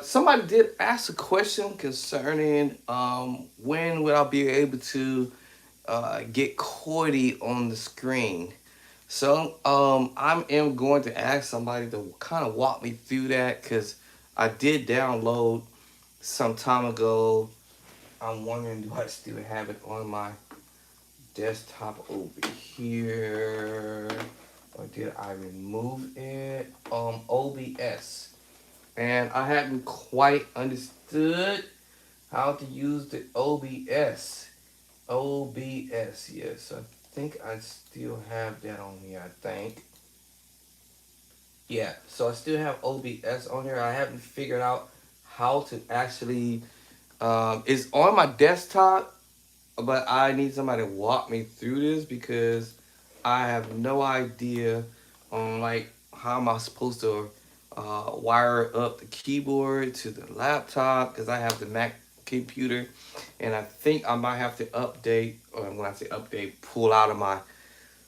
Somebody did ask a question concerning when will I be able to get Cordy on the screen. So I am going to ask somebody to kind of walk me through that because I did download some time ago. I'm wondering, do I still have it on my desktop over here, or did I remove it? OBS, and I hadn't quite understood how to use the OBS. OBS, yes, I think I still have that on here. I think, yeah. So I still have OBS on here. I haven't figured out how to actually. It's on my desktop, but I need somebody to walk me through this because I have no idea on like how am I supposed to wire up the keyboard to the laptop because I have the Mac computer, and I think I might have to update. Or when I say update, pull out of my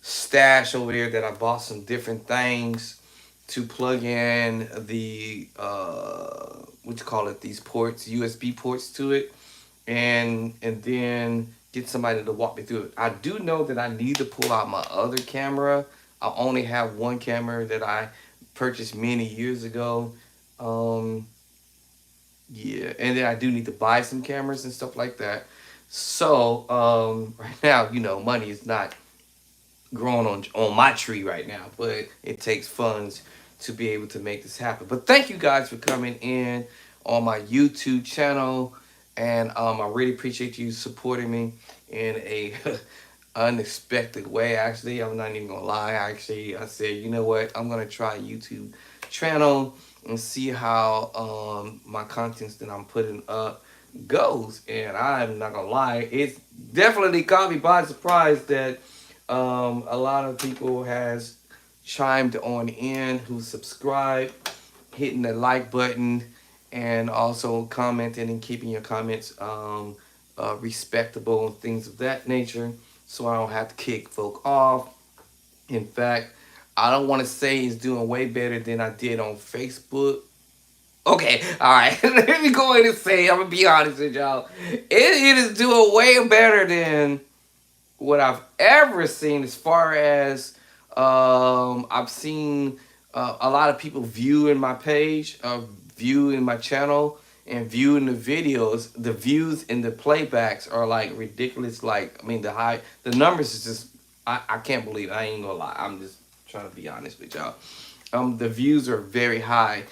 stash over there that I bought some different things to plug in the what you call it, these ports, USB ports to it, and then get somebody to walk me through it. I do know that I need to pull out my other camera. I only have one camera that I purchased many years ago. Um, yeah, and then I do need to buy some cameras and stuff like that. So right now, money is not growing on my tree right now, but it takes funds to be able to make this happen. But thank you guys for coming in on my YouTube channel, and I really appreciate you supporting me in a unexpected way. Actually, I'm not even gonna lie. Actually, I said, you know what? I'm gonna try a YouTube channel and see how my contents that I'm putting up goes. And I'm not gonna lie, it's definitely caught me by surprise that a lot of people has chimed on in who subscribe, hitting the like button, and also commenting and keeping your comments respectable and things of that nature, so I don't have to kick folk off. In fact, I don't want to say it's doing way better than I did on Facebook. Okay, all right. Let me go ahead and say, I'm gonna be honest with y'all. It is doing way better than what I've ever seen, as far as I've seen a lot of people viewing my page, viewing my channel, and viewing the videos. The views and the playbacks are like ridiculous. Like, I mean, the numbers is just, I can't believe it. I ain't gonna lie. I'm just trying to be honest with y'all. The views are very high.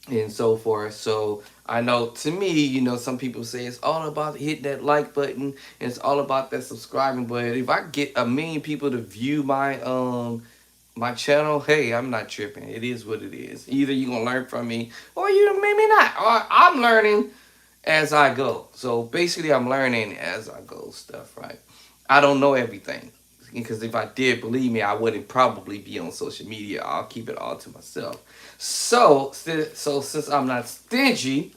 And so forth. So I know, to me, some people say it's all about hitting that like button and it's all about that subscribing. But if I get a million people to view my channel, hey, I'm not tripping. It is what it is. Either you're gonna learn from me or you maybe not. Or I'm learning as I go. So basically I'm learning as I go stuff, right? I don't know everything. Because if I did, believe me, I wouldn't probably be on social media. I'll keep it all to myself. So since I'm not stingy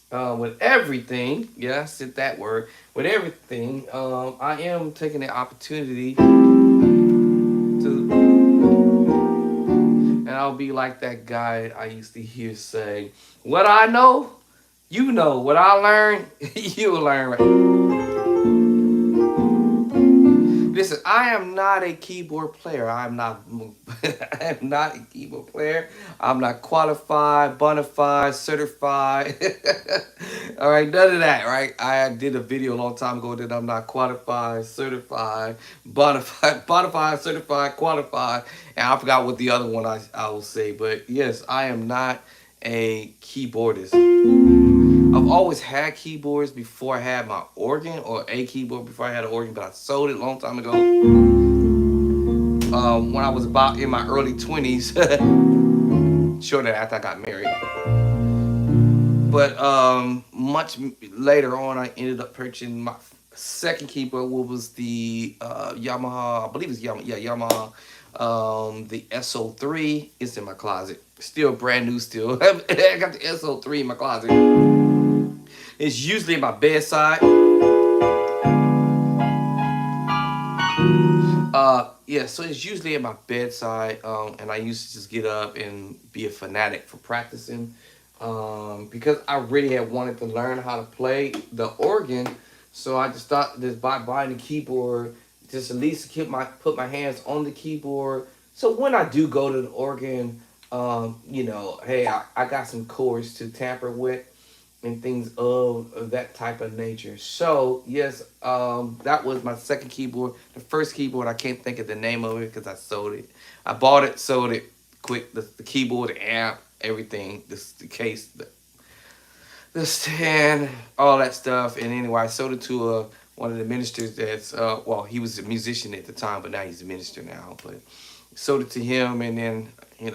with everything, yeah, I said that word, with everything, I am taking the opportunity to, and I'll be like that guy I used to hear say, "What I know, you know. What I learn, you learn." Right? Listen, I am not a keyboard player. I'm not. I am not a keyboard player. I'm not qualified, bona fide, certified. All right, none of that. Right? I did a video a long time ago that I'm not qualified, certified, bona fide, certified, qualified, and I forgot what the other one I will say. But yes, I am not a keyboardist. I've always had keyboards before I had my organ, or a keyboard before I had an organ, but I sold it a long time ago. When I was about in my early 20s, shortly after I got married. But much later on, I ended up purchasing my second keyboard, what was the Yamaha, I believe it's Yamaha, yeah, Yamaha, the SO3. It's in my closet. Still brand new, still. I got the SO3 in my closet. It's usually at my bedside. Yeah, so it's usually at my bedside, and I used to just get up and be a fanatic for practicing. because I really had wanted to learn how to play the organ. So I just thought this by buying the keyboard, just at least keep my put my hands on the keyboard. So when I do go to the organ, hey, I got some chords to tamper with and things of that type of nature. So yes, that was my second keyboard. The first keyboard, I can't think of the name of it because I sold it. I bought it, sold it, quick. The keyboard, the amp, everything, the case, the stand, all that stuff. And anyway, I sold it to one of the ministers that's he was a musician at the time, but now he's a minister now. But sold it to him, and then I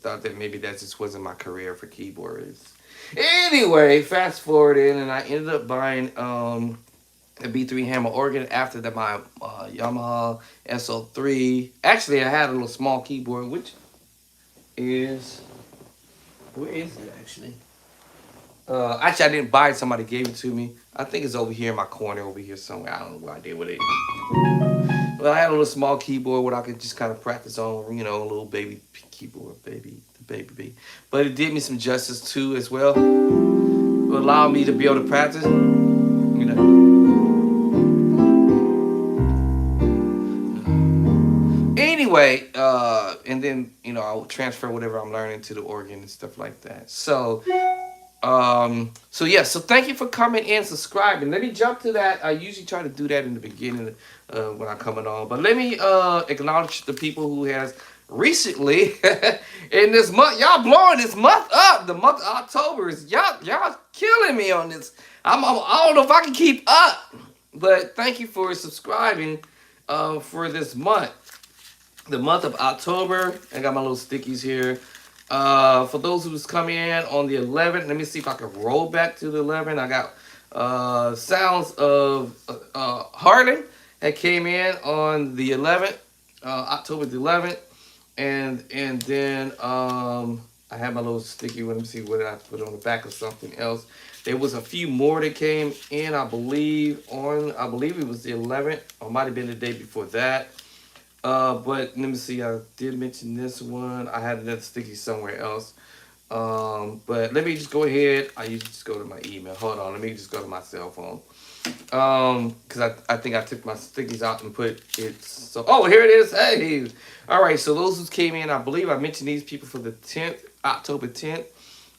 thought that maybe that just wasn't my career for keyboards. Anyway, fast forward in, and I ended up buying a B3 Hammer organ after my Yamaha SO3. Actually, I had a little small keyboard, which is where is it actually? Actually, I didn't buy it. Somebody gave it to me. I think it's over here in my corner, over here somewhere. I don't know what I did with it. Well, I had a little small keyboard where I could just kind of practice on, a little baby keyboard, baby. But it did me some justice too, as well. It allowed me to be able to practice. Anyway, and then I would transfer whatever I'm learning to the organ and stuff like that. So thank you for coming and subscribing. Let me jump to that. I usually try to do that in the beginning when I'm coming on, but let me acknowledge the people who has recently in this month. Y'all blowing this month up. The month of October is y'all killing me on this. I don't know if I can keep up, but thank you for subscribing for this month, the month of October. I got my little stickies here. For those who's coming in on the 11th, let me see if I can roll back to the 11th. I got sounds of Harlan that came in on the 11th, October the 11th, and then I have my little sticky. Let me see what I put on the back of something else. There was a few more that came in, I believe it was the 11th, or might have been the day before that. But let me see. I did mention this one. I had another sticky somewhere else. But let me just go ahead. I usually just go to my email. Hold on. Let me just go to my cell phone. Because I think I took my stickies out and put it. So, oh, here it is. Hey. All right. So those who came in, I believe I mentioned these people for the 10th, October 10th,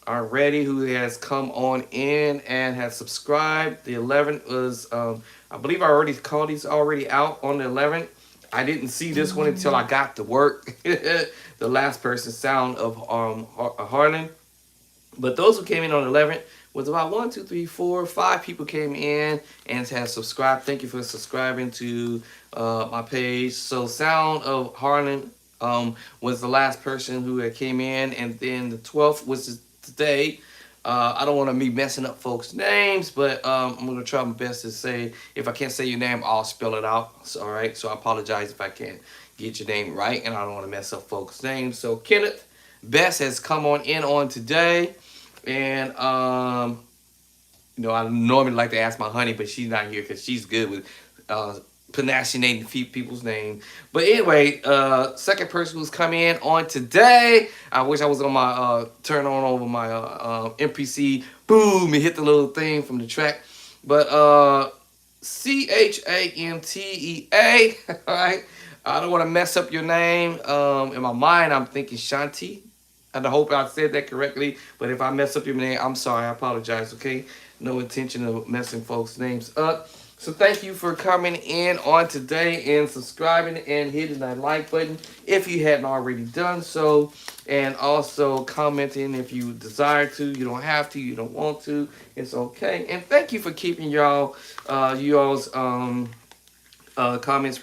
already, who has come on in and has subscribed. The 11th was, I believe I already called these already out on the 11th. I didn't see this one until I got to work. The last person sound of Harlan. But those who came in on the 11th was about 1, 2, 3, 4, 5 people came in and has subscribed. Thank you for subscribing to my page. So sound of Harlan was the last person who had came in, and then the 12th was today. I don't want to be messing up folks' names, but I'm going to try my best to say, if I can't say your name, I'll spell it out. So, all right, so I apologize if I can't get your name right, and I don't want to mess up folks' names. So Kenneth Bess has come on in on today, and I normally like to ask my honey, but she's not here because she's good with pronunciating people's names. But anyway, second person who's coming in on today. I wish I was on my turn on over my MPC. Boom! It hit the little thing from the track. But Chantea. All right. I don't want to mess up your name. In my mind, I'm thinking Shanti. And I hope I said that correctly. But if I mess up your name, I'm sorry. I apologize, okay? No intention of messing folks' names up. So thank you for coming in on today and subscribing and hitting that like button if you hadn't already done so. And also commenting if you desire to. You don't have to. You don't want to. It's okay. And thank you for keeping y'all's comments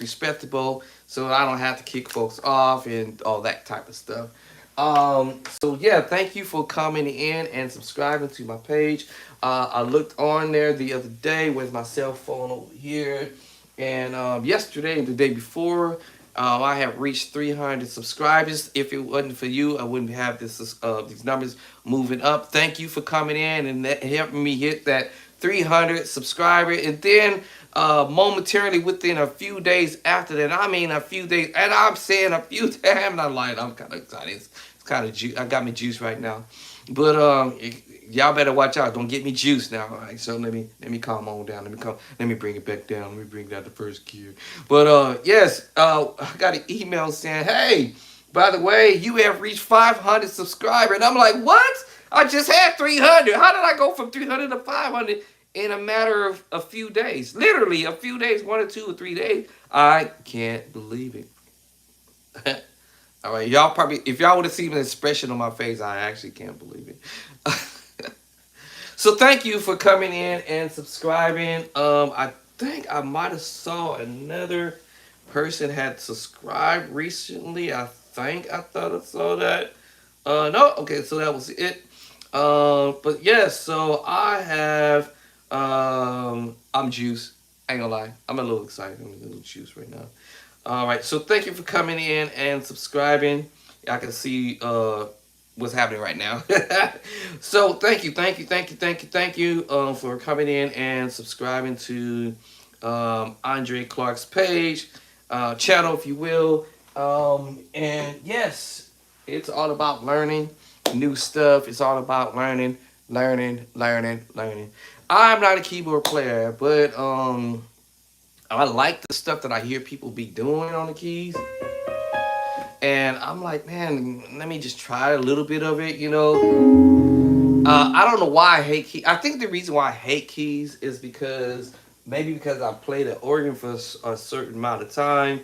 respectable, so I don't have to kick folks off and all that type of stuff. So yeah, thank you for coming in and subscribing to my page. I looked on there the other day with my cell phone over here, and yesterday and the day before, I have reached 300 subscribers. If it wasn't for you, I wouldn't have these numbers moving up. Thank you for coming in and helping me hit that 300 subscriber, and then momentarily within a few days after that, I mean a few days, and I'm saying a few times, I'm lying, I'm kind of excited. It's kind of I got me juice right now. But y'all better watch out. Don't get me juiced now. All right, so let me calm on down. Let me bring it back down. Let me bring down the first gear. But yes, I got an email saying, "Hey, by the way, you have reached 500 subscribers." And I'm like, "What? I just had 300. How did I go from 300 to 500 in a matter of a few days? Literally a few days, 1 or 2 or 3 days. I can't believe it." All right, y'all probably, if y'all would have seen the expression on my face, I actually can't believe it. So thank you for coming in and subscribing. I think I might have saw another person had subscribed recently. I thought I saw that. No, okay, so that was it. But yes, so I have. I'm juiced. I ain't gonna lie. I'm a little excited. I'm a little juiced right now. All right, so thank you for coming in and subscribing. I can see what's happening right now. So thank you for coming in and subscribing to Andre Clark's page, channel, if you will. And yes, it's all about learning new stuff. It's all about learning. I'm not a keyboard player, but I like the stuff that I hear people be doing on the keys. And I'm like, man, let me just try a little bit of it. I don't know why I hate keys. I think the reason why I hate keys is because maybe because I played the organ for a certain amount of time,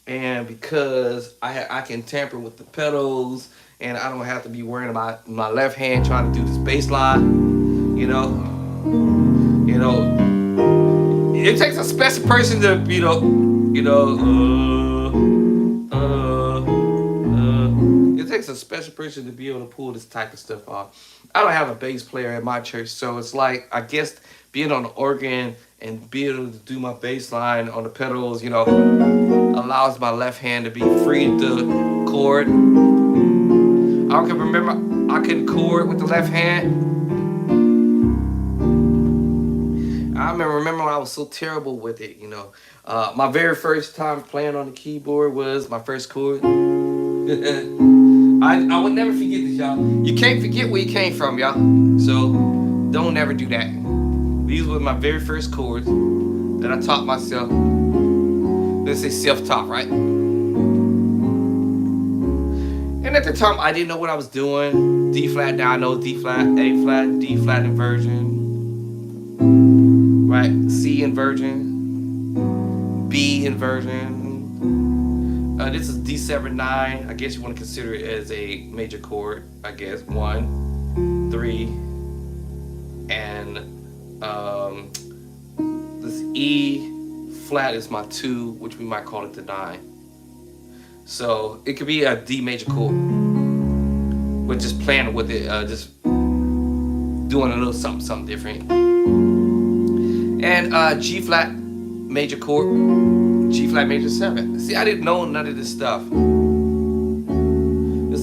and because I can tamper with the pedals, and I don't have to be worrying about my left hand trying to do this bass line. You know, it takes a special person to it takes a special person to be able to pull this type of stuff off. I don't have a bass player at my church, so it's like I guess being on the organ and being able to do my bass line on the pedals, allows my left hand to be free to chord. I can remember I couldn't chord with the left hand. I remember when I was so terrible with it. My very first time playing on the keyboard was my first chord. I would never forget this, y'all. You can't forget where you came from, y'all. So don't ever do that. These were my very first chords that I taught myself. Let's say self-taught, right? And at the time, I didn't know what I was doing. D flat, now I know D flat, A flat, D flat inversion. Right? C inversion. B inversion. This is D7-9. I guess you want to consider it as a major chord. I guess 1, 3, and this E flat is my 2, which we might call it the 9. So it could be a D major chord. We're just playing with it, just doing a little something different. And G flat major chord. G flat major 7. See, I didn't know none of this stuff. It's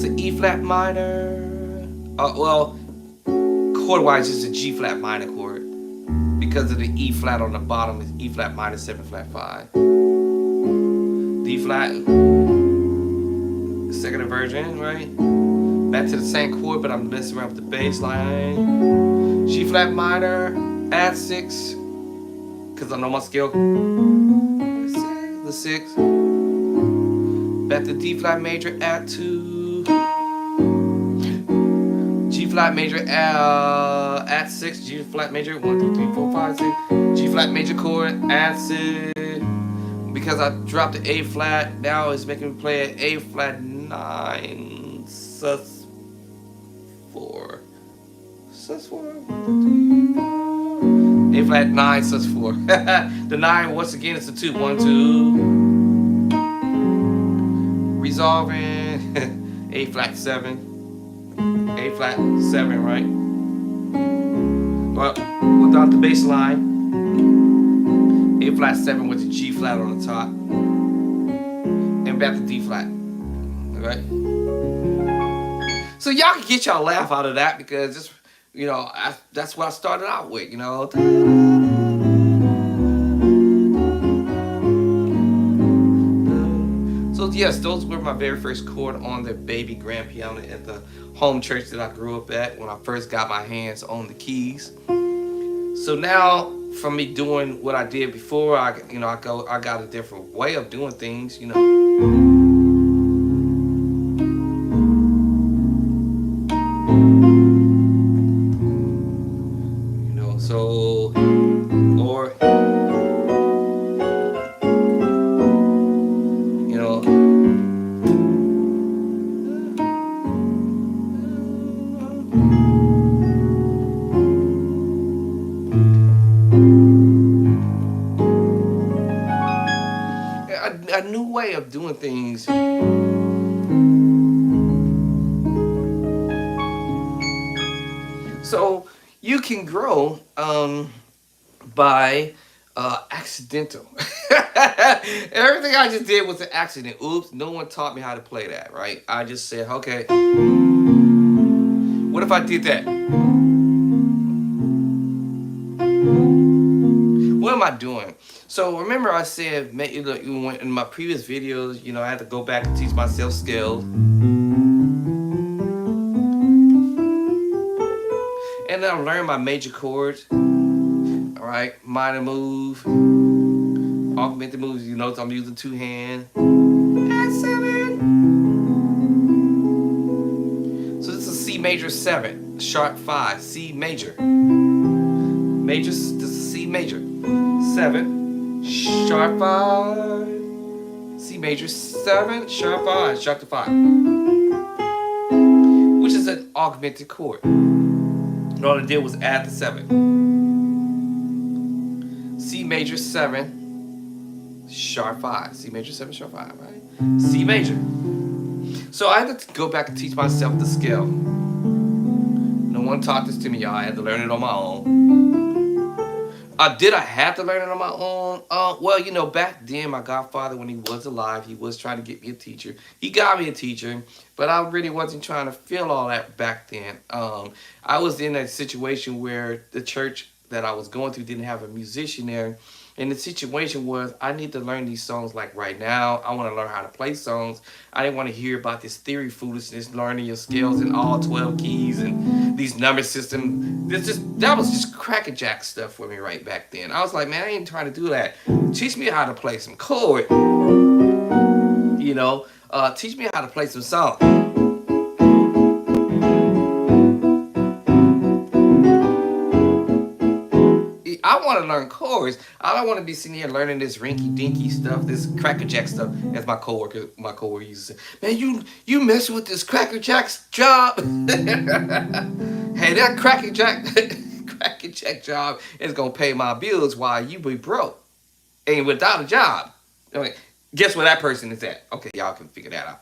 an E flat minor. Well, chord wise, it's a G flat minor chord because of the E flat on the bottom is E flat minor 7 flat 5. D flat, second inversion, right? Back to the same chord, but I'm messing around with the bass line. G flat minor, add 6, because I know my scale. The 6. Back to D flat major, add 2. G flat major, add 6. G flat major, 1, 2, 3, 4, 5, 6. G flat major chord, add 6. Because I dropped the A flat, now it's making me play an A flat 9 sus 4. Sus 4. A flat 9 sus 4. The 9 once again is a 2. 1, 2. Resolving. A flat 7. A flat 7, right? Well, without the bass line. A flat 7 with the G flat on the top. And back to D flat. Alright? So y'all can get y'all laugh out of that because it's, that's what I started out with, So yes, those were my very first chord on the baby grand piano at the home church that I grew up at when I first got my hands on the keys. So now, from me doing what I did before, I got a different way of doing things. So or you know, a new way of doing things. So you can grow by accidental. Everything I just did was an accident. Oops, no one taught me how to play that, right? I just said, okay, what if I did that? What am I doing? So remember I said, in my previous videos, I had to go back and teach myself scales. And then I learned my major chords. All right, minor move, augmented moves. So I'm using two hands. And seven. So this is C major 7, sharp 5, C major. This is C major 7, sharp 5, C major 7, sharp 5, sharp to 5, which is an augmented chord. And all I did was add the 7. C major 7, sharp 5, C major 7, sharp 5, right? C major. So I had to go back and teach myself the scale. No one taught this to me, y'all. I had to learn it on my own. Did I have to learn it on my own? Well, back then, my godfather, when he was alive, he was trying to get me a teacher. He got me a teacher, but I really wasn't trying to feel all that back then. I was in a situation where the church that I was going to didn't have a musician there. And the situation was, I need to learn these songs like right now. I want to learn how to play songs. I didn't want to hear about this theory foolishness, learning your scales in all 12 keys and these number systems. That was just crackerjack stuff for me right back then. I was like, man, I ain't trying to do that. Teach me how to play some chord. Teach me how to play some songs. I want to learn chords. I don't want to be sitting here learning this rinky dinky stuff, this crackerjack stuff, as my coworker used to say. Man, you messing with this crackerjack's job? Hey, that crackerjack job is gonna pay my bills while you be broke and without a job. Okay, guess where that person is at? Okay, y'all can figure that out.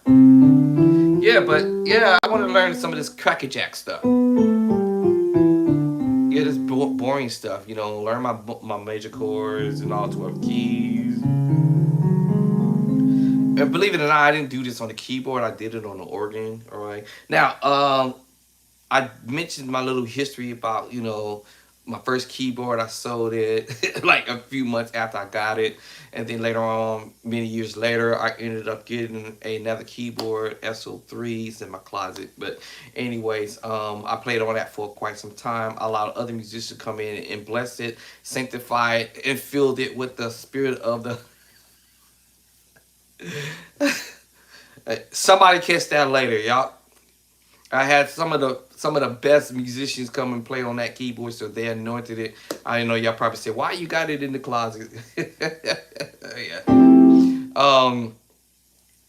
Yeah, but yeah, I want to learn some of this crackerjack stuff. Yeah, this boring stuff. Learn my major chords and all 12 keys. And believe it or not, I didn't do this on the keyboard. I did it on the organ. All right. Now, I mentioned my little history about my first keyboard. I sold it like a few months after I got it, and then later on, many years later, I ended up getting another keyboard, SO3, it's in my closet. But anyways, I played on that for quite some time. I allowed other musicians to come in and bless it, sanctify it, and filled it with the spirit of the. Somebody catch that later, y'all. I had some of the best musicians come and play on that keyboard, so they anointed it. I know y'all probably say, "Why you got it in the closet?" Yeah.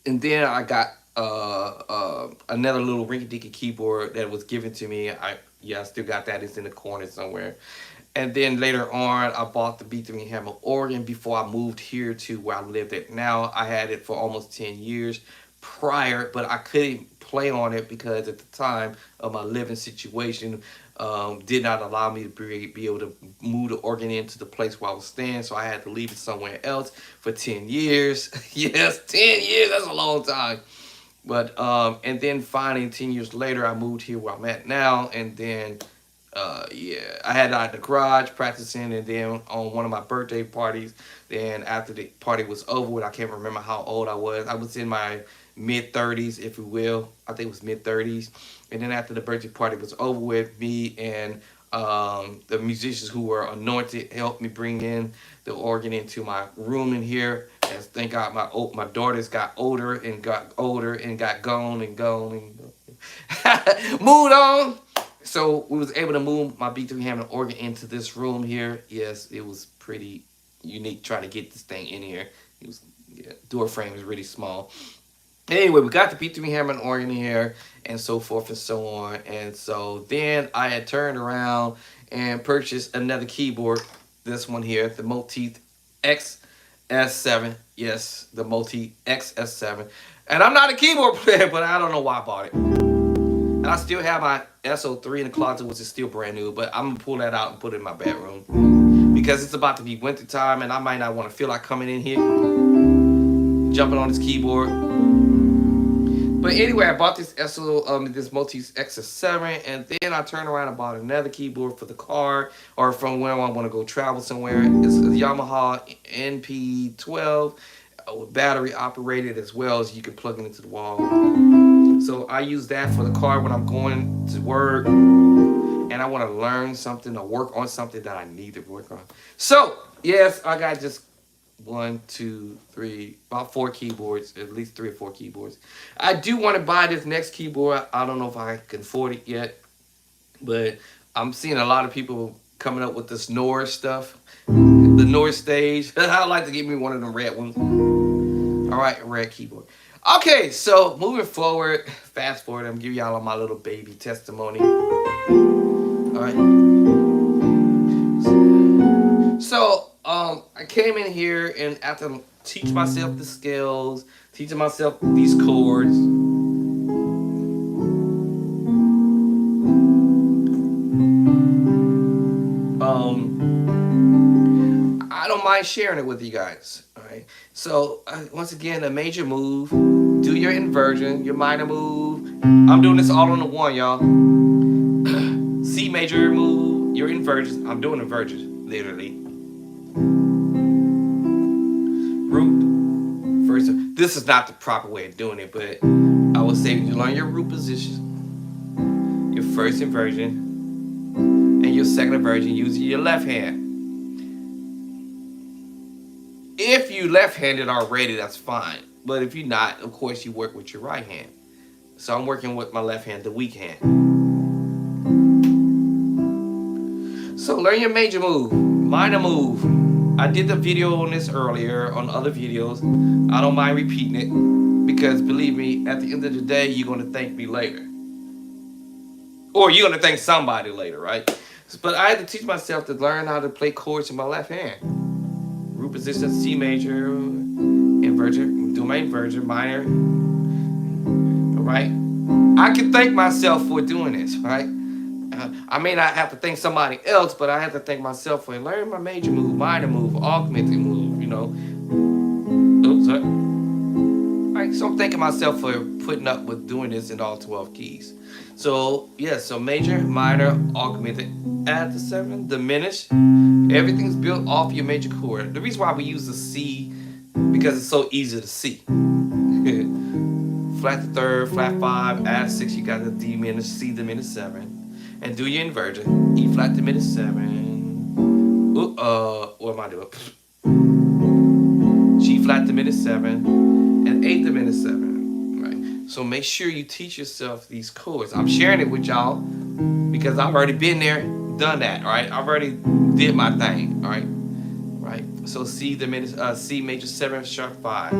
And then I got another little rinky-dinky keyboard that was given to me. I still got that. It's in the corner somewhere. And then later on, I bought the B3 Hammer organ before I moved here to where I lived at now. I had it for almost 10 years prior, but I couldn't play on it because at the time of my living situation did not allow me to be able to move the organ into the place where I was staying, so I had to leave it somewhere else for 10 years. Yes, 10 years, that's a long time. But and then finally 10 years later I moved here where I'm at now, and then Yeah, I had out in the garage practicing, and then on one of my birthday parties, then after the party was over with, I can't remember how old I was. I was in my mid 30s, if you will. I think it was mid 30s. And then after the birthday party was over with, me and the musicians who were anointed helped me bring in the organ into my room in here. And thank God my daughters got older and got older and got gone and gone and moved on. So we was able to move my B3 Hammond organ into this room here. Yes, it was pretty unique trying to get this thing in here. It was, yeah, door frame is really small. Anyway, we got the B3 Hammond organ here and so forth and so on. And so then I had turned around and purchased another keyboard. This one here, the Motif XS7. Yes, the Motif XS7. And I'm not a keyboard player, but I don't know why I bought it. And I still have my SO3 in the closet, which is still brand new, but I'm going to pull that out and put it in my bedroom. Because it's about to be winter time, and I might not want to feel like coming in here, jumping on this keyboard. But anyway, I bought this this Motif XS7, and then I turned around and bought another keyboard for the car, or from where I want to go travel somewhere. It's a Yamaha NP12 with battery operated, as well as you can plug it into the wall. So I use that for the car when I'm going to work and I want to learn something or work on something that I need to work on. So, yes, I got just one, two, three, about 4 keyboards, at least 3 or 4 keyboards. I do want to buy this next keyboard. I don't know if I can afford it yet, but I'm seeing a lot of people coming up with this Norris stuff, the Norris stage. I'd like to get me one of them red ones. All right, red keyboard. Okay, so moving forward, fast forward, I'm giving y'all my little baby testimony. All right. So, I came in here and after teach myself the scales, teaching myself these chords. I don't mind sharing it with you guys. All right. So once again, a major move. Do your inversion, your minor move. I'm doing this all on the one, y'all. C major move, your inversions. I'm doing inversions, literally. Root. First, this is not the proper way of doing it, but I would say you learn your root position, your first inversion, and your second inversion using your left hand. If you left-handed already, that's fine. But if you're not, of course, you work with your right hand. So I'm working with my left hand, the weak hand. So learn your major move, minor move. I did the video on this earlier, on other videos. I don't mind repeating it. Because believe me, at the end of the day, you're going to thank me later. Or you're going to thank somebody later, right? But I had to teach myself to learn how to play chords in my left hand. Root position, C major, inversion, do my inversion, minor. Alright? I can thank myself for doing this, right? I may not have to thank somebody else, but I have to thank myself for learning my major move, minor move, augmented move, you know. Oops, sorry. Alright, so I'm thanking myself for putting up with doing this in all 12 keys. So, yeah, so major, minor, augmented, add the 7, diminished. Everything's built off your major chord. The reason why we use the C, because it's so easy to see. Flat the 3rd, flat 5, add 6, you got the diminished, C diminished 7. And do your inversion. E flat diminished 7. What am I doing? G flat diminished 7. And A diminished 7. Right? So make sure you teach yourself these chords. I'm sharing it with y'all because I've already been there, done that, all right? I've already did my thing, all right? Right? So C diminished, C major 7 sharp 5.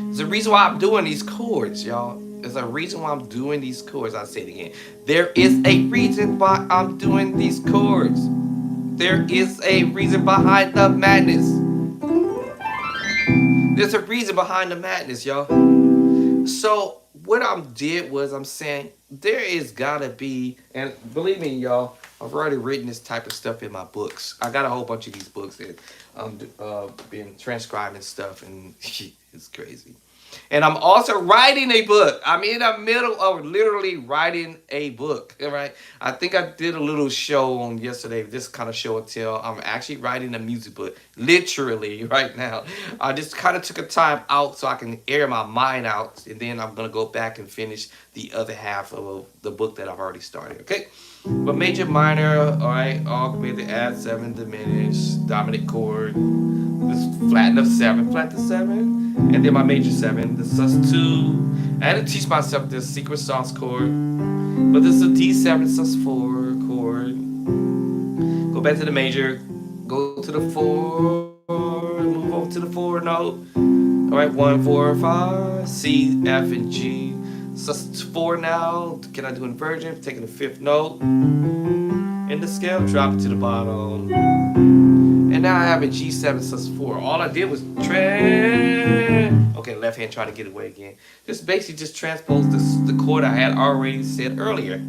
There's a reason why I'm doing these chords, y'all. There's a reason why I'm doing these chords. I'll say it again. There is a reason why I'm doing these chords. There is a reason behind the madness. There's a reason behind the madness, y'all. So what I did was I'm saying there is gotta be, and believe me, y'all, I've already written this type of stuff in my books. I got a whole bunch of these books that been transcribing stuff, and it's crazy. And I'm also writing a book. I'm in the middle of literally writing a book. Right? I think I did a little show on yesterday, this kind of show and tell. I'm actually writing a music book, literally right now. I just kind of took a time out so I can air my mind out, and then I'm gonna go back and finish the other half of the book that I've already started. Okay, but major, minor, all right, augmented, add seven, diminished, dominant chord. This flatten of seven, flat to seven, and then my major seven, the sus2. I had to teach myself this secret sauce chord, but this is a D7 sus4 chord. Go back to the major, go to the four, move over to the four note. All right, 1, 4, 5, C, F, and G. Sus4 now. Can I do inversion? Taking the fifth note in the scale, drop it to the bottom. And now I have a G7 sus4. All I did was okay, left hand trying to get away again. Just basically just transpose the chord I had already said earlier.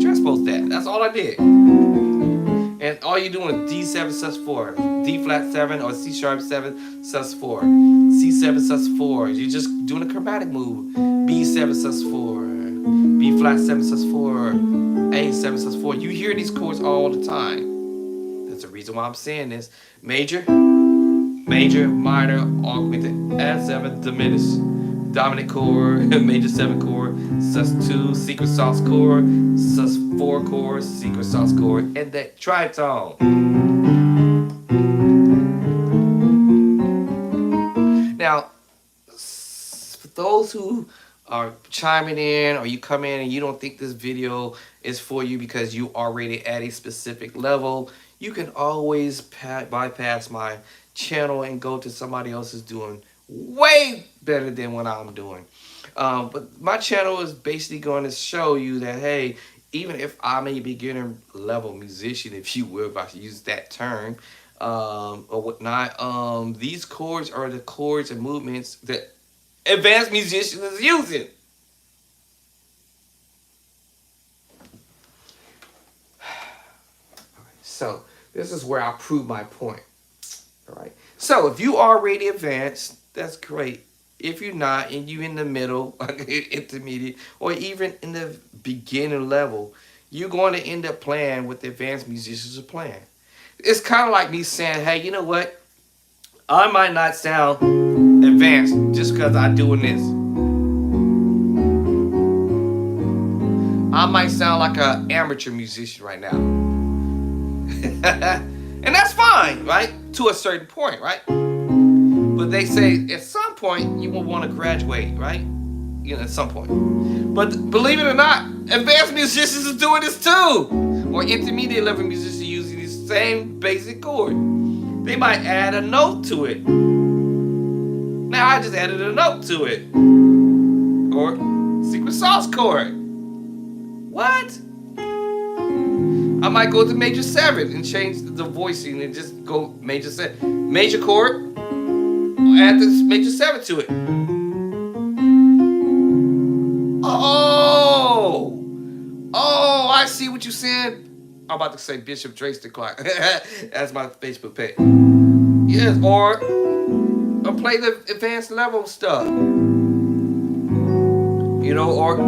Transpose that. That's all I did. And all you're doing is D7 sus4, D flat 7 or C sharp 7 sus4, C7 sus4. You're just doing a chromatic move. B7 sus4, B flat 7 sus4, A7 sus4. You hear these chords all the time. That's the reason why I'm saying this. Major, major, minor, augmented, add 7, diminished, dominant chord, major 7 chord, sus2, secret sauce chord, sus4 chord, secret sauce chord, and that tritone. Now, for those who are chiming in, or you come in and you don't think this video is for you because you already at a specific level, you can always bypass my channel and go to somebody else who's doing way better than what I'm doing. But my channel is basically going to show you that, hey, even if I'm a beginner level musician, if you will, if I should use that term, or whatnot, these chords are the chords and movements that advanced musicians is using. So this is where I prove my point. All right. So if you already advanced, that's great. If you're not and you in the middle, intermediate, or even in the beginner level, you're going to end up playing what the advanced musicians are playing. It's kind of like me saying, hey, you know what? I might not sound advanced just because I'm doing this. I might sound like an amateur musician right now. And that's fine, right? To a certain point, right? But they say at some point you will want to graduate, right? You know, at some point. But believe it or not, advanced musicians are doing this too. Or intermediate level musicians using the same basic chord. They might add a note to it. Now I just added a note to it. Or secret sauce chord. What? I might go to major 7 and change the voicing and just go major 7. Major chord, add this major 7 to it. Oh, I see what you said. I'm about to say Bishop Trace the Clark. That's my Facebook page. Yes, or play the advanced level stuff. You know, or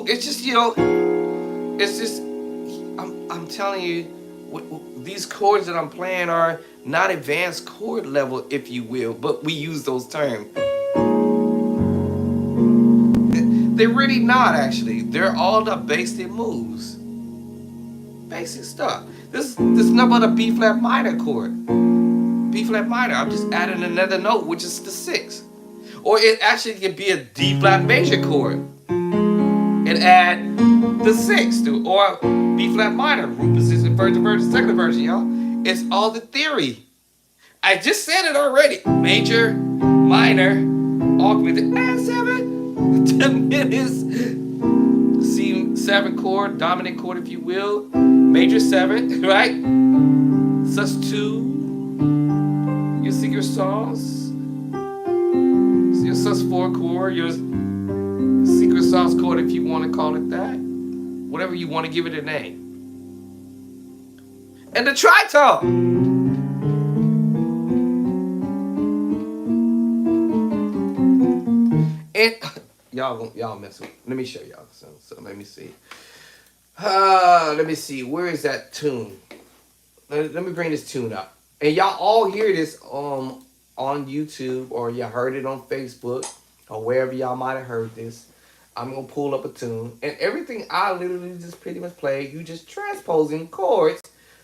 it's just, you know, it's just, I'm telling you, these chords that I'm playing are not advanced chord level, if you will, but we use those terms. They're really not, actually. They're all the basic moves. Basic stuff. This is nothing but a B flat minor chord. B flat minor. I'm just adding another note, which is the 6. Or it actually can be a D flat major chord and add the 6 to, or B flat minor, root position, version, second version, y'all. It's all the theory. I just said it already. Major, minor, augmented, add 7, diminished, C7 chord, dominant chord, if you will, major 7, right? Sus2, your secret sauce. Your sus4 chord, your secret sauce chord, if you want to call it that. Whatever you want to give it a name. And the tritone. And y'all mess with. Let me show y'all. So let me see. Let me see. Where is that tune? Let me bring this tune up. And y'all all hear this on YouTube, or y'all heard it on Facebook, or wherever y'all might have heard this. I'm gonna pull up a tune, and everything I literally just pretty much play. You just transposing chords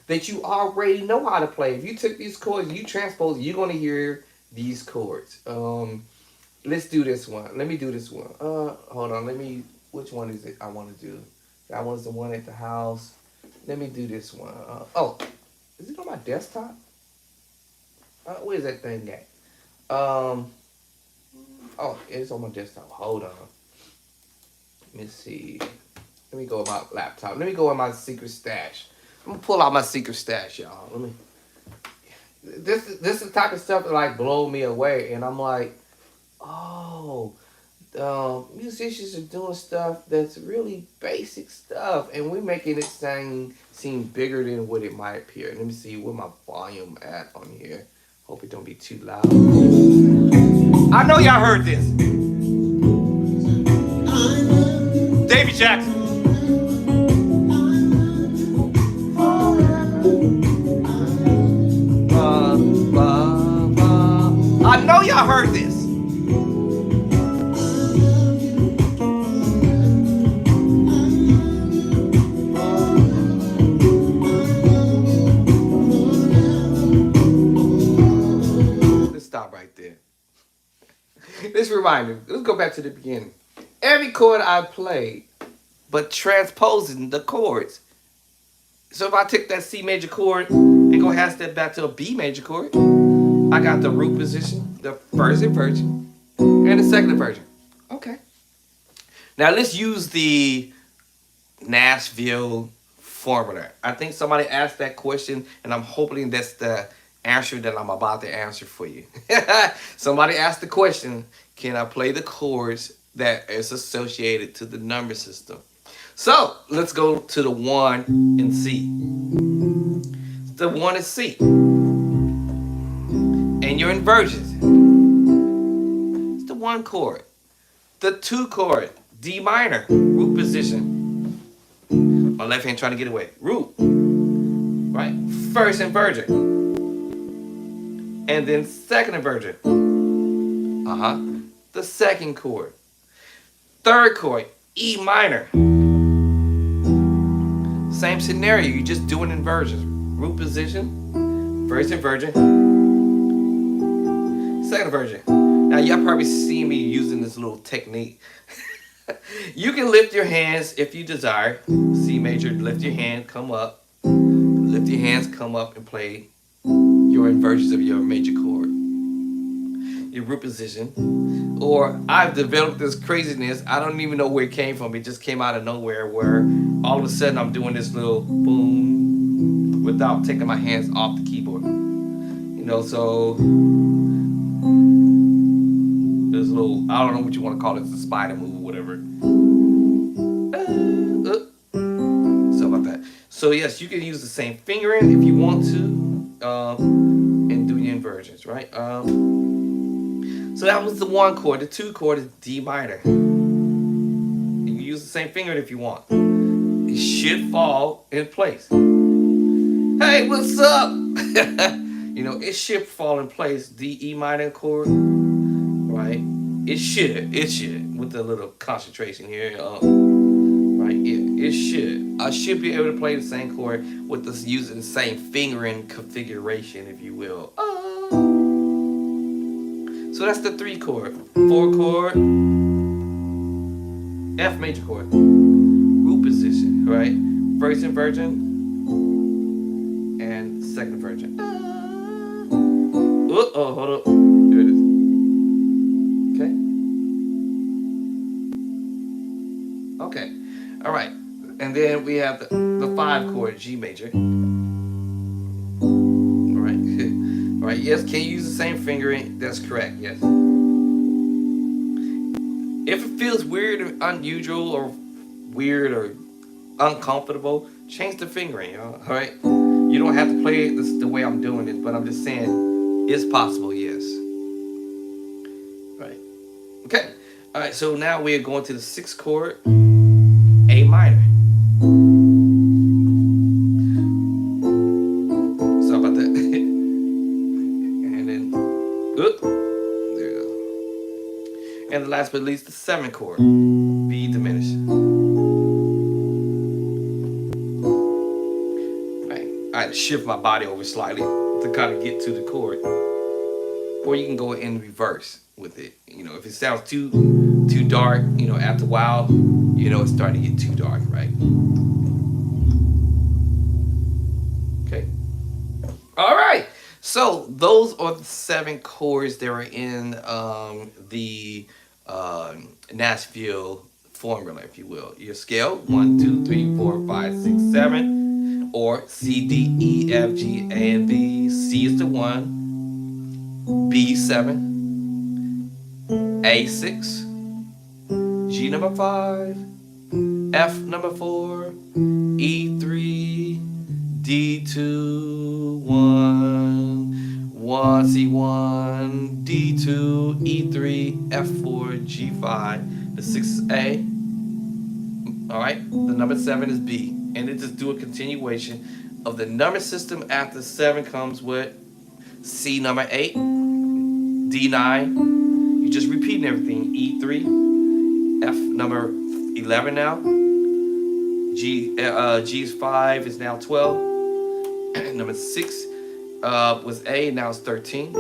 that you already know how to play. If you took these chords, you transpose, you're gonna hear these chords. Let's do this one. Let me do this one. Hold on. Let me. Which one is it? I want to do. That one's the one at the house. Let me do this one. Oh, is it on my desktop? Where's that thing at? Oh, it's on my desktop. Hold on. Let me see. Let me go with my laptop. Let me go with my secret stash. I'm gonna pull out my secret stash, y'all. Let me. This is the type of stuff that like blow me away, and I'm like, oh, musicians are doing stuff that's really basic stuff, and we're making it seem bigger than what it might appear. Let me see where my volume at on here. Hope it don't be too loud. I know y'all heard this. Davy Jackson. I know y'all heard this. Let's stop right there. Let's remind me. Let's go back to the beginning. Every chord I played, but transposing the chords. So if I take that C major chord and go half step back to a B major chord, I got the root position, the first inversion, and the second inversion. Okay. Now let's use the Nashville formula. I think somebody asked that question, and I'm hoping that's the answer that I'm about to answer for you. Somebody asked the question, can I play the chords that is associated to the number system? So let's go to the 1 in C. The 1 is C. And your inversions. It's the 1 chord. The 2 chord, D minor, root position. My left hand trying to get away. Root. Right? First inversion. And then second inversion. The second chord. Third chord, E minor. Same scenario, you just doing inversions. Root position, first inversion, second inversion. Now y'all probably see me using this little technique. You can lift your hands if you desire. C major, lift your hand, come up. Lift your hands, come up and play your inversions of your major chord. Your root position. Or I've developed this craziness. I don't even know where it came from. It just came out of nowhere where all of a sudden I'm doing this little boom without taking my hands off the keyboard. You know, so there's a little, I don't know what you want to call it, it's a spider move or whatever. Something like that. So yes, you can use the same fingering if you want to, and do your inversions, right? So that was the 1 chord. The 2 chord is D minor. You can use the same fingering if you want. It should fall in place. Hey, what's up? You know, it should fall in place. D, E minor chord, right? It should, with a little concentration here. Right, yeah, it should. I should be able to play the same chord with this using the same fingering configuration, if you will. So that's the 3 chord, 4 chord, F major chord, root position, right? First inversion and second inversion. Oh, hold up. Here it is. Okay. All right. And then we have the 5 chord, G major. All right. All right. Yes. Can you use the same fingering? That's correct. Yes. If it feels weird or unusual or weird or uncomfortable, change the fingering. All right. You don't have to play it the way I'm doing it, but I'm just saying it's possible, yes. Right. Okay. All right. So now we are going to the sixth chord, A minor. Sorry about that. And then, oop, there you go. And the last but least, the seventh chord, B diminished. Right. I had to shift my body over slightly to kind of get to the chord. Or you can go in reverse with it. You know, if it sounds too dark, you know, after a while, you know, it's starting to get too dark, right? Okay. All right. So those are the seven chords that are in the Nashville formula, if you will. Your scale 1, 2, 3, 4, 5, 6, 7, or C, D, E, F, G, A, and B. C is the 1, B 7, A 6, G number 5, F number 4, E 3, D 2, 1, 1, C 1, D 2, E 3, F 4, G 5. The 6 is A. All right. The number 7 is B, and it just do a continuation of the number system. After 7 comes with C number 8, D 9. You just repeating everything. E 3, F number 11 now. G's 5 is now 12. Number 6 was A, now it's 13.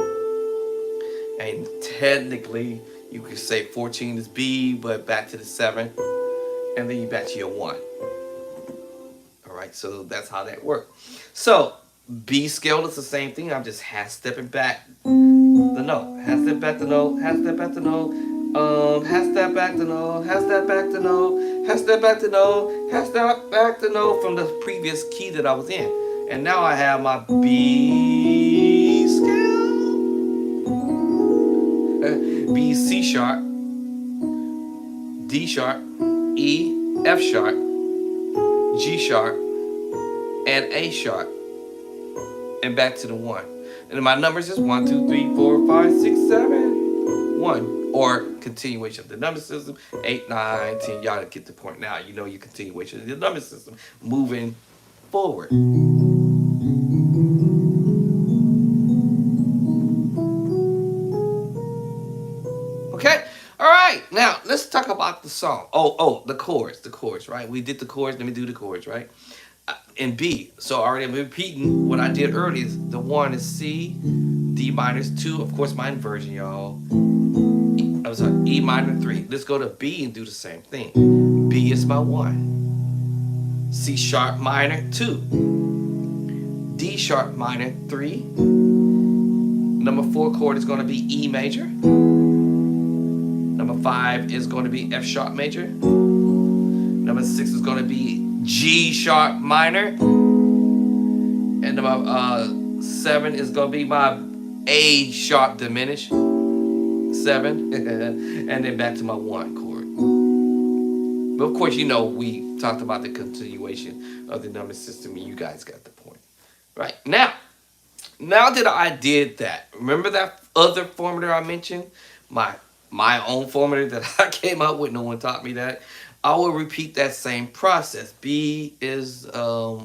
And technically, you could say 14 is B, but back to the 7. And then you back to your 1. All right, so that's how that works. So, B scale is the same thing. I'm just half stepping back the note. Half step back the note, half step back the note. Half step back to note, half step back to note, half step back to note, half step back to note from the previous key that I was in. And now I have my B scale. B C sharp, D sharp, E F sharp, G sharp, and A sharp. And back to the 1. And my numbers is 1, 2, 3, 4, 5, 6, 7, 1. Or continuation of the number system, 8, 9, 10. Y'all get the point now. You know your continuation of the number system moving forward. Okay? All right. Now, let's talk about the song. The chords, right? We did the chords. Let me do the chords, right? In B. So already I'm repeating what I did earlier. The 1 is C, D minor is 2. Of course, my inversion, y'all. I'm sorry, E minor 3. Let's go to B and do the same thing. B is my 1. C sharp minor 2. D sharp minor 3. Number 4 chord is going to be E major. Number 5 is going to be F sharp major. Number 6 is going to be G sharp minor. And number 7 is going to be my A sharp diminished. 7. And then back to my 1 chord. But of course, you know, we talked about the continuation of the number system, and you guys got the point. Right? Now that I did that, remember that other formula I mentioned? My own formula that I came up with, no one taught me that. I will repeat that same process. B is, I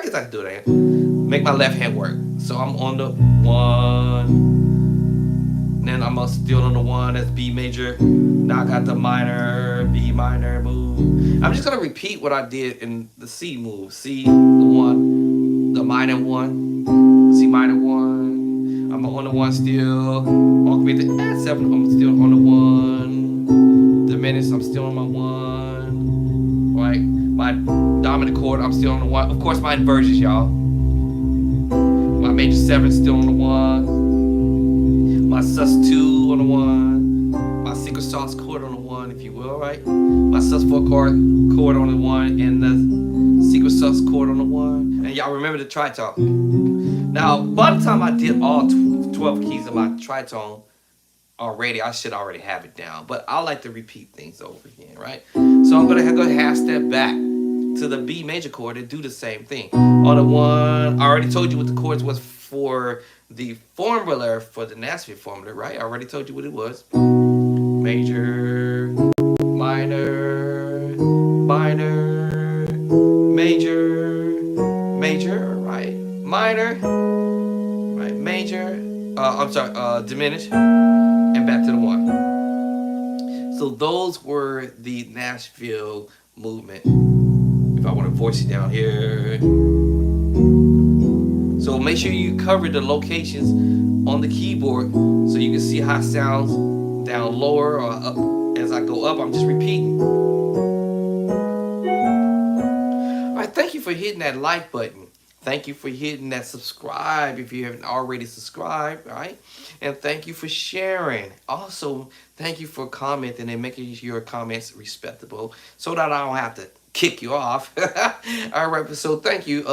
guess I can do that. Make my left hand work. So I'm on the 1. Then I'm still on the 1, that's B major. Now I got the minor, B minor move. I'm just going to repeat what I did in the C move. C, the 1, the minor 1, C minor 1. I'm on the 1 still. All the way to 7, I'm still on the 1. Diminished, I'm still on my 1. Right? My dominant chord, I'm still on the 1. Of course, my inversions, y'all. My major 7 still on the 1. My sus2 on the 1. My secret sauce chord on the 1, if you will, right? My sus4 chord on the 1, and the secret sauce chord on the 1. And y'all remember the tritone. Now, by the time I did all 12 keys of my tritone already, I should already have it down. But I like to repeat things over again, right? So I'm going to go half step back. to the B major chord and do the same thing. On the one, I already told you what the chords was for the formula for the Nashville formula, right? I already told you what it was. Major, minor, minor, major, major, right? Minor, right? Major, I'm sorry, diminished, and back to the one. So those were the Nashville movement. If I want to voice it down here. So make sure you cover the locations on the keyboard so you can see how it sounds down lower or up. As I go up, I'm just repeating. All right, thank you for hitting that like button. Thank you for hitting that subscribe if you haven't already subscribed, all right? And thank you for sharing. Also, thank you for commenting and making your comments respectable so that I don't have to kick you off. All right, so thank you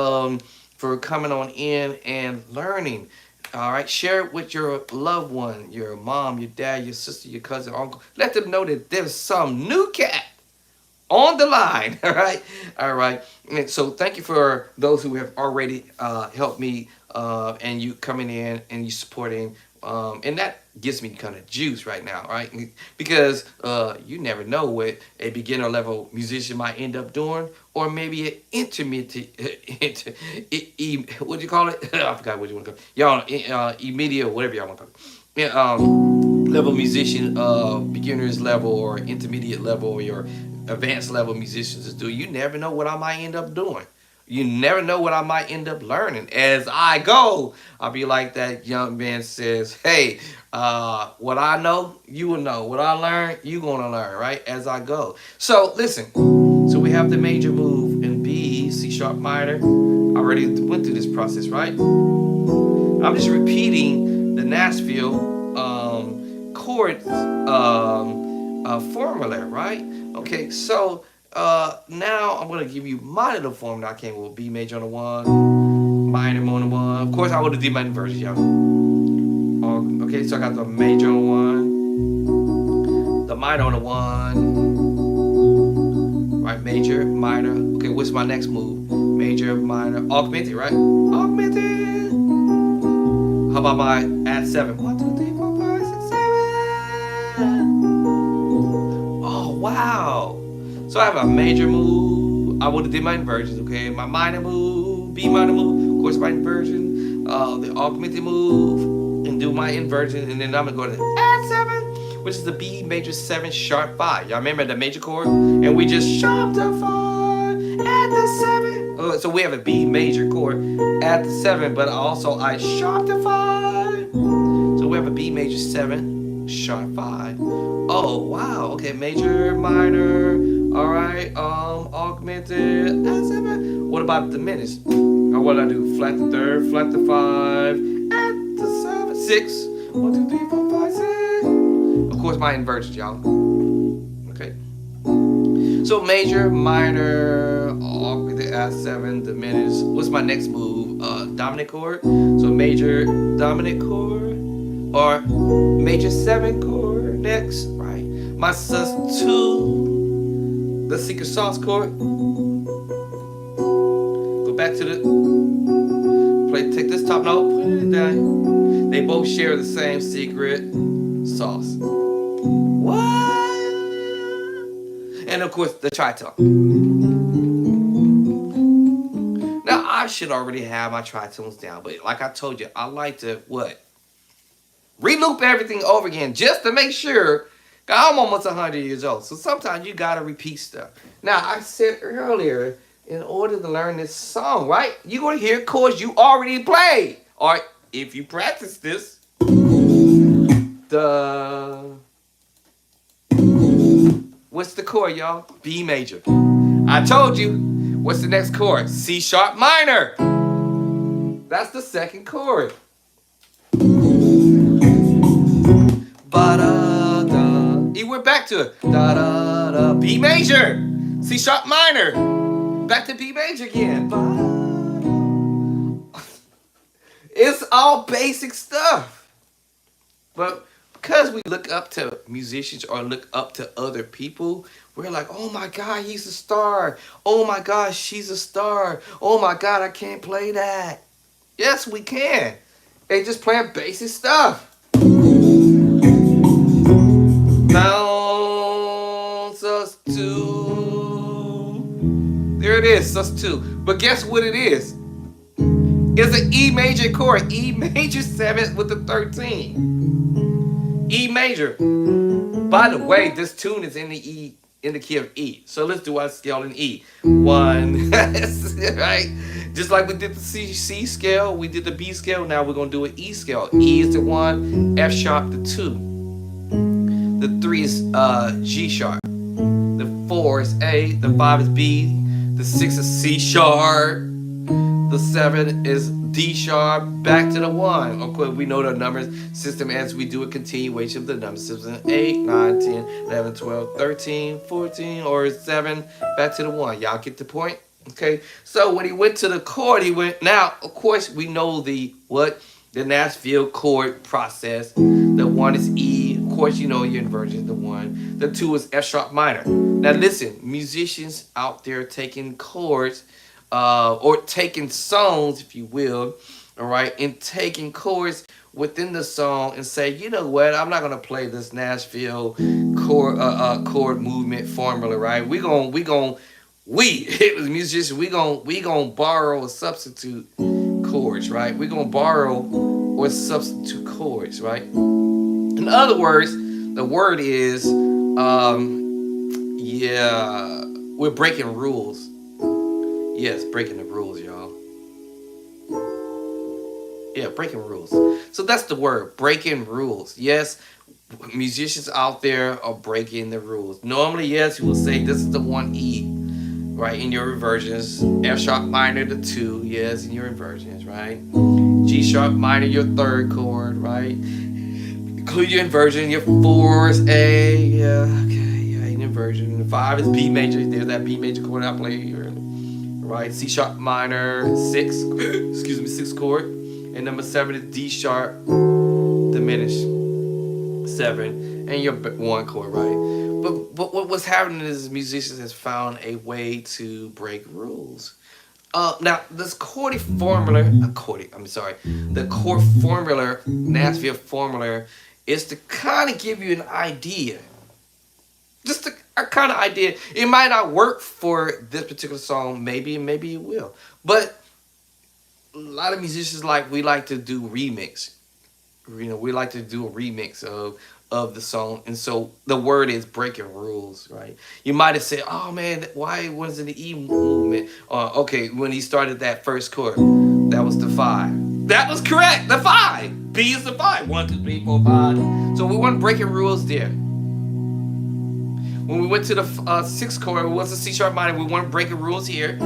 for coming on in and learning. All right, share it with your loved one, your mom, your dad, your sister, your cousin, uncle. Let them know that there's some new cat on the line. All right. And so thank you for those who have already helped me and you coming in and you supporting, and that gives me kind of juice right now, right? Because you never know what a beginner level musician might end up doing, or maybe an intermediate what do you call it? I forgot what you want to call it. Y'all immediate, whatever y'all want to call it. Yeah, level musician, beginners level or intermediate level or your advanced level musicians do. You never know what I might end up doing. You never know what I might end up learning as I go. I'll be like that young man says, hey, what I know, you will know. What I learn, you gonna learn, right? As I go. So listen, so we have the major move in B, C sharp minor. I already went through this process, right? I'm just repeating the Nashville chord formula, right? Okay, so now I'm gonna give you my little formula. I came with B major on the one, minor on the one. Of course, I would have did my inversion, y'all. Okay, so I got the major on the one, the minor on the one, right? Major, minor. Okay, what's my next move? Major, minor, augmented, right? Augmented. How about my add 7? 1, 2, 3, 4, 5, 6, 7. Oh, wow. So I have a major move. I would have did my inversions, okay? My minor move, B minor move, of course my inversion, the augmented move, and do my inversion, and then I'm gonna go to add 7, which is the B major 7 sharp 5. Y'all remember the major chord? And we just sharp the 5, add the 7. So we have a B major chord, add the 7, but also I sharp the 5. So we have a B major 7 sharp 5. Oh wow, okay, major, minor, all right, augmented, add 7. What about diminished? Or what did I do? Flat the 3rd, flat the 5, add the 7, 6. 1, 2, 3, 4, 5, 6. Of course, my inversions, y'all. Okay. So major, minor, augmented, add 7, diminished. What's my next move? Dominant chord. So major, dominant chord, or major 7 chord next, right? My sus2, the secret sauce chord. Go back to the play. Take this top note, put it down. They both share the same secret sauce. What? And of course, the tritone. Now I should already have my tritones down, but like I told you, I like to what? Reloop everything over again just to make sure. I'm almost 100 years old, so sometimes you gotta repeat stuff. Now, I said earlier, in order to learn this song, right, you're gonna hear chords you already played. Or if you practice this, what's the chord, y'all? B major. I told you, what's the next chord? C sharp minor. That's the second chord. Ba-da-da. He went back to it. Da-da-da. B major. C sharp minor. Back to B major again. It's all basic stuff. But because we look up to musicians or look up to other people, we're like, oh my God, he's a star. Oh my God, she's a star. Oh my God, I can't play that. Yes, we can. They just playing basic stuff. Now, sus two. There it is, sus two. But guess what it is? It's an E major chord. E major 7th with the 13. E major. By the way, this tune is in the E, in the key of E. So let's do our scale in E. 1, right? Just like we did the C scale, we did the B scale. Now we're gonna do an E scale. E is the 1, F sharp the 2, the 3 is G sharp, the 4 is A, the 5 is B, the 6 is C sharp, the 7 is D sharp, back to the 1. Of course, we know the numbers system as we do a continuation of the number system. 8, 9, 10, 11, 12, 13, 14, or 7, back to the 1. Y'all get the point? Okay, so when he went to the chord, he went, now, of course, we know the Nashville chord process. The 1 is E. Of course, you know your inversion, the 1. The 2 is F sharp minor. Now, listen, musicians out there taking chords, or taking songs, if you will, all right, and taking chords within the song and say, you know what, I'm not gonna play this Nashville chord movement formula, right? It was musicians, we gonna borrow or substitute chords, right? We're gonna borrow or substitute chords, right? In other words, the word is, yeah, we're breaking rules. Yes, breaking the rules, y'all. Yeah, breaking rules. So that's the word, breaking rules. Yes, musicians out there are breaking the rules. Normally, yes, you will say this is the 1 E, right, in your inversions. F sharp minor, the 2, yes, in your inversions, right? G sharp minor, your 3rd chord, right? Include your inversion, your 4 is A, yeah, okay, yeah, in inversion. The 5 is B major, there's that B major chord I played earlier. Right, C sharp minor 6, excuse me, 6 chord, and number 7 is D sharp diminished 7, and your 1 chord, right? But what's happening is musicians has found a way to break rules. Now this chord formula, the chord formula, Nashville formula, is to kind of give you an idea. Just a kind of idea. It might not work for this particular song. Maybe it will. But a lot of musicians we like to do remix. You know, we like to do a remix of the song, and so the word is breaking rules, right? You might have said, "Oh man, why wasn't the E movement?" Okay, when he started that first chord, that was the 5. That was correct. The 5. B is the 5. 1, 2, 3, 4, 5. So we weren't breaking rules there. When we went to the 6th chord, it was a C sharp minor. We weren't breaking rules here.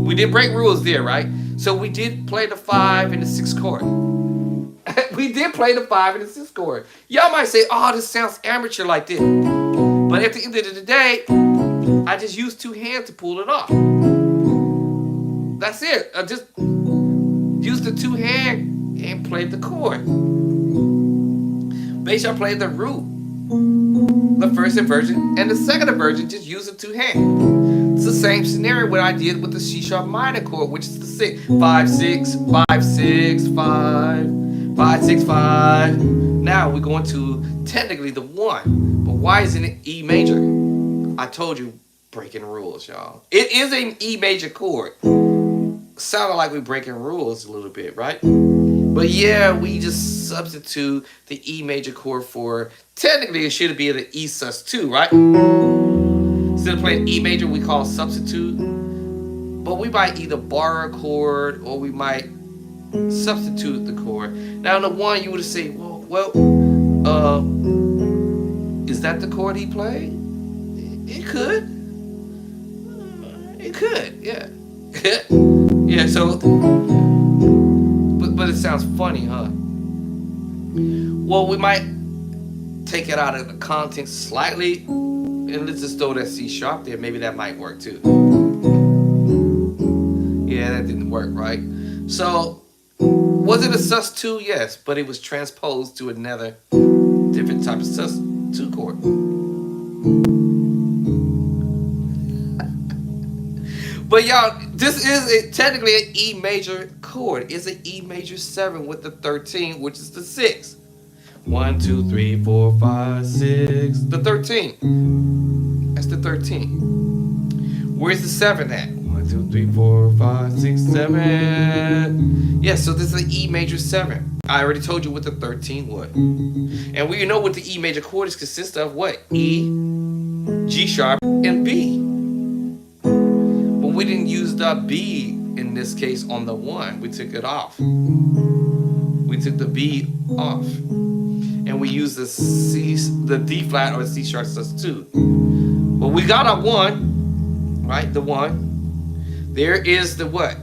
We did break rules there, right? So we did play the 5 in the 6th chord. We did play the 5 in the 6th chord. Y'all might say, "Oh, this sounds amateur like this," but at the end of the day, I just used 2 hands to pull it off. That's it. I just used the 2 hands and played the chord. Basically, I played the root, the first inversion, and the second inversion, just using 2 hands. It's the same scenario what I did with the C sharp minor chord, which is the 6. 5, 6, 5, 6, 5, 5, 6, 5. Now we're going to technically the 1. But why isn't it E major? I told you, breaking rules, y'all. It is an E major chord. Sounded like we're breaking rules a little bit, right? But yeah, we just substitute the E major chord for, technically it should be the E sus2, right? Instead of playing E major, we call substitute. But we might either borrow a chord or we might substitute the chord. Now, in the 1, you would say, well, is that the chord he played? It could. It could, yeah. Yeah, so, but it sounds funny, huh? Well, we might take it out of the context slightly, and let's just throw that C sharp there. Maybe that might work too. Yeah, that didn't work, right? So Was it a sus2? Yes, but it was transposed to another different type of sus2 chord. But y'all, this is technically an E major chord. It's an E major 7 with the 13, which is the 6. 1, 2, 3, 4, 5, 6. The 13. That's the 13. Where's the 7 at? 1, 2, 3, 4, 5, 6, 7. Yeah, so this is an E major 7. I already told you what the 13 was. And we know what the E major chord is consist of. What? E, G sharp, and B. But we didn't use the B in this case on the 1. We took it off. We took the B off. And we used the D flat or the C sharp sus2. But we got our 1, right? The 1. There is the what?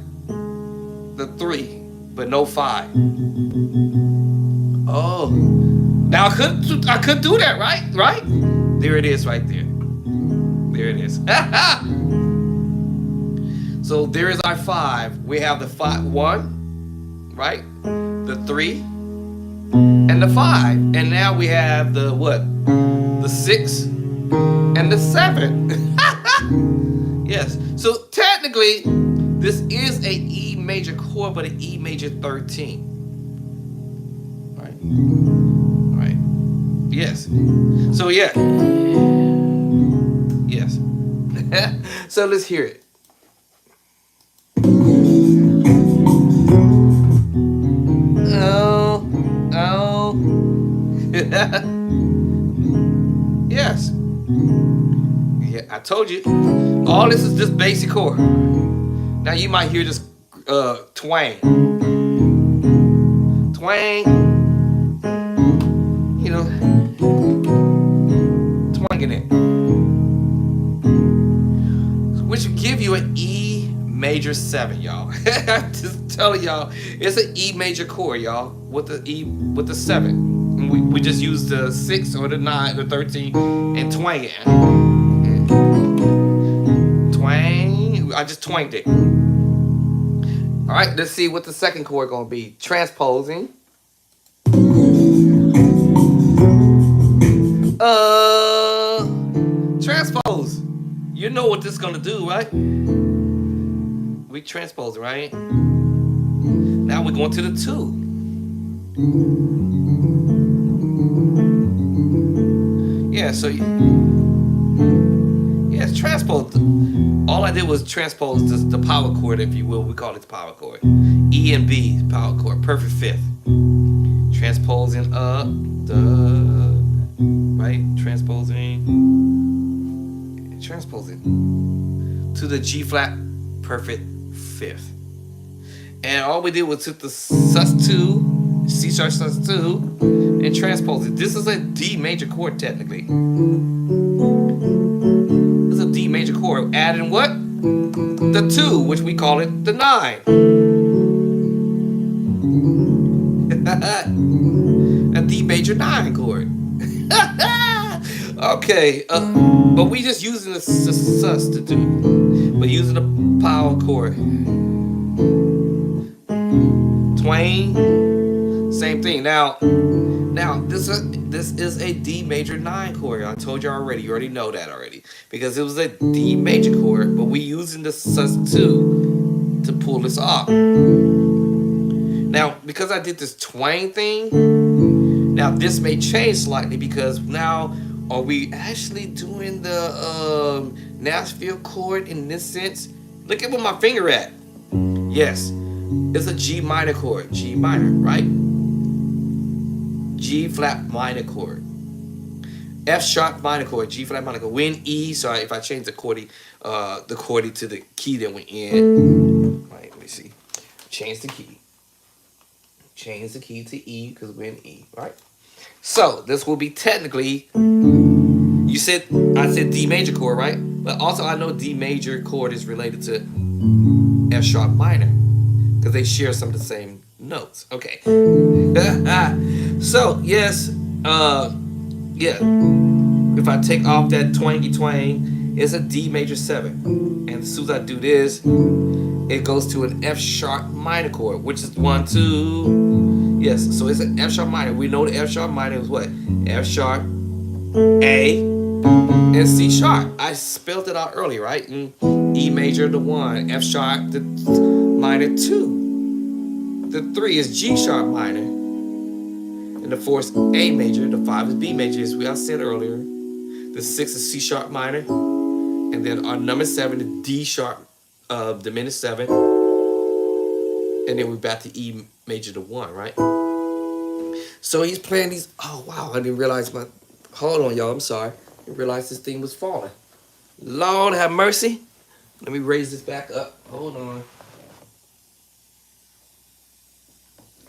The 3, but no 5. Oh, now I could do that, right? Right? There it is, right there. There it is. So there is our 5. We have the 1, right? The 3, and the 5. And now we have the what? The 6 and the 7. Yes. So technically, this is a E major chord, but an E major 13. Right? Right. Yes. So yeah. Yes. So let's hear it. Yes. Yeah, I told you. All this is just basic chord. Now you might hear this twang. Twang. You know, twanging it. Which will give you an E major 7, y'all. I'm just telling y'all, it's an E major chord, y'all, with the 7. And we just use the 6 or the 9 or 13 and twang it. Twang. I just twanged it. All right, let's see what the second chord gonna be. Transposing. Transpose. You know what this is gonna do, right? We transpose, right? Now we're going to the 2. Yeah, so yeah, it's transposed. All I did was transpose the power chord, if you will. We call it the power chord. E and B, power chord, perfect 5th. Transposing up the right, transposing to the G flat, perfect 5th. And all we did was took the sus2, C sharp sus2, and transpose it. This is a D major chord technically. This is a D major chord. Adding what? The 2, which we call it the 9. A D major 9 chord. Okay, but we just using the sus to do. But using the power chord. Twain, same thing. Now this is a D major 9 chord. I told you already. You already know that already because it was a D major chord, but we using the sus2 to pull this off. Now because I did this twang thing, now this may change slightly because now are we actually doing the Nashville chord in this sense? Look at where my finger at. Yes. It's a G minor chord, G minor, right? G flat minor chord, F sharp minor chord, G flat minor chord. We're in E, so if I change the chordy to the key that we're in, right? Let me see. Change the key to E because we're in E, right? So this will be technically. I said D major chord, right? But also I know D major chord is related to F sharp minor. Because they share some of the same notes. Okay. So, yes. Yeah. If I take off that twangy twang, it's a D major 7. And as soon as I do this, it goes to an F sharp minor chord, which is 1, 2. Yes, so it's an F sharp minor. We know the F sharp minor is what? F sharp, A, and C sharp. I spelled it out earlier, right? And E major the 1, F sharp the minor 2. The 3 is G sharp minor, and the 4 is A major. The 5 is B major, as I said earlier. The 6 is C sharp minor, and then our number 7 is D sharp, diminished 7, and then we're back to E major to 1, right? So he's playing these. Oh wow! I didn't realize my. Hold on, y'all. I'm sorry. I didn't realize this thing was falling. Lord have mercy. Let me raise this back up. Hold on.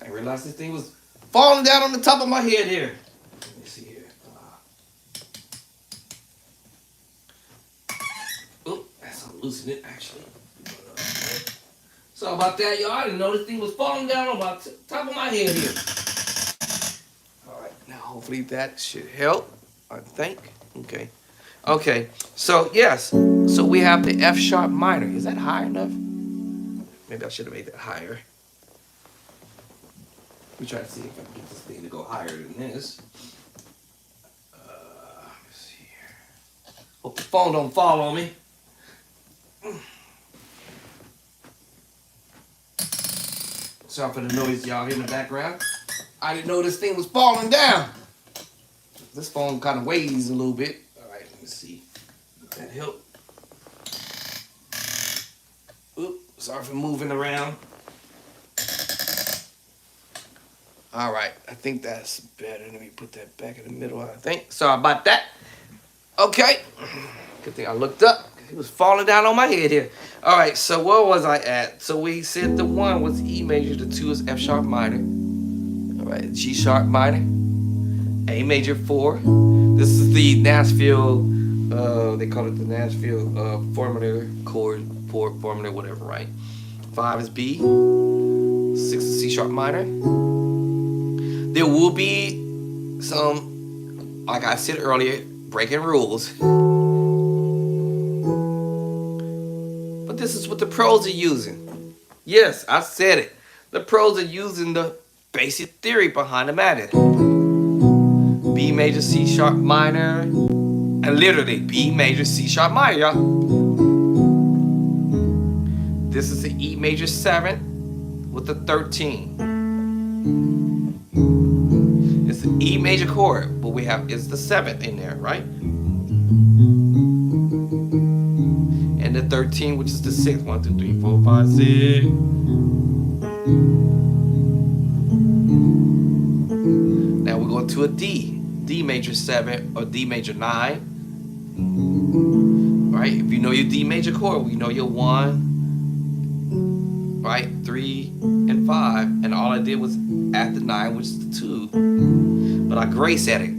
I realized this thing was falling down on the top of my head here. Let me see here. Oh, that's loosen it actually. So about that, y'all. I didn't know this thing was falling down on my top of my head here. All right, now hopefully that should help. I think. Okay. Okay. So yes. So we have the F sharp minor. Is that high enough? Maybe I should have made that higher. We try to see if I can get this thing to go higher than this. Let's see here. Hope the phone don't fall on me. Sorry for the noise y'all hear in the background. I didn't know this thing was falling down. This phone kind of weighs a little bit. All right, let me see. Does that help? Oop, sorry for moving around. All right, I think that's better. Let me put that back in the middle, I think. Sorry about that. Okay. Good thing I looked up. It was falling down on my head here. All right, so where was I at? So we said the 1 was E major, the 2 is F sharp minor. All right, G sharp minor, A major 4. This is the Nashville, they call it the Nashville formula chord, formula, whatever, right? 5 is B, 6 is C sharp minor. There will be some, like I said earlier, breaking rules. But this is what the pros are using. Yes, I said it. The pros are using the basic theory behind the matter. B major, C sharp minor, and literally B major, C sharp minor, y'all. This is the E major 7 with the 13. It's the E major chord, but we have is the 7th in there, right? And the 13, which is the 6th. 1, 2, 3, 4, 5, 6. Now we're going to a D. D major 7 or D major 9. Right? If you know your D major chord, we know your 1, right? 3 and 5. And all I did was add the 9, which is the 2. But I grace at it.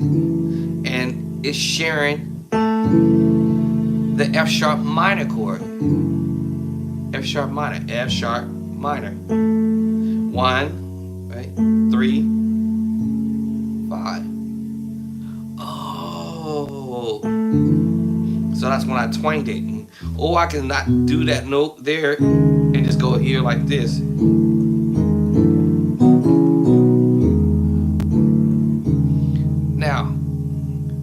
And it's sharing the F sharp minor chord. F sharp minor. F sharp minor. 1, right? 3, 5. Oh. So that's when I twanged it. Or I can not do that note there and just go here like this. Now,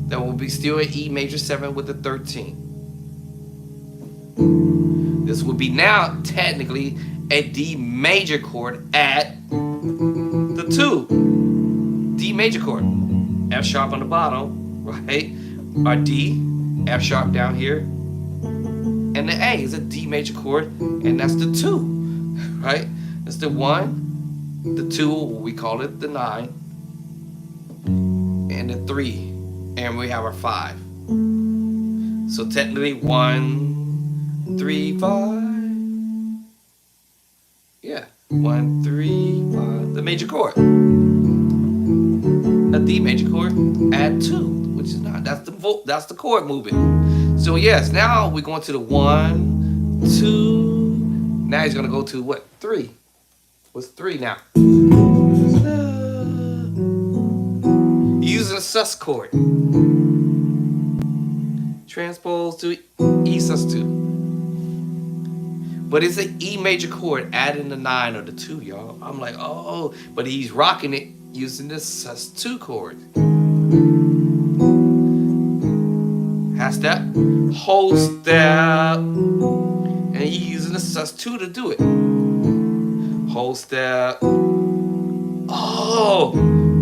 there will be still an E major 7 with the 13. This would be now technically a D major chord at the 2. D major chord. F sharp on the bottom, right? Our D, F sharp down here. And the A is a D major chord, and that's the 2, right? That's the 1, the 2, we call it the 9, and the 3, and we have our 5. So technically 1, 3, 5. Yeah, 1, 3, 5. The major chord. A D major chord, add 2, which is not. That's the chord movement. So yes, now we're going to the 1, 2. Now he's gonna go to what? 3. What's 3 now? Using a sus chord. Transpose to E sus2. But it's an E major chord adding the 9 or the 2, y'all. I'm like, oh, but he's rocking it using the sus2 chord. Half step, whole step, and he's using the sus2 to do it. Whole step. Oh,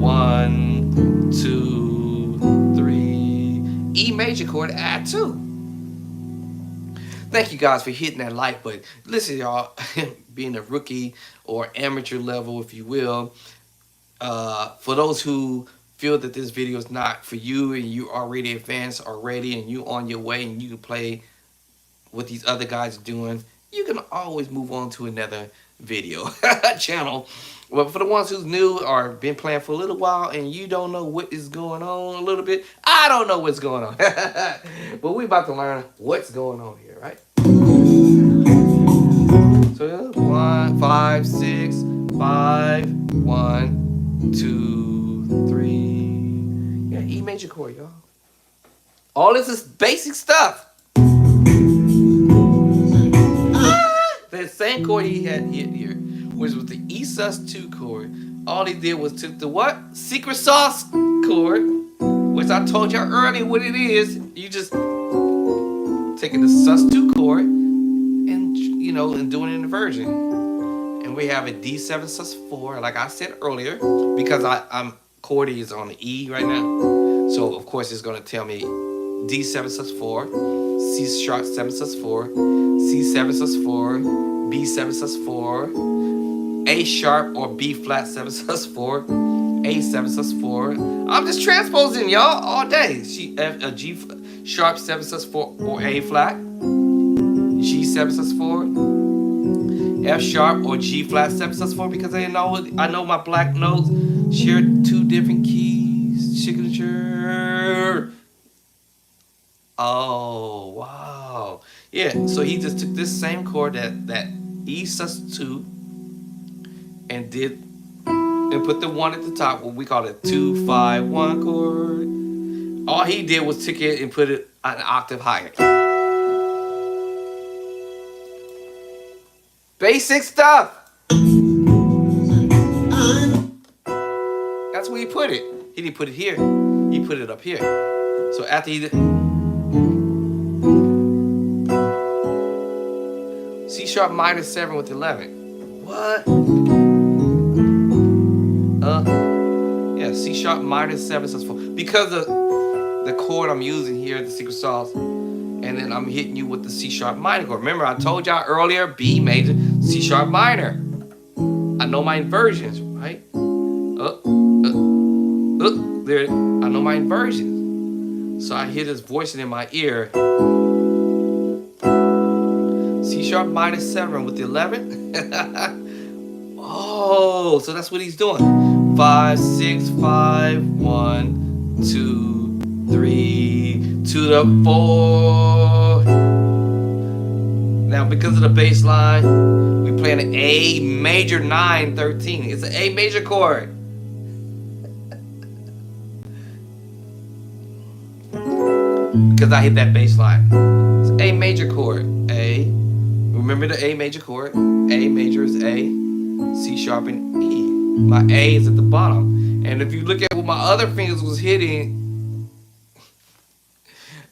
1, 2, 3. E major chord, add 2. Thank you guys for hitting that like button. Listen, y'all, being a rookie or amateur level, if you will, for those who feel that this video is not for you and you already advanced already and you on your way and you can play what these other guys are doing, you can always move on to another video channel. But for the ones who's new or been playing for a little while and you don't know what is going on a little bit, I don't know what's going on. But we about to learn what's going on here, right? So 1, 5, 6, 5, 1, 2, 3. Yeah, E major chord, y'all. All this is basic stuff. The same chord he had here, which was the E sus2 chord. All he did was took the what? Secret sauce chord, which I told y'all earlier what it is. You just taking the sus2 chord and, you know, and doing an inversion. And we have a D7 sus4, like I said earlier, because I'm chordy is on the E right now. So of course it's gonna tell me D7 sus4, C sharp 7 sus4, C7 sus4, B7 sus4, A sharp or B flat 7 sus4, A7 sus4. I'm just transposing, y'all, all day. G sharp 7 sus4 or A flat, G7 sus4, F sharp or G flat 7 sus4, because I know my black notes share 2 different keys signature. Oh wow, yeah. So he just took this same chord that E sus2 and put the 1 at the top, what we call a 2, 5, 1 chord. All he did was take it and put it an octave higher. Basic stuff. That's where he put it. He didn't put it here. He put it up here. So after he did C sharp minor 7 with 11. What? Yeah, C sharp minor 7 sus4. Because of the chord I'm using here, the secret sauce, and then I'm hitting you with the C sharp minor chord. Remember, I told y'all earlier, B major, C sharp minor. I know my inversions, right? There, I know my inversions. So I hear this voicing in my ear. C sharp minor 7 with the 11. Oh, so that's what he's doing. 5, 6, 5, 1, 2, 3, to the 4. Now, because of the bass line, we play an A major 9, 13. It's an A major chord. Because I hit that bass line. It's A major chord. A. Remember the A major chord. A major is A. C sharp and E. My A is at the bottom. And if you look at what my other fingers was hitting,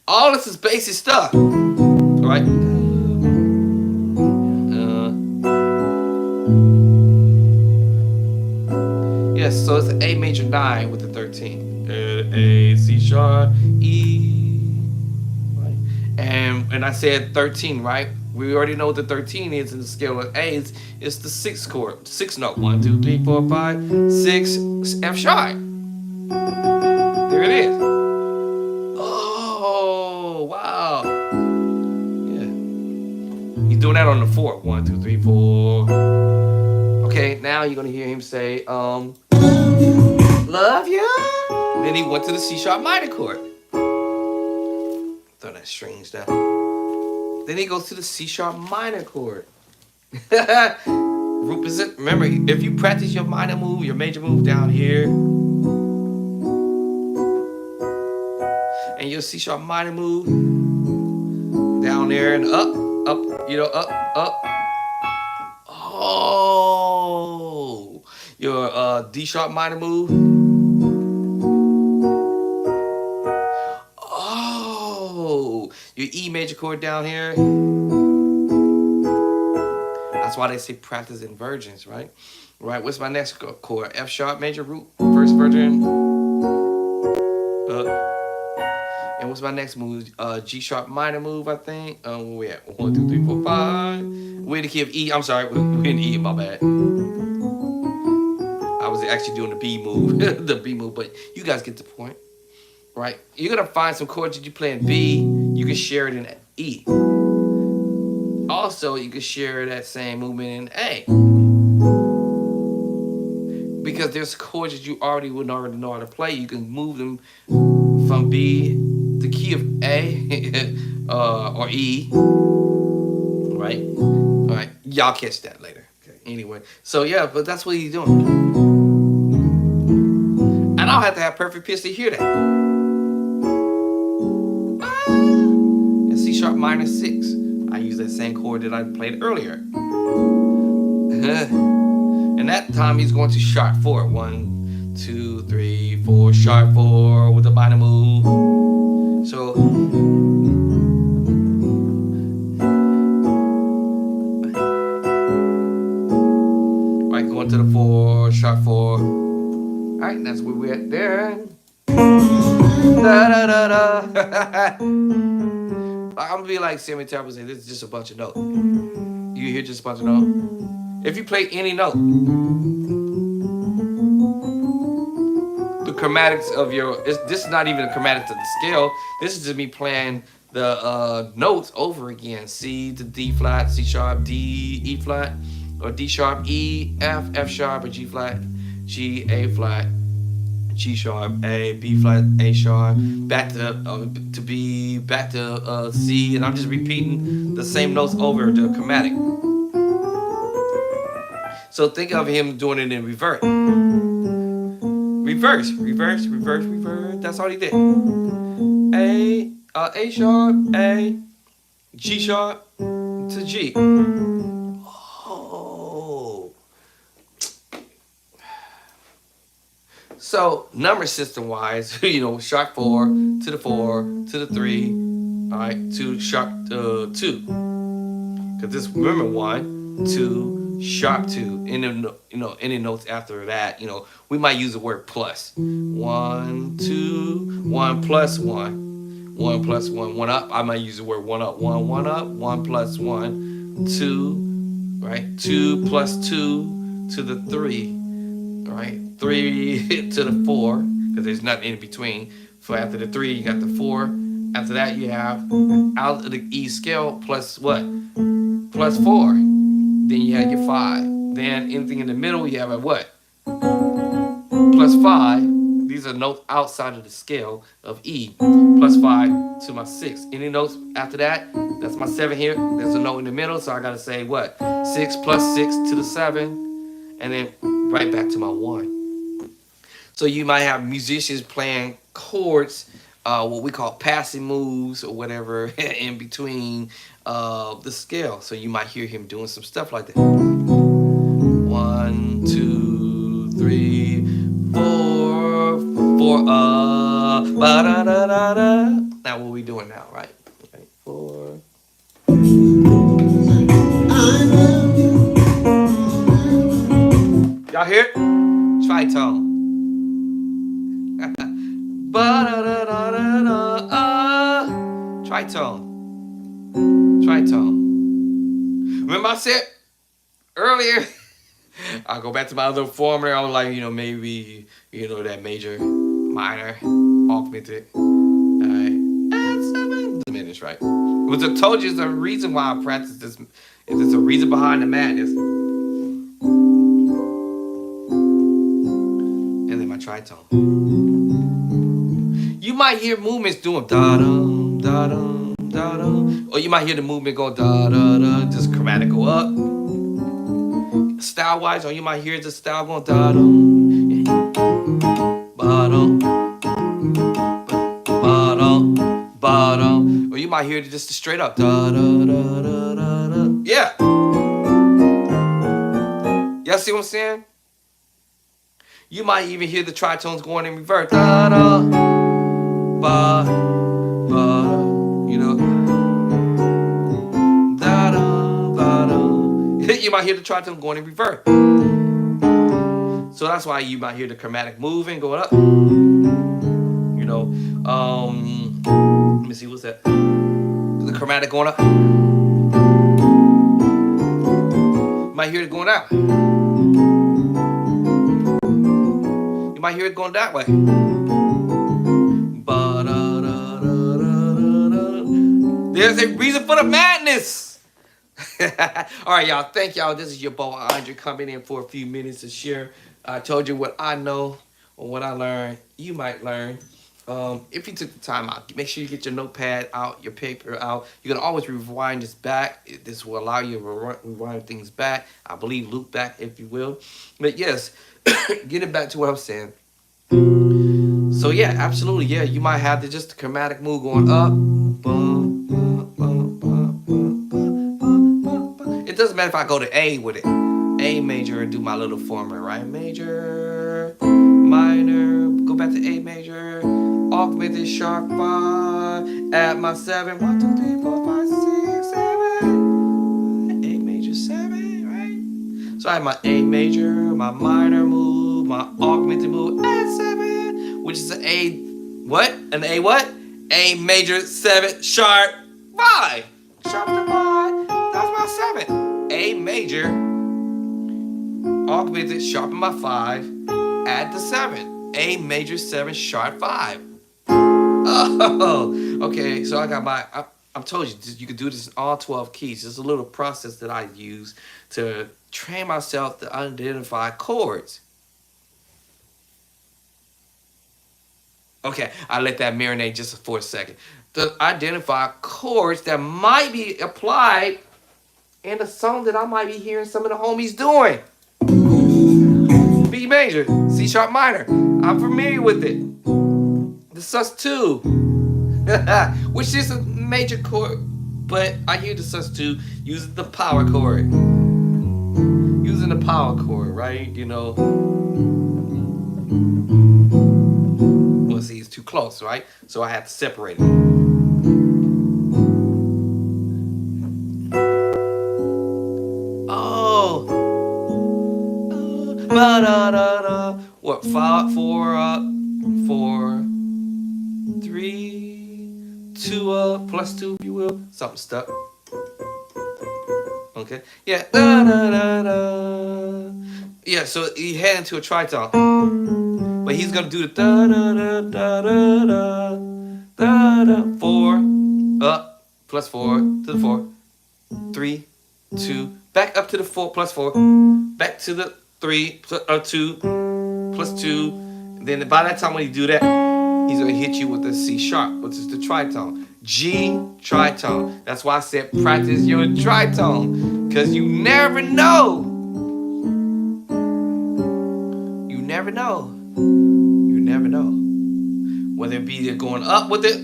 all this is basic stuff. Right? Yes, so it's an A major 9 with the 13. A, C sharp, E. Right? And I said 13, right? We already know what the 13 is in the scale of A's. It's the 6th chord, 6th note. 1, 2, 3, 4, 5, 6, F sharp. There it is. Oh, wow. Yeah. He's doing that on the 4. 1, 2, 3, 4. Okay, now you're gonna hear him say, love you. Then he went to the C sharp minor chord. Throw that strange down. Then he goes to the C sharp minor chord. Remember, if you practice your minor move, your major move down here, and your C sharp minor move down there and up, you know, up, D sharp minor move. Oh, your E major chord down here. That's why they say practice inversions, right? Right, what's my next chord? F sharp major root, first version. And what's my next move? G sharp minor move, I think. Where we at? 1, 2, 3, 4, 5. We're in the key of E. I'm sorry, we're in E, my bad. I was actually doing the B move, the B move, but you guys get the point, right? You're gonna find some chords that you play in B, you can share it in E. Also, you can share that same movement in A. Because there's chords that you would already know how to play. You can move them from B, the key of A, or E, right? All right, y'all catch that later. Okay. Anyway, so yeah, but that's what he's doing. And I'll have to have perfect pitch to hear that. And C sharp minor 6. I use that same chord that I played earlier. And that time he's going to sharp 4. 1, 2, 3, 4, sharp 4 with a minor move. So right, going to the 4, sharp 4. Alright, that's where we're at there. Da da da da. I'm gonna be like Sammy Tapper saying, this is just a bunch of notes. You hear just a bunch of notes? If you play any note, the chromatics of your, this is not even the chromatics of the scale. This is just me playing the notes over again. C to D flat, C sharp, D, E flat, or D sharp, E, F, F sharp, or G flat, G, A flat, G sharp, A, B flat, A sharp, back to B, back to C, and I'm just repeating the same notes over the chromatic. So think of him doing it in reverse. Reverse, reverse, reverse, reverse. That's all he did. A sharp, A, G sharp to G. Oh. So number system wise, sharp 4 to the 4 to the 3, all right, to sharp 2. Because this, remember, 1, 2, sharp 2. And then, any notes after that, we might use the word plus. 1, 2, 1 plus 1. 1 plus 1, 1 up. I might use the word 1 up, 1 up, 1 plus 1, 2, right? 2 plus 2 to the 3, right? 3 to the 4, because there's nothing in between. So after the 3, you got the 4. After that, you have out of the E scale plus what? Plus 4. Then you have your 5. Then anything in the middle, you have a what? Plus 5. These are notes outside of the scale of E. Plus 5 to my 6. Any notes after that? That's my 7 here. There's a note in the middle, so I got to say what? 6 plus 6 to the 7. And then right back to my 1. So you might have musicians playing chords, what we call passing moves or whatever, in between the scale. So you might hear him doing some stuff like that. 1, 2, 3, 4, 4, ba da da da da. Now what we doing now, right? Okay, 4. Y'all hear it? Tritone. Tritone. Tritone. Remember I said earlier, I'll go back to my other formula. I was like, maybe, that major, minor, augmented. Alright. And 7. Diminished, right? Which I told you is the reason why I practice this. There's a reason behind the madness. And then my tritone. You might hear movements doing da-dum, da-dum, da-dum. Or you might hear the movement go da-da-da, just chromatic go up. Style-wise, or you might hear the style going da-dum, ba-dum, ba-dum, ba-dum. Or you might hear it just straight up da-da-da-da-da-da. Yeah. Y'all see what I'm saying? You might even hear the tritones going in reverse. Da da, ba, ba, you know. Da da, ba da. You might hear the tritone going in reverse. So that's why you might hear the chromatic moving, going up. You know, let me see, what's that? The chromatic going up. You might hear it going out. You might hear it going that way. There's a reason for the madness. All right, y'all. Thank y'all. This is your boy Andre coming in for a few minutes to share. I told you what I know or what I learned. You might learn. If you took the time out, make sure you get your notepad out, your paper out. You can always rewind this back. This will allow you to rewind things back. I believe loop back, if you will. But yes, getting back to what I'm saying. So yeah, absolutely, yeah. You might have just the chromatic move going up. It doesn't matter if I go to A with it. A major and do my little formula, right? Major, minor, go back to A major, augmented sharp 5, add my 7, 1, 2, 3, 4, 5, 6, 7, A major 7, right? So I have my A major, my minor move, my augmented move, add 7, which is an A, what? An A what? A major 7 sharp 5. Sharp to 5, that's my 7. A major, augmented, sharpen my 5, add the 7. A major 7 sharp 5. Oh, okay. So I got I'm told you, you can do this in all 12 keys. There's a little process that I use to train myself to identify chords. Okay, I let that marinate just for a second. To identify chords that might be applied in a song that I might be hearing some of the homies doing. B major, C sharp minor. I'm familiar with it. The sus2, which is a major chord, but I hear the sus2 using the power chord. Using the power chord, right? You know. Well, see, it's too close, right? So I have to separate it. Oh. Ba-da-da-da. What? 5, 4 up, 4, 3, 2 up, plus 2, if you will. Something stuck. Okay. Yeah. Da-da-da-da. Yeah, so he head into a tritone. But he's gonna do the da-da-da-da-da-da. Da-da. 4 up, plus 4 to the 4. 3, 2, back up to the 4, plus 4. Back to the 3, 2, plus 2. And then by that time when you do that, he's gonna hit you with the C sharp, which is the tritone. G tritone. That's why I said practice your tritone, because you never know. You never know. You never know. Whether it be going up with it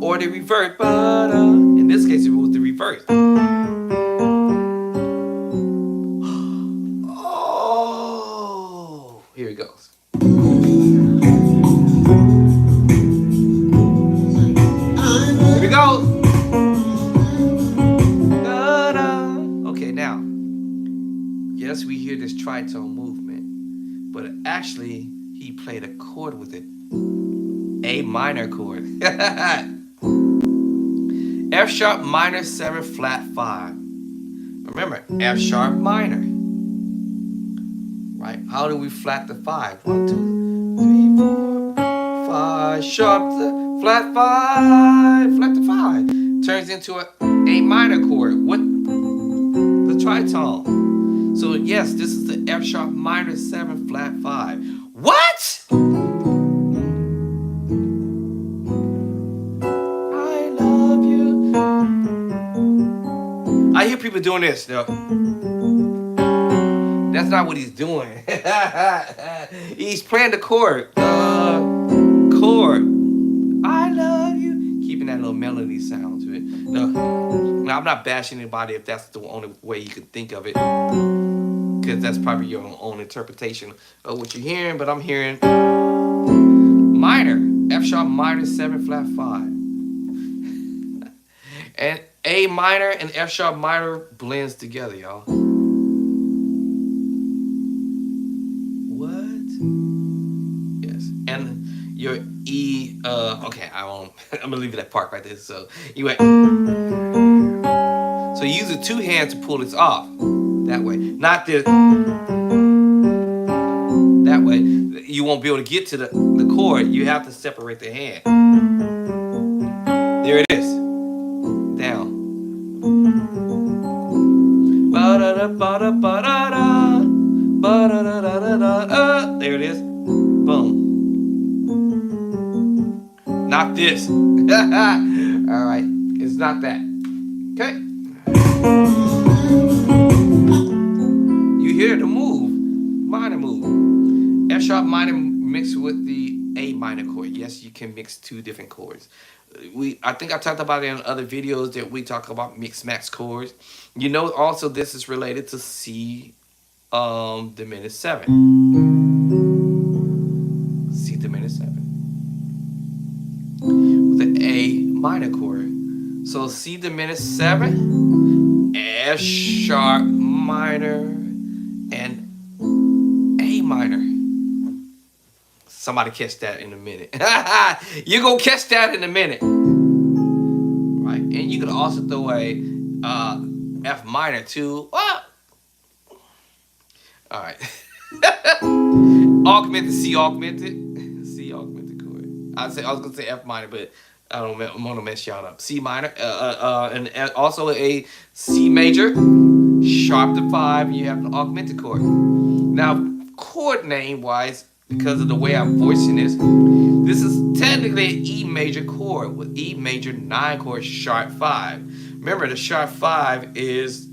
or the reverse. In this case, it was the reverse. Oh, here it goes. Here we go. Okay, now, yes, we hear this tritone movement, but actually, he played a chord with it. A minor chord. F sharp minor 7 flat 5. Remember, F sharp minor. Right? How do we flat the 5? 1, 2, 3, 4, 5. Sharp to flat 5. Flat to 5. Turns into a minor chord with the tritone. So yes, this is the F sharp minor 7 flat 5. What? I love you. I hear people doing this though. That's not what he's doing. He's playing the chord. Chord. I love you. Keeping that little melody sound to it. No, I'm not bashing anybody if that's the only way you can think of it. because that's probably your own interpretation of what you're hearing. But I'm hearing minor, F sharp minor 7 flat 5, and A minor and F sharp minor blends together, y'all. What? Yes, and your E. Okay, I won't. I'm gonna leave that part right there. So you went. So you use the two hands to pull this off. That way, not the. That way, you won't be able to get to the chord. You have to separate the hand. There it is. Down. There it is. Boom. Not this. Alright. It's not that. Okay. You hear the move. Minor move. F sharp minor mixed with the A minor chord. Yes, you can mix two different chords. I think I talked about it in other videos that we talk about mix max chords. You know, also this is related to C diminished 7. C diminished 7 with the A minor chord. So C diminished 7, F sharp minor, and A minor. Somebody catch that in a minute. You're going to catch that in a minute. Right. And you can also throw a F minor too. All right. Augmented, C augmented. C augmented chord. I was going to say F minor, but I don't want to mess y'all up. C minor. And also a C major. Sharp to 5. You have an augmented chord. Now, chord name wise, because of the way I'm voicing this is technically an E major chord with E major 9 chord sharp 5. Remember, the sharp 5 is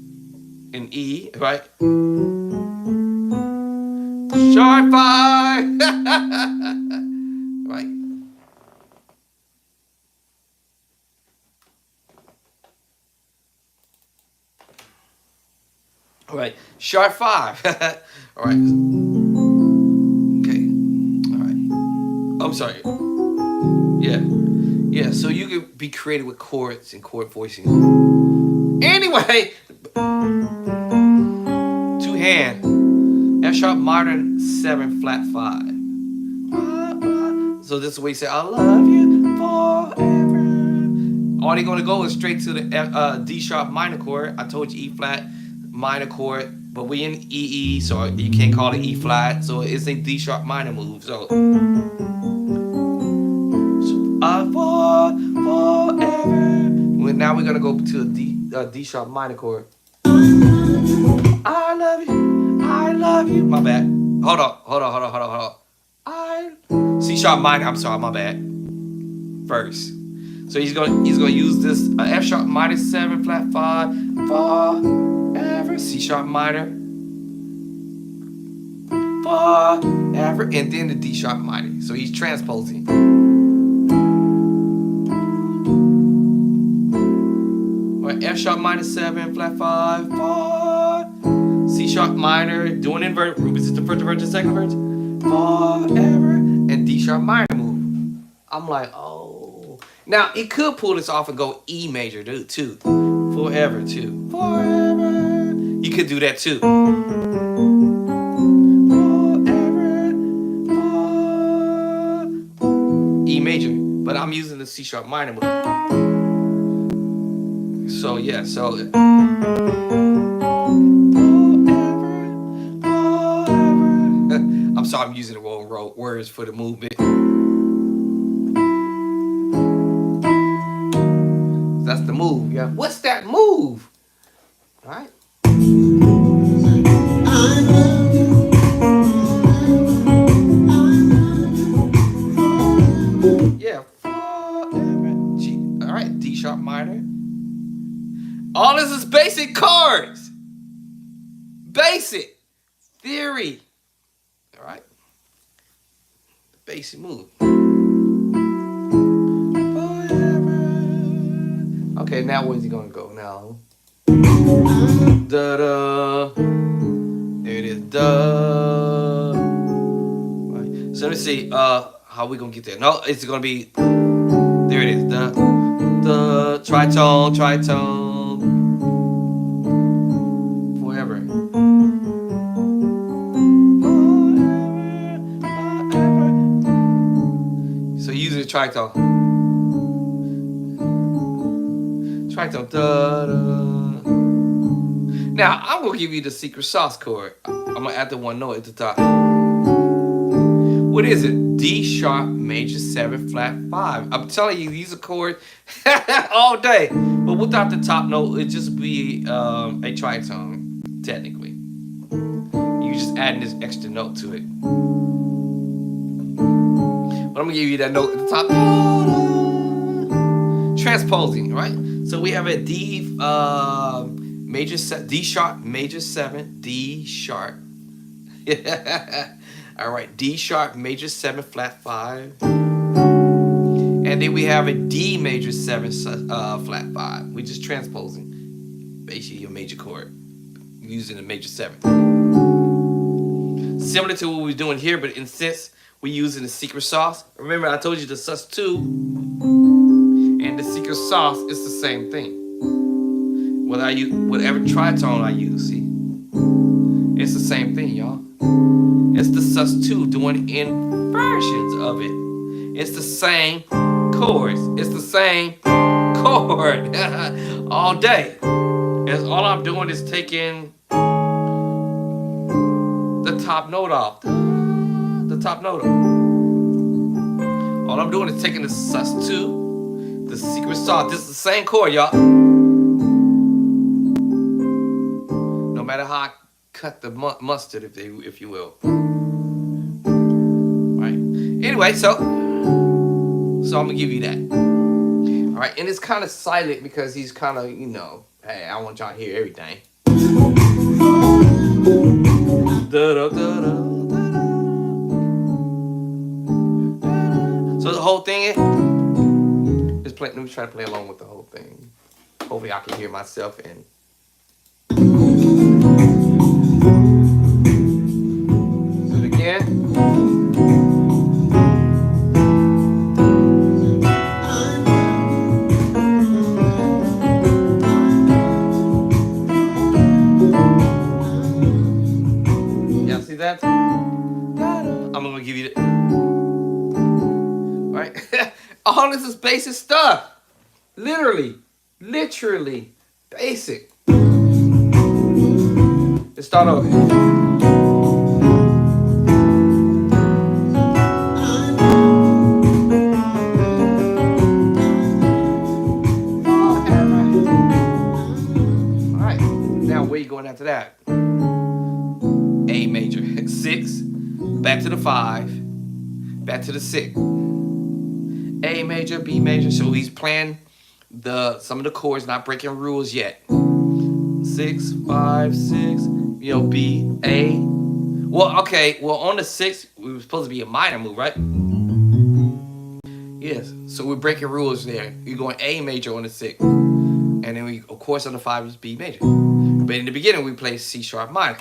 an E, right? Sharp 5. Right. All right. Sharp 5. All right. I'm sorry. Yeah. So you can be creative with chords and chord voicing. Anyway, two hand, F sharp minor 7 flat 5. So this is the way you say I love you forever. All they're gonna go is straight to the D sharp minor chord. I told you E flat minor chord, but we in E, so you can't call it E flat. So it's a D sharp minor move. So. Forever. Well, now we're gonna go to a D sharp minor chord. I love you. My bad. Hold on. C sharp minor. I'm sorry, my bad. First. So he's gonna use this F sharp minor 7 flat 5 forever. C sharp minor forever, and then the D sharp minor. So he's transposing. F sharp minor 7 flat 5 C sharp minor doing inverted. Is it the first verse, the second verse? Forever, and D sharp minor move. I'm like, oh. Now it could pull this off and go E major too. Forever too. Forever. You could do that too. Forever. E major, but I'm using the C sharp minor move. So yeah, so forever. I'm sorry, I'm using the wrong words for the movement. That's the move, yeah. What's that move? All right. Yeah, forever. G. All right, D sharp minor. All this is basic chords. Basic theory. All right. Basic move. Okay, now where's he gonna go now? Da-da. There it is. da. Right. So let me see how we gonna get there. No, it's gonna be, there it is. The tritone, forever. So use the tritone. Tritone. Da, da. Now I'm gonna give you the secret sauce chord. I'm gonna add the one note at the top. What is it? D sharp major 7 flat 5. I'm telling you, these are chords all day. But without the top note, it'd just be a tritone, technically. You're just adding this extra note to it. But I'm gonna give you that note at the top. Transposing, right? So we have a D D sharp major 7, D sharp. All right, D sharp major 7 flat 5. And then we have a D major 7 flat 5. We're just transposing basically your major chord using a major 7. Similar to what we're doing here, but in sense we're using the secret sauce. Remember, I told you the sus2 and the secret sauce is the same thing. Whether I use whatever tritone I use, see, it's the same thing, y'all. It's the sus2 doing inversions of it. It's the same chords. It's the same chord all day. And all I'm doing is taking the top note off. The top note off. All I'm doing is taking the sus2, the secret sauce. This is the same chord, y'all. No matter how I cut the mustard, if you will. Right. Anyway, so I'm gonna give you that. All right, and it's kind of silent because he's kind of, you know, hey, I want y'all to hear everything. So the whole thing is play. Let me try to play along with the whole thing. Hopefully, I can hear myself and. So again. Yeah, see that? I'm gonna give you the. Right? All this is basic stuff. Literally basic. Let's start over. Alright, now where you going after that? A major, 6, back to the 5, back to the 6. A major, B major. So he's playing some of the chords, not breaking rules yet. 6, 5, 6. You know, B, A. Well, okay. Well, on the 6, we were supposed to be a minor move, right? Yes. So we're breaking rules there. You're going A major on the 6, and then we, of course, on the 5 is B major. But in the beginning, we play C sharp minor.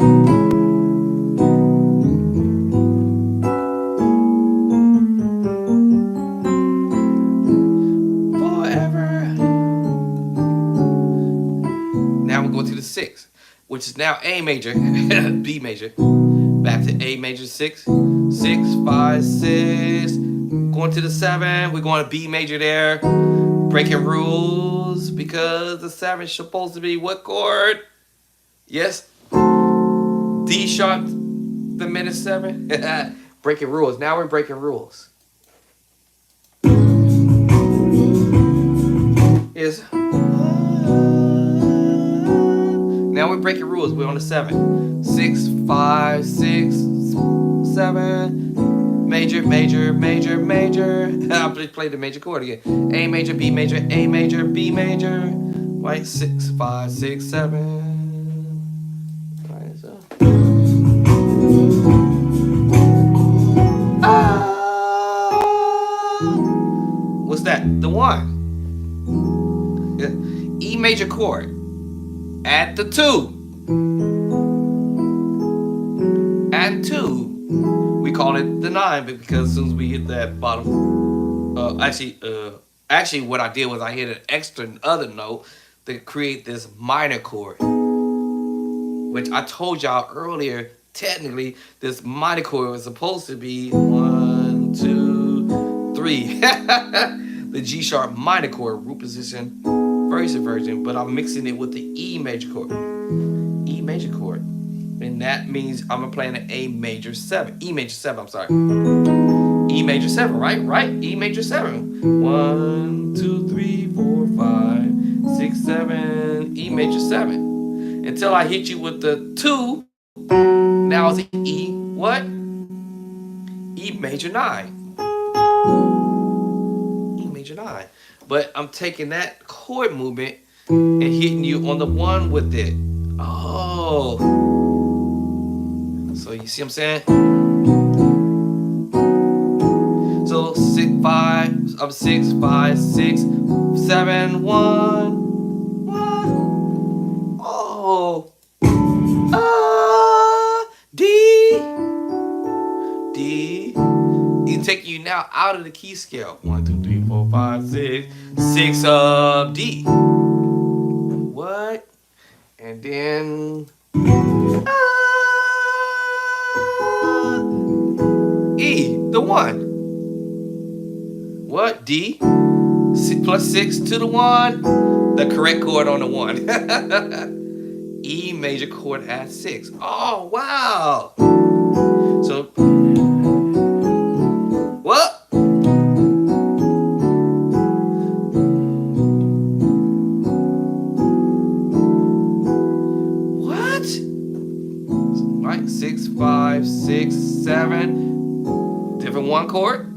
To the 6, which is now A major, B major, back to A major 6, 6, 5, 6, going to the 7, we're going to B major there, breaking rules because the 7 is supposed to be what chord? Yes, D sharp, the minor 7, breaking rules. Now we're breaking rules. Yes. Now we're breaking rules. We're on the 7. 6, 5, 6, 7. Major, major, major, major. I'll just play the major chord again. A major, B major, A major, B major. Right? 6, 5, 6, 7. Right, so. What's that? The 1. Yeah. E major chord. Add the 2. add 2. We call it the 9, but because as soon as we hit that bottom, actually, what I did was I hit an extra other note to create this minor chord, which I told y'all earlier. Technically, this minor chord was supposed to be 1, 2, 3. The G sharp minor chord, root position, first inversion, but I'm mixing it with the E major chord. E major chord. And that means I'm playing an A major 7. E major 7, I'm sorry. E major 7, right? Right? E major 7. 1, 2, 3, 4, 5, 6, 7. E major 7. Until I hit you with the 2. Now it's E, what? E major 9. E major 9. But I'm taking that chord movement and hitting you on the 1 with it. Oh. So you see what I'm saying? So 6, 5, up 6, 5, 6, 7, 1, 1. Oh. D. D. It's taking you now out of the key scale. 1, 2, 3, 4, 5, 6. 6 of D. What? And then E, the 1. What? D. Plus 6 to the 1. The correct chord on the 1. E major chord at 6. Oh, wow. So, what? What? Right, 6, 5, 6, 7. Different 1 chord.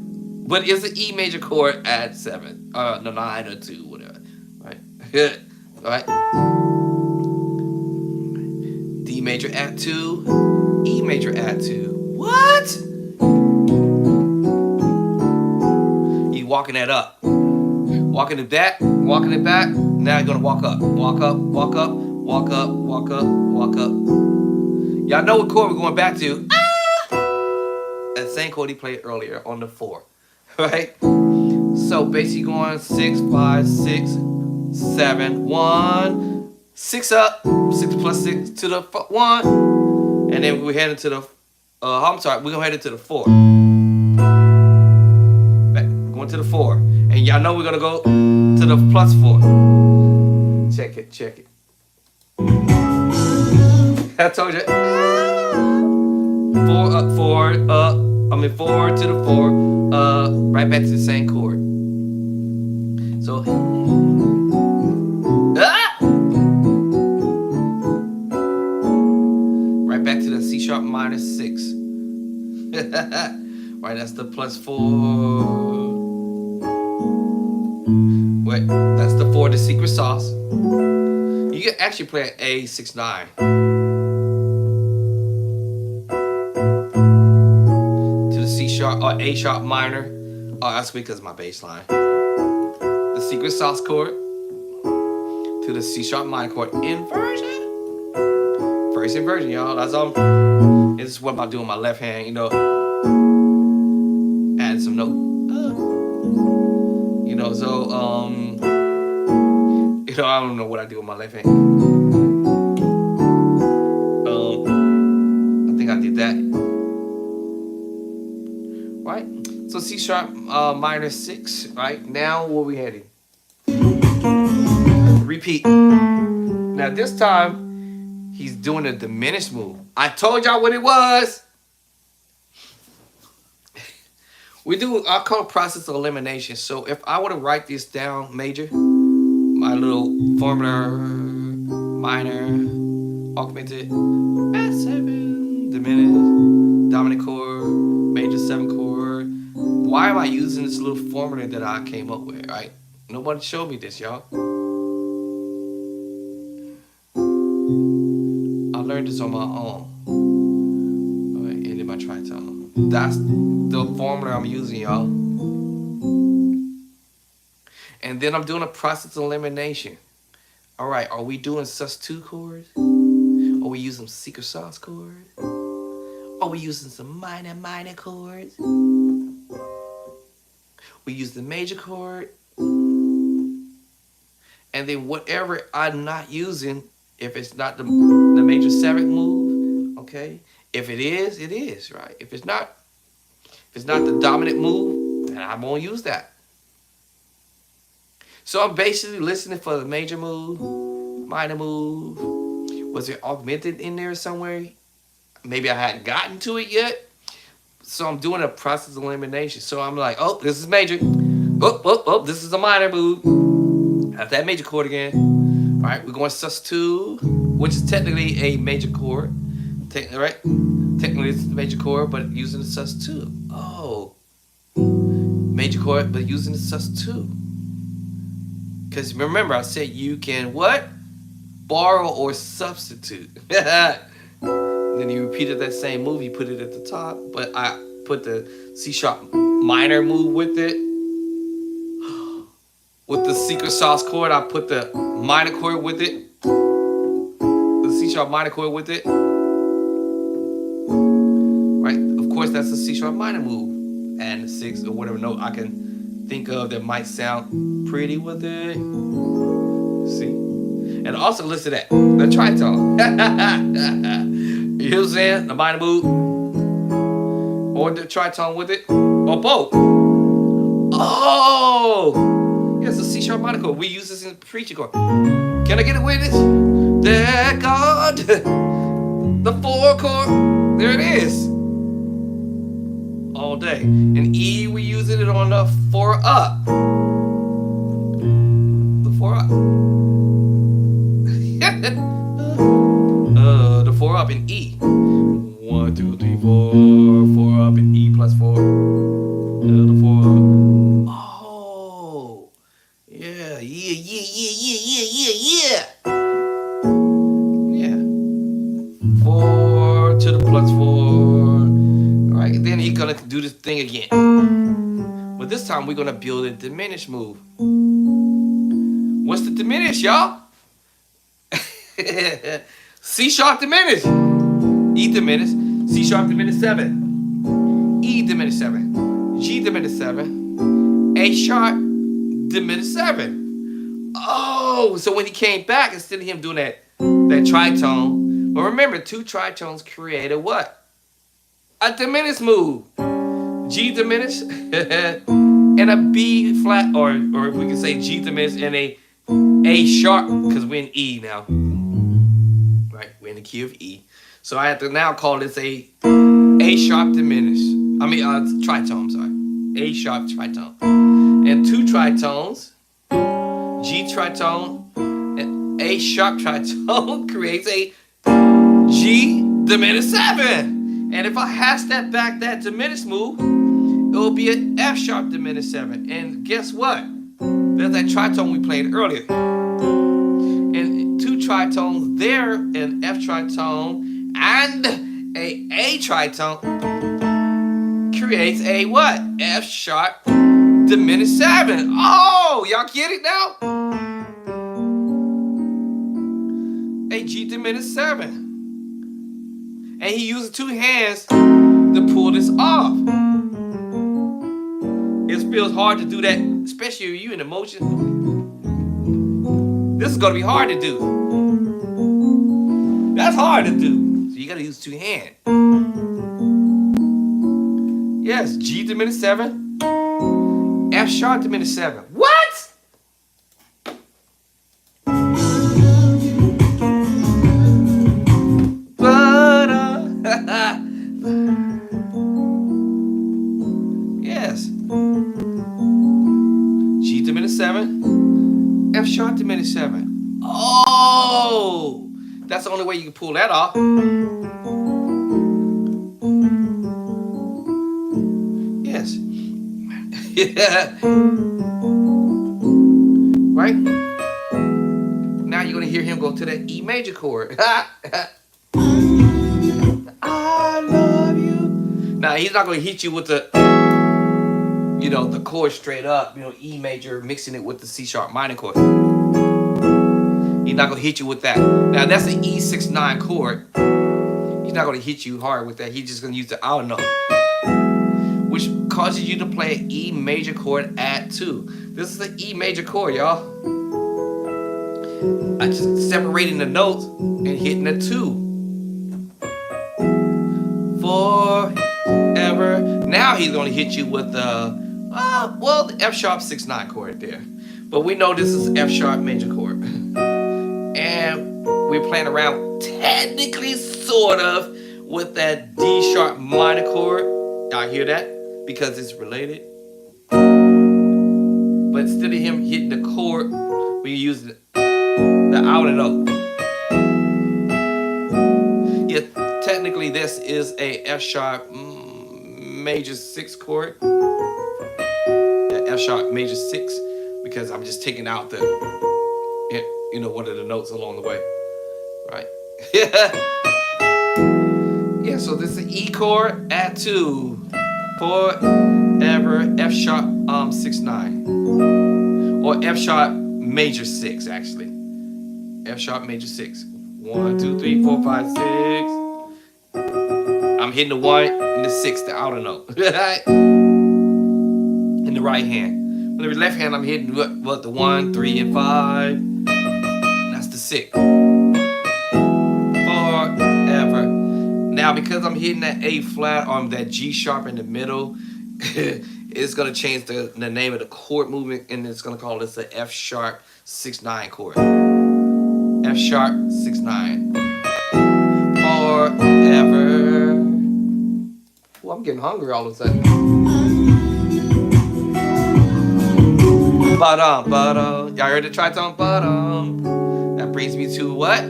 But it's an E major chord at 7. No, 9 or 2, whatever. Right? Good. Right? D major at 2. E major at 2. What? You walking that up. Walking it back. Walking it back. Now you're going to walk up. Walk up. Walk up. Walk up. Walk up. Walk up. Y'all know what chord we're going back to. That same chord he played earlier on the 4. Right? So basically going 6, 5, 6, 7, 1. 6 up. 6 plus 6 to the 1. And then we're heading to the, I'm sorry, we're going to head into the 4. Back, going to the 4. And y'all know we're going to go to the plus 4. Check it, check it. I told you. 4 up, 4 up. 4 to the 4. Right back to the same chord. So, right back to the C sharp minor 6. Right, that's the plus 4. Wait, that's the 4, the secret sauce. You can actually play an A6-9. To the C sharp or A sharp minor. Oh, that's because of my bass line. The secret sauce chord to the C sharp minor chord inversion. First inversion, y'all. That's all. This is what I'm doing with my left hand, adding some note. So I don't know what I do with my left hand. I think I did that. Right? So C sharp minor 6, right? Now where we heading? Repeat. Now this time he's doing a diminished move. I told y'all what it was. I call it process of elimination. So if I were to write this down major, my little formula, minor, augmented, add 7, diminished, dominant chord, major 7 chord. Why am I using this little formula that I came up with, right? Nobody showed me this, y'all. I learned this on my own. All right, and in my tritone. That's the formula I'm using, y'all. And then I'm doing a process of elimination. All right, are we doing sus2 chords? Are we using secret sauce chords? Or we using some minor chords. We use the major chord. And then whatever I'm not using, if it's not the major seventh move, okay? If it is, right? If it's not the dominant move, then I won't use that. So I'm basically listening for the major move, minor move. Was it augmented in there somewhere? Maybe I hadn't gotten to it yet. So I'm doing a process of elimination. So I'm like, oh, this is major. Oh, this is a minor move. Have that major chord again. All right, we're going sus2, which is technically a major chord. Right? Technically it's the major chord, but using the sus2. Oh. Major chord, but using the sus2. Because remember, I said you can what? Borrow or substitute. Then you repeated that same move, you put it at the top, but I put the C sharp minor move with it. With the secret sauce chord, I put the minor chord with it. The C sharp minor chord with it. Right? Of course, that's the C sharp minor move. And the sixth or whatever note I can think of that might sound pretty with it. See? And also listen to that, the tritone. You know what I'm saying? The minor move. Or the tritone with it. Or both. Oh! Yes, the C sharp minor chord. We use this in the preaching chord. Can I get a witness? That God. The 4 chord. There it is. All day. And E, we're using it on the 4 up. The 4 up. The 4 up in E. 1, 2, 3, 4. 4 up in E plus 4. The 4 up. Oh. Yeah. Yeah. 4 to the plus 4. All right. Then he's going to do this thing again. But this time we're going to build a diminished move. What's the diminished, y'all? C sharp diminished, E diminished, C sharp diminished 7, E diminished 7, G diminished 7, A sharp diminished 7. Oh, so when he came back, instead of him doing that tritone, but remember, 2 tritones created what? A diminished move. G diminished and a B flat, or we can say G diminished and a sharp, because we're in E now. Right, we're in the key of E. So I have to now call this a sharp diminished. Tritone, sorry. A sharp tritone. And 2 tritones, G tritone and A sharp tritone creates a G diminished 7. And if I hash that back, that diminished move, it will be an F sharp diminished 7. And guess what? There's that tritone we played earlier. And 2 tritones there, an F tritone and a tritone creates a what? F sharp diminished 7. Oh, y'all get it now? A G diminished 7. And he used 2 hands to pull this off. It feels hard to do that, especially if you're in emotion. This is going to be hard to do. That's hard to do. So you got to use 2 hands. Yes, G diminished 7, F sharp diminished 7. What? Yes. G diminished 7, F sharp diminished 7. Oh, that's the only way you can pull that off. Yes. Yeah. Right? Now you're going to hear him go to that E major chord. I love you. Now he's not going to hit you with the, the chord straight up, E major, mixing it with the C sharp minor chord. He's not going to hit you with that. Now that's an E6-9 chord. He's not going to hit you hard with that. He's just going to use the outer note, which causes you to play an E major chord at 2. This is an E major chord, y'all. I just separating the notes and hitting a 2. Forever. Now he's going to hit you with the F sharp 6/9 chord there. But we know this is F sharp major chord. And we're playing around technically sort of with that D sharp minor chord. Y'all hear that? Because it's related. But instead of him hitting the chord, we use the outer note. Yeah, technically this is a F sharp major 6 chord. F sharp major 6, because I'm just taking out the, one of the notes along the way, right? Yeah, so this is an E chord at 2. Forever F sharp 6/9, or F sharp major 6 actually. F sharp major 6. 1, 2, 3, 4, 5, 6. I'm hitting the 1 and the 6, the outer note. In the right hand. With the left hand, I'm hitting what the 1, 3, and 5. That's the 6. Forever. Now, because I'm hitting that A flat or that G sharp in the middle, it's gonna change the name of the chord movement, and it's gonna call this the F sharp 6/9 chord. F sharp 6/9. Forever. Ooh, I'm getting hungry all of a sudden. Ba-dum, ba-dum. Y'all heard the tritone? Ba-dum. That brings me to what?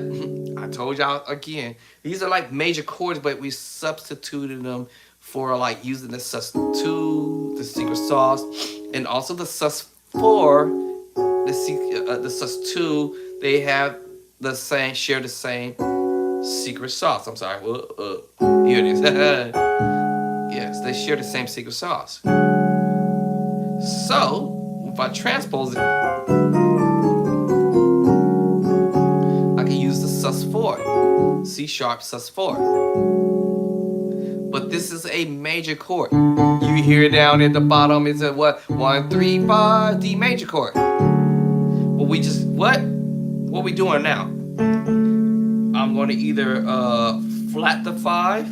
I told y'all again. These are like major chords, but we substituted them for like using the sus2, the secret sauce, and also the sus4, the sus2. They have the same, share the same secret sauce. I'm sorry. Here it is. Yes, they share the same secret sauce. So, if I transpose it, I can use the sus4, C sharp sus4. But this is a major chord. You hear down at the bottom, it's a what? 1, 3, 5, D major chord. But we just, what we doing now? I'm going to either flat the 5.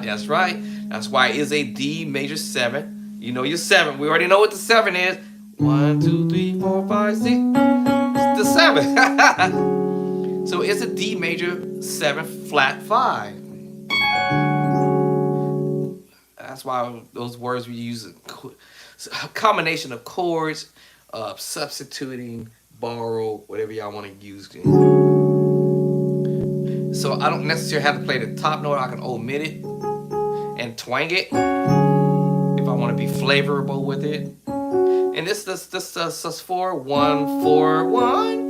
That's right. That's why it is a D major 7. You know your 7. We already know what the 7 is. 1, 2, 3, 4, 5, 6. It's the 7. So it's a D major 7 flat 5. That's why those words we use a combination of chords, substituting, borrow, whatever y'all want to use. So I don't necessarily have to play the top note. I can omit it and twang it if I want to be flavorable with it. And this sus4, 1, 4, 1.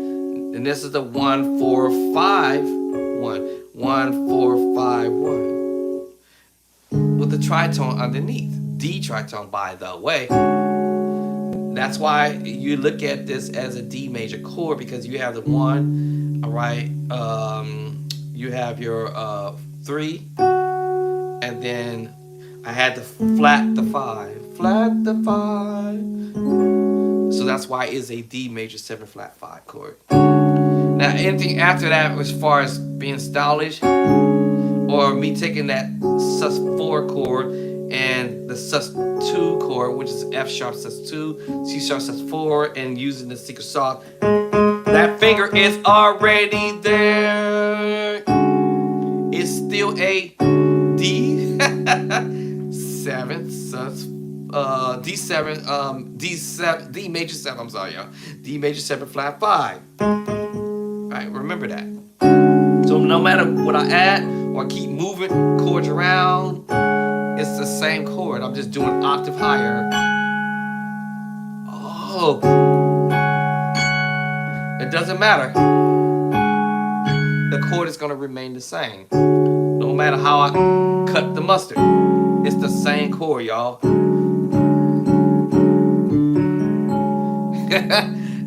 And this is the 1, 4, 5, 1. 1, 4, 5, 1. With the tritone underneath. D tritone, by the way. That's why you look at this as a D major chord, because you have the 1, all right? You have your 3, and then I had to flat the 5. Flat the 5. So that's why it's a D major 7 flat 5 chord. Now anything after that, as far as being stylish, or me taking that sus4 chord and the sus2 chord, which is F sharp sus2, C sharp sus4, and using the secret sauce, that finger is already there. It's still a D7 sus D7 D major 7. I'm sorry, y'all. D major 7 flat 5. All right, remember that. So no matter what I add or I keep moving chords around, it's the same chord. I'm just doing an octave higher. Oh, it doesn't matter. The chord is going to remain the same. No matter how I cut the mustard, it's the same chord, y'all.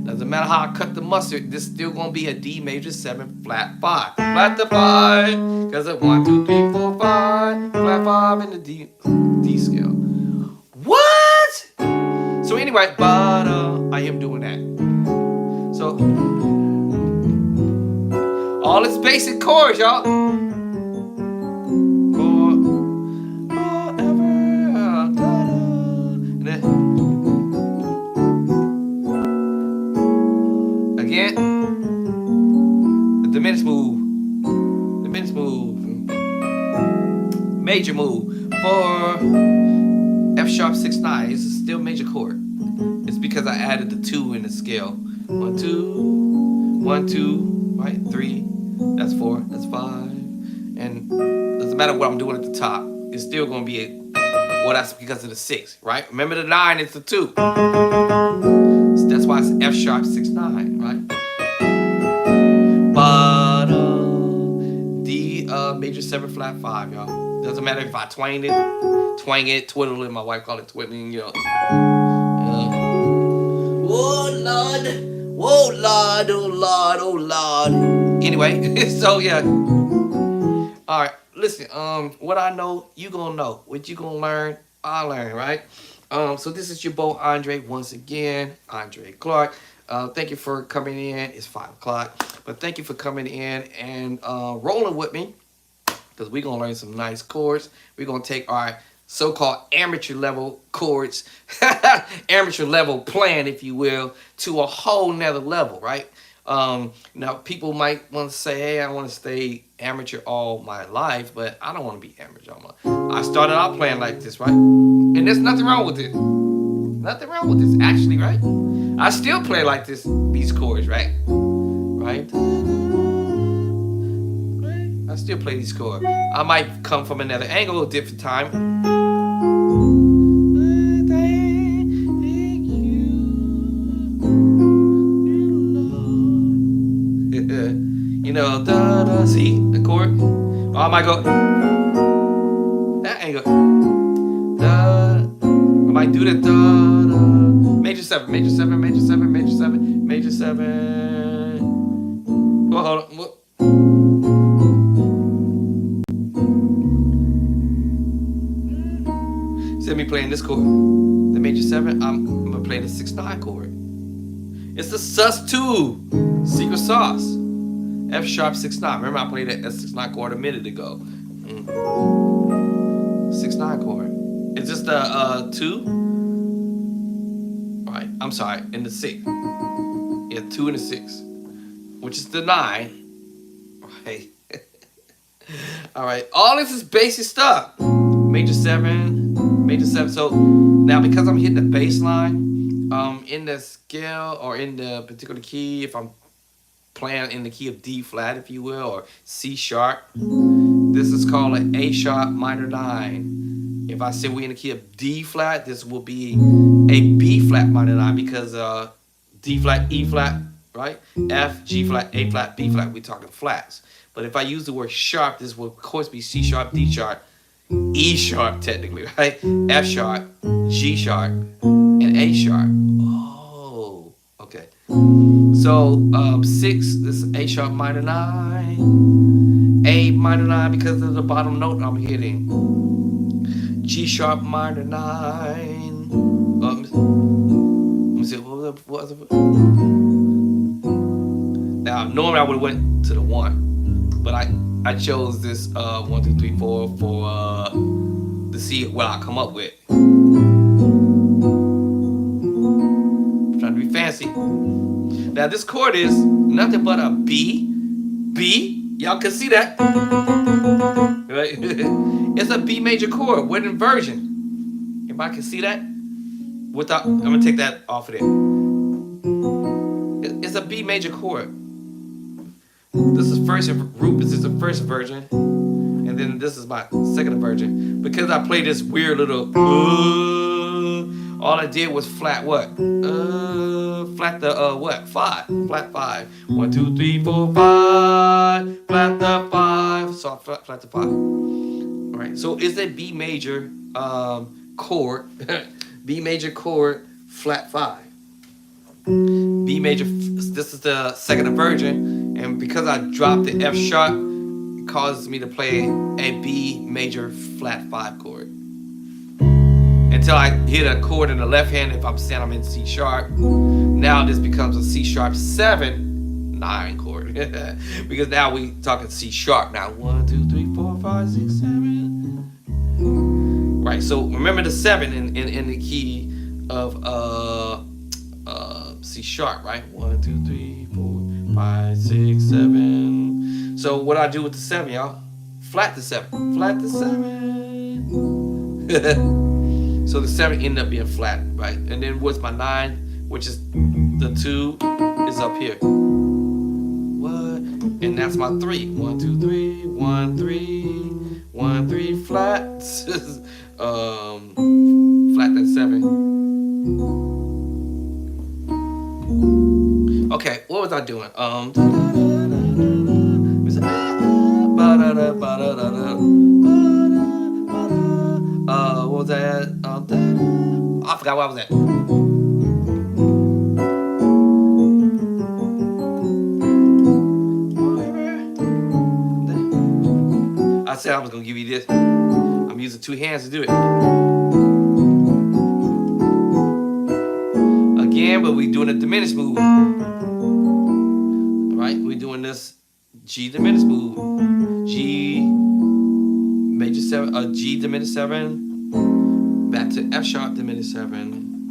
Doesn't matter how I cut the mustard, this still gonna be a D major 7 flat 5. Flat the 5, cause it's 1, 2, 3, 4, 5. Flat 5 in the D scale. What? So anyway, but I am doing that. So all its basic chords, y'all. And then again, the diminished move, major move for F sharp 6 9. It's still major chord. It's because I added the 2 in the scale. 1 2 1 2, right? 3. That's 4. That's 5. And it doesn't matter what I'm doing at the top. It's still going to be well, that's because of the 6, right? Remember the 9 is the 2. So that's why it's F sharp 6 9, right? But D major 7 flat 5, y'all. Doesn't matter if I twang it, twiddle it. My wife called it twiddling, you know. Oh Lord, oh Lord, oh Lord, oh Lord. Anyway, so yeah. All right, listen. What I know, you gonna know. What you gonna learn, I learn, right? So this is your boy Andre once again, Andre Clark. Thank you for coming in. It's 5 o'clock, but thank you for coming in and rolling with me, because we're gonna learn some nice chords. We're gonna take our so-called amateur level chords, amateur level playing, if you will, to a whole nother level, right? Now people might want to say, hey, I want to stay amateur all my life, but I don't want to be amateur all my life. I started out playing like this, right? And there's nothing wrong with it. Nothing wrong with this, actually, right? I still play like this, these chords, right? Right? I still play these chords. I might come from another angle, a different time. Thank you, Lord. You know, see the chord? Or I might go that angle. I might do the major 7, major 7, major 7, major 7, major 7. Well, hold on. Instead of me playing this chord, the major 7, I'm gonna play the 6 9 chord. It's the sus2 secret sauce. F sharp 6 9. Remember I played that 6 9 chord a minute ago. 6 9 chord. It's just the 2. Right, I'm sorry, in the 6. Yeah, 2 and the 6, which is the 9. Right. All right, all this is basic stuff. Major 7, major 7. So now because I'm hitting the bass line, in the scale or in the particular key, if I'm playing in the key of D flat, if you will, or C sharp, this is called an A sharp minor 9. If I say we're in the key of D flat, this will be a B flat minor 9, because D flat, E flat, right? F, G flat, A flat, B flat. We're talking flats. But if I use the word sharp, this will of course be C sharp, D sharp, E sharp technically, right? F sharp, G sharp, and A sharp. Oh, okay. So 6, this is A sharp minor 9, A minor 9 because of the bottom note I'm hitting. G sharp minor 9. Let me see, what was it? Now normally I would have went to the 1, but I chose this 1 2 3 4 for to see what I come up with. I'm trying to be fancy. Now this chord is nothing but a B. Y'all can see that. Right? It's a B major chord with inversion. Everybody can see that? Without, I'm gonna take that off of there. It's a B major chord. This is first root. This is the first version, and then this is my second version. Because I played this weird little. All I did was flat what? Flat the what? 5. Flat 5. 1 2 3 4 5. Flat the 5. So I flat the 5. All right. So it's a B major chord. B major chord flat 5. B major. This is the second inversion, and because I dropped the F sharp, it causes me to play a B major flat 5 chord until I hit a chord in the left hand. If I'm saying I'm in C sharp, now this becomes a C sharp 7 9 chord because now we talking C sharp now. 1 2 3 4 5 6 7. Right. So remember the 7 in the key of C sharp, right? 1 2 3 4 5 6 7. So what I do with the 7, y'all? Flat the 7, flat the 7. So the 7 ended up being flat, right? And then what's my 9, which is the 2, is up here. What? And that's my 3. 1 2 3 1 3 1 3 flat. Flat that 7. Okay, what was I doing? What was that? I forgot what I was at. I said I was gonna give you this. I'm using 2 hands to do it. Again, but we're doing a diminished move. Alright, we're doing this G diminished move. G major 7, G diminished 7, back to F sharp diminished 7.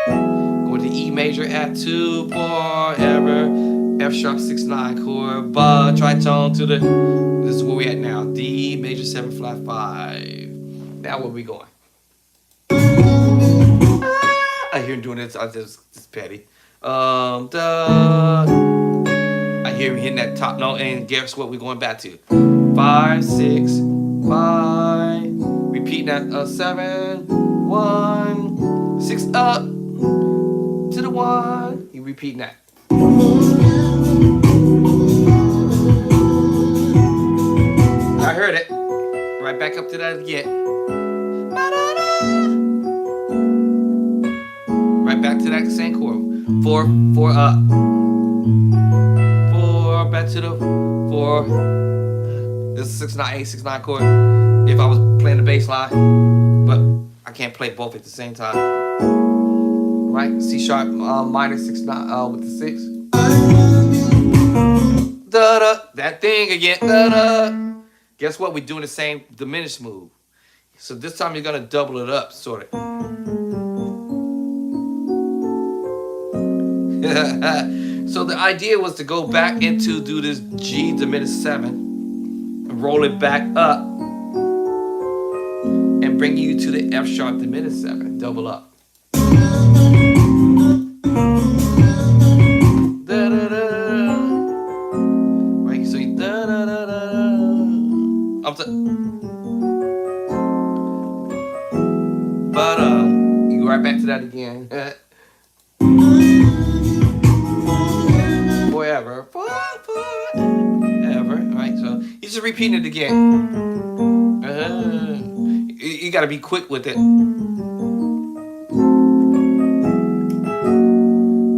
Going to E major at 2 forever. F sharp 6 9 chord, but tritone to the. This is where we at now. D major 7 flat 5. Now where we going? I hear him doing this. I just petty. I hear him hitting that top note, and guess what we're going back to? 5 6 5. Repeat that 7 1 6 up to the 1. You repeating that. I heard it. Right back up to that again. Right back to that same chord. 4 4 up. 4 back to the 4. This is 6 9 8 6 9 chord. If I was playing the bass line, but I can't play both at the same time. Right? C sharp minor 6 9 with the 6. Da da. That thing again. Da da. Guess what? We're doing the same diminished move. So this time you're gonna double it up, sort of. So the idea was to go back into do this G diminished 7 and roll it back up and bring you to the F sharp diminished 7, double up. Da, da, da. Right, so you da da da da. But you go right back to that again. Forever, forever, right? So he's just repeating it again. You got to be quick with it.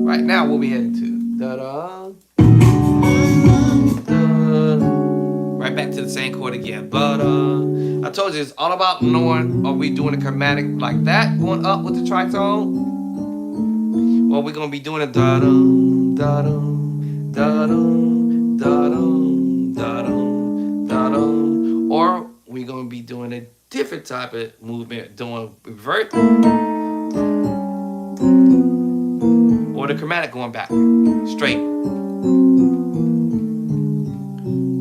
Right now, what we heading to? Da-da. Right back to the same chord again. But I told you it's all about knowing, are we doing a chromatic like that, going up with the tritone? Or are we going to be doing a da-dum, da-dum, da-dum, da-dum, da-dum, da-dum? Or we going to be doing a different type of movement, doing revert? Or the chromatic going back, straight?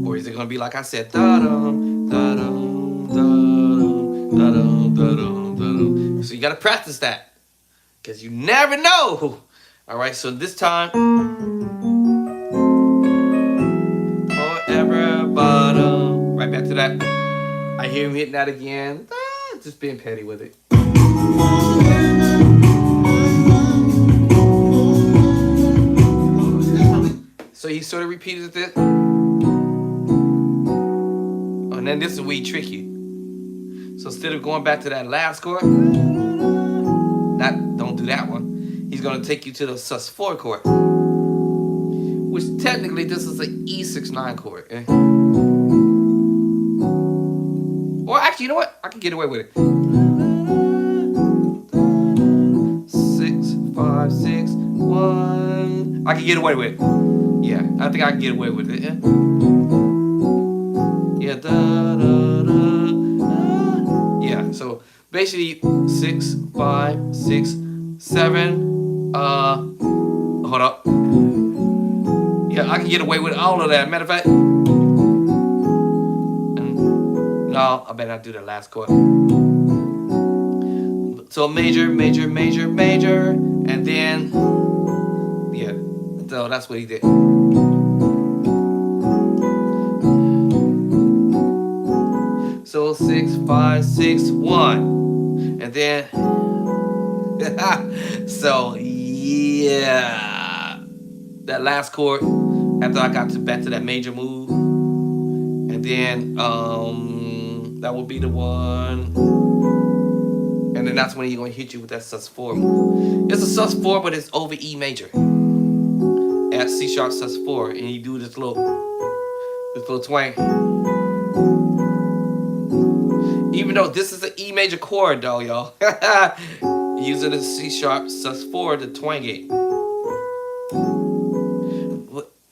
Or is it going to be like I said, da-dum, da-dum, da-dum, da-dum, da-dum, da-dum? So you got to practice that. Because you never know. Alright, so this time. Forever bottom. Right back to that. I hear him hitting that again. Just being petty with it. So he sort of repeated this. And then this is where he trick you. So instead of going back to that last chord. Don't do that one. He's going to take you to the sus4 chord. which technically this is an E6/9 chord. Or actually, you know what? I can get away with it. 6, 5, 6, 1. I can get away with it. Yeah, I think I can get away with it. Yeah, da, da, da, da. Yeah, so basically 6, 5, 6, 7. Hold up. Yeah, I can get away with all of that. Matter of fact, no, I better not do the last chord. So major, major, major, major, and then yeah. So that's what he did. So 6, 5, 6, 1, and then so yeah, that last chord after I got back to that major move, and then that would be the one, and then that's when he's gonna hit you with that sus4 move. It's a sus4, but it's over E major at C sharp sus4, and you do this little twang. Even though this is an E major chord, though, y'all, using the C sharp sus4 to twang it,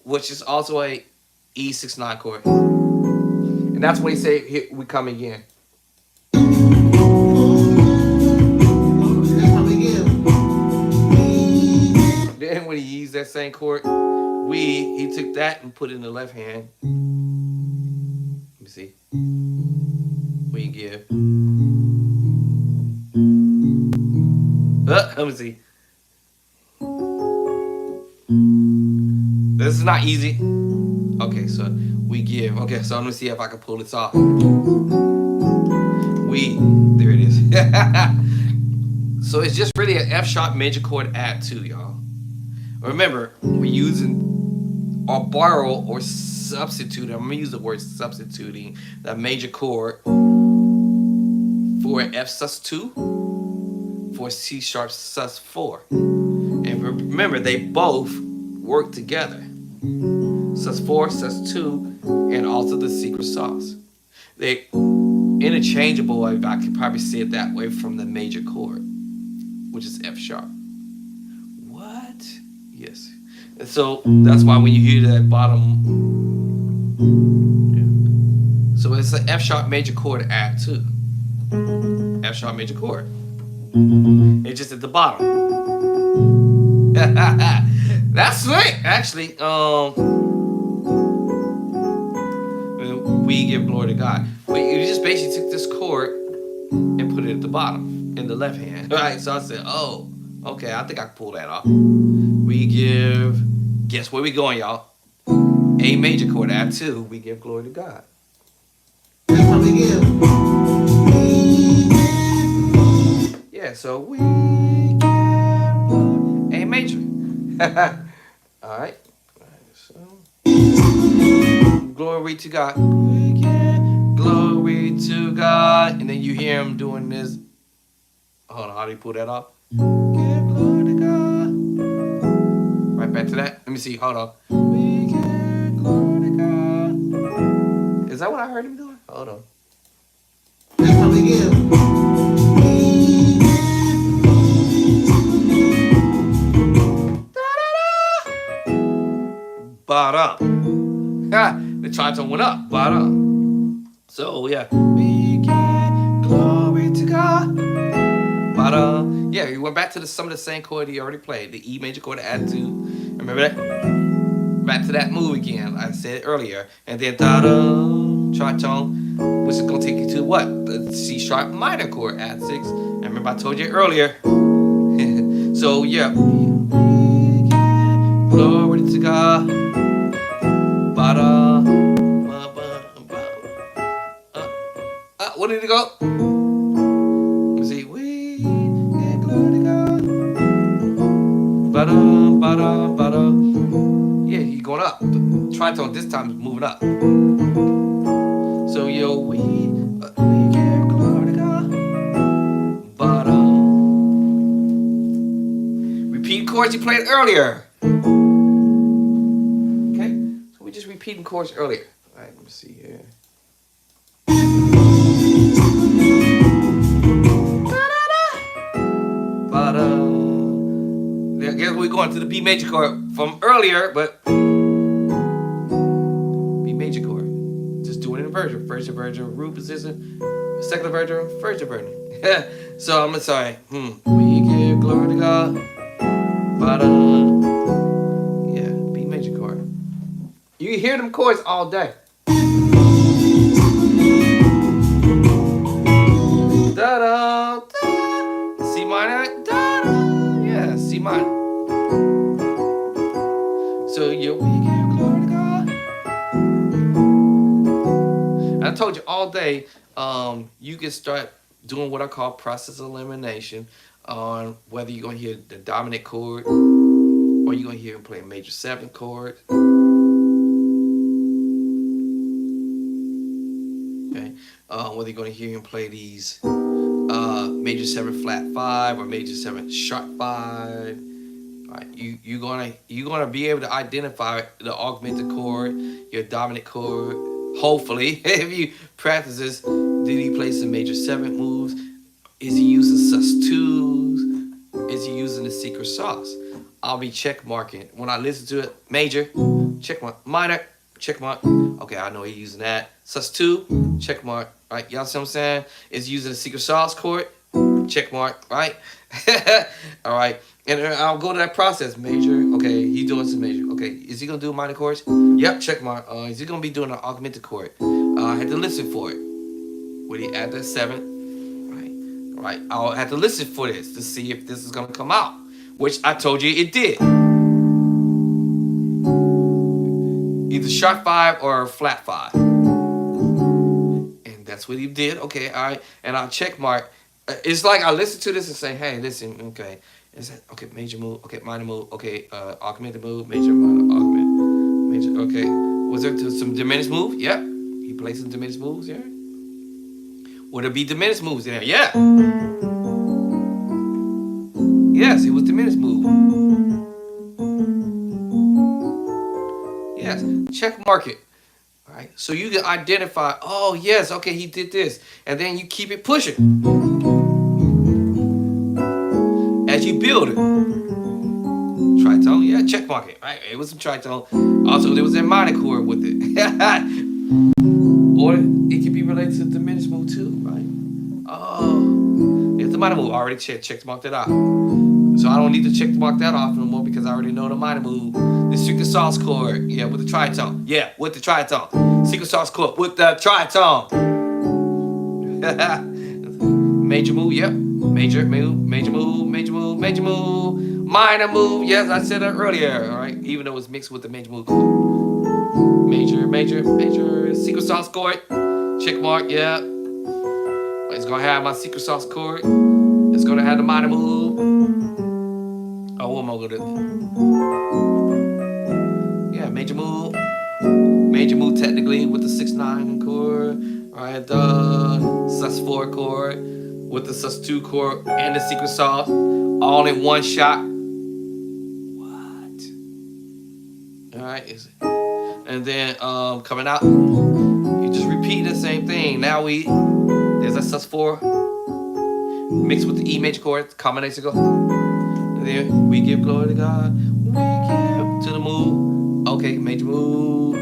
which is also a E6/9 chord, and that's when he say, "Here we come again." Then when he used that same chord, he took that and put it in the left hand. Let me see. We give. Let me see. This is not easy. Okay, so we give. Okay, so I'm gonna see if I can pull this off. There it is. So it's just really an F sharp major chord add 2, y'all. Remember, we're using or borrow or substitute. I'm gonna use the word substituting that major chord for F sus2 for C sharp sus4. And remember, they both work together. Sus4, sus2, and also the secret sauce. They interchangeable, if I could probably say it that way, from the major chord, which is F sharp. What? Yes. And so that's why when you hear that bottom, yeah. So it's an F sharp major chord add 2. F sharp major chord. It's just at the bottom. That's sweet, actually. We give glory to God. You just basically took this chord and put it at the bottom in the left hand. Right? So I said, oh, okay, I think I can pull that off. We give, guess where we going, y'all? A major chord add 2. We give glory to God. Yeah, so we give A major. All right. So glory to God. We give glory to God. And then you hear him doing this. Hold on, how do you pull that off? Give glory to God. Right back to that. Let me see. Hold on. We give glory to God. Is that what I heard him doing? Hold on. That's how we give. Bottom. The tritone went up. Bottom. So yeah. We give glory to God. Bottom. Yeah, you went back to some of the same chord he already played. The E major chord add 2. Remember that? Back to that move again. I said earlier. And then da-da, tritone, which is going to take you to what? The C sharp minor chord add 6. And remember I told you earlier. So yeah. Glory to God. Ba-da. Where did it go? Let me see. We get glory to God. Ba-da, ba-da, ba-da. Yeah, he's going up. The tritone this time is moving up. So yo, we give glory to God. Ba-da. Repeat chords you played earlier. repeating chords earlier. All right, let me see here. I guess we're going to the B major chord from earlier, but B major chord. Just doing it in inversion. First inversion, root position. Second inversion, first inversion. So I'm sorry. We give glory to God. Yeah, B major chord. You can hear them chords all day. Da da da. C minor. Da da. Yeah, C minor. So yeah, we give glory to God. I told you all day. You can start doing what I call process elimination on whether you're gonna hear the dominant chord or you're gonna hear him play a major 7 chord. Okay, whether you're gonna hear him play these major 7 flat 5 or major 7 sharp 5. All right, you're gonna be able to identify the augmented chord, your dominant chord. Hopefully, if you practice this, did he play some major 7 moves? Is he using sus2s? Is he using the secret sauce? I'll be check marking when I listen to it. Major, check mark. Minor, check mark. Okay, I know he's using that. Sus2, check mark. Right, y'all see what I'm saying? Is he using the secret sauce chord? Check mark. Right. All right. And I'll go to that process. Major. Okay, he's doing some major. Okay, is he gonna do minor chords? Yep. Check mark. Is he gonna be doing an augmented chord? I had to listen for it. Would he add the 7? Right, I'll have to listen for this to see if this is gonna come out, which I told you it did. Either sharp 5 or flat 5, and that's what he did. Okay, all right, and I'll check mark. It's like I listen to this and say, hey, listen, okay, is that okay? Major move, okay, minor move, okay, augmented move, major, minor, augment, major. Okay, was there some diminished move? Yep, he played some diminished moves. Yeah. Would it be diminished moves in there? Yeah. Yes, it was diminished move. Yes, check mark it. All right, so you can identify. Oh yes, okay, he did this, and then you keep it pushing as you build it. Tritone, yeah, check mark it. Right, it was some tritone. Also, there was a minor chord with it. Or it could be related to the diminished move too, right? Oh, it's the minor move. I already checked marked that out. So I don't need to check mark that off no more because I already know the minor move. The secret sauce chord, yeah, with the tritone. Yeah, with the tritone. Secret sauce chord with the tritone. Major move, yep. Major move, major move, major move, major move. Minor move, yes, I said that earlier, all right? Even though it's mixed with the major move chord. Major, major, major, secret sauce chord. Check mark, yeah. It's gonna have my secret sauce chord. It's gonna have the minor move. Oh, what am I gonna do? Yeah, major move. Major move technically with the 6/9 chord. Alright, the sus4 chord with the sus2 chord and the secret sauce. All in one shot. What? Alright, is it? And then coming out, you just repeat the same thing. Now there's a sus4 mixed with the E major chord, combination go. And then we give glory to God. We give to the move. Okay, major move.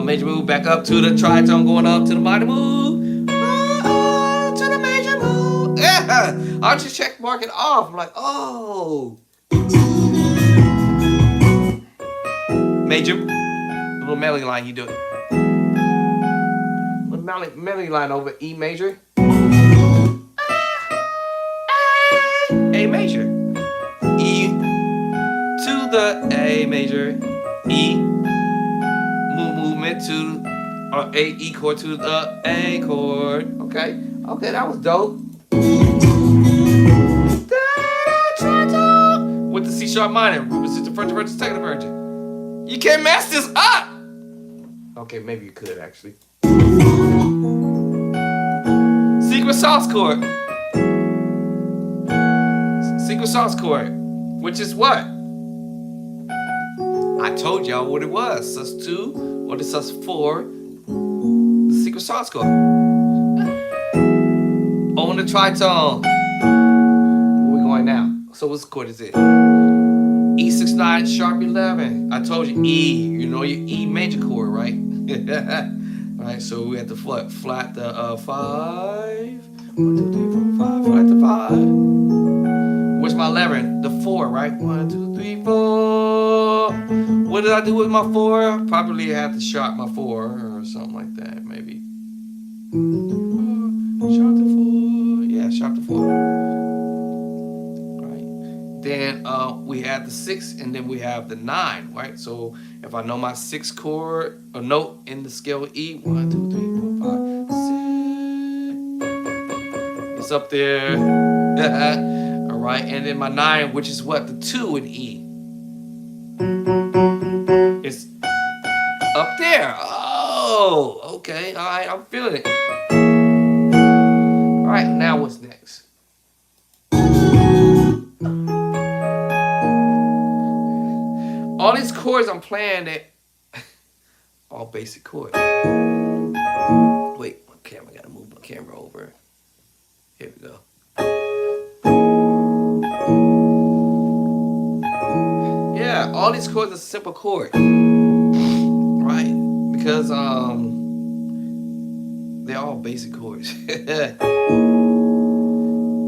Major move back up to the tritone, going up to the minor move. To the major move. Yeah, I'll just check mark it off. I'm like, oh. Major, little melody line you do it. Little melody line over E major. A major. E to the A major. E. Movement to A E chord to the A chord. Okay. Okay, that was dope. With the C sharp minor. This is the first version, second version. You can't mess this up! Okay, maybe you could actually. Secret sauce chord. Secret sauce chord. Which is what? I told y'all what it was. sus2 or the sus4, the secret sauce chord. On the tritone. Where we going now? So what chord is it? E69 sharp 11. I told you E. You know your E major chord, right? Alright, so we have to flat the 5. 1, 2, 3, 4, 5. Flat the 5. Where's my 11? The 4, right? 1, 2, 3, 4. What did I do with my 4? Probably had to sharp my 4 or something like that, maybe. Sharp the 4. Yeah, sharp the 4. Right. Then we have the 6, and then we have the 9, right? So if I know my 6 chord or note in the scale E, 1, 2, 3, 4, 5, 6. It's up there. All right, and then my 9, which is what? The 2 in E. It's up there. Oh, okay. All right, I'm feeling it. All right, now what's next? All these chords I'm playing, they all basic chords. Wait, okay, I gotta move my camera over. Here we go. Yeah, all these chords are simple chords, right? Because they're all basic chords.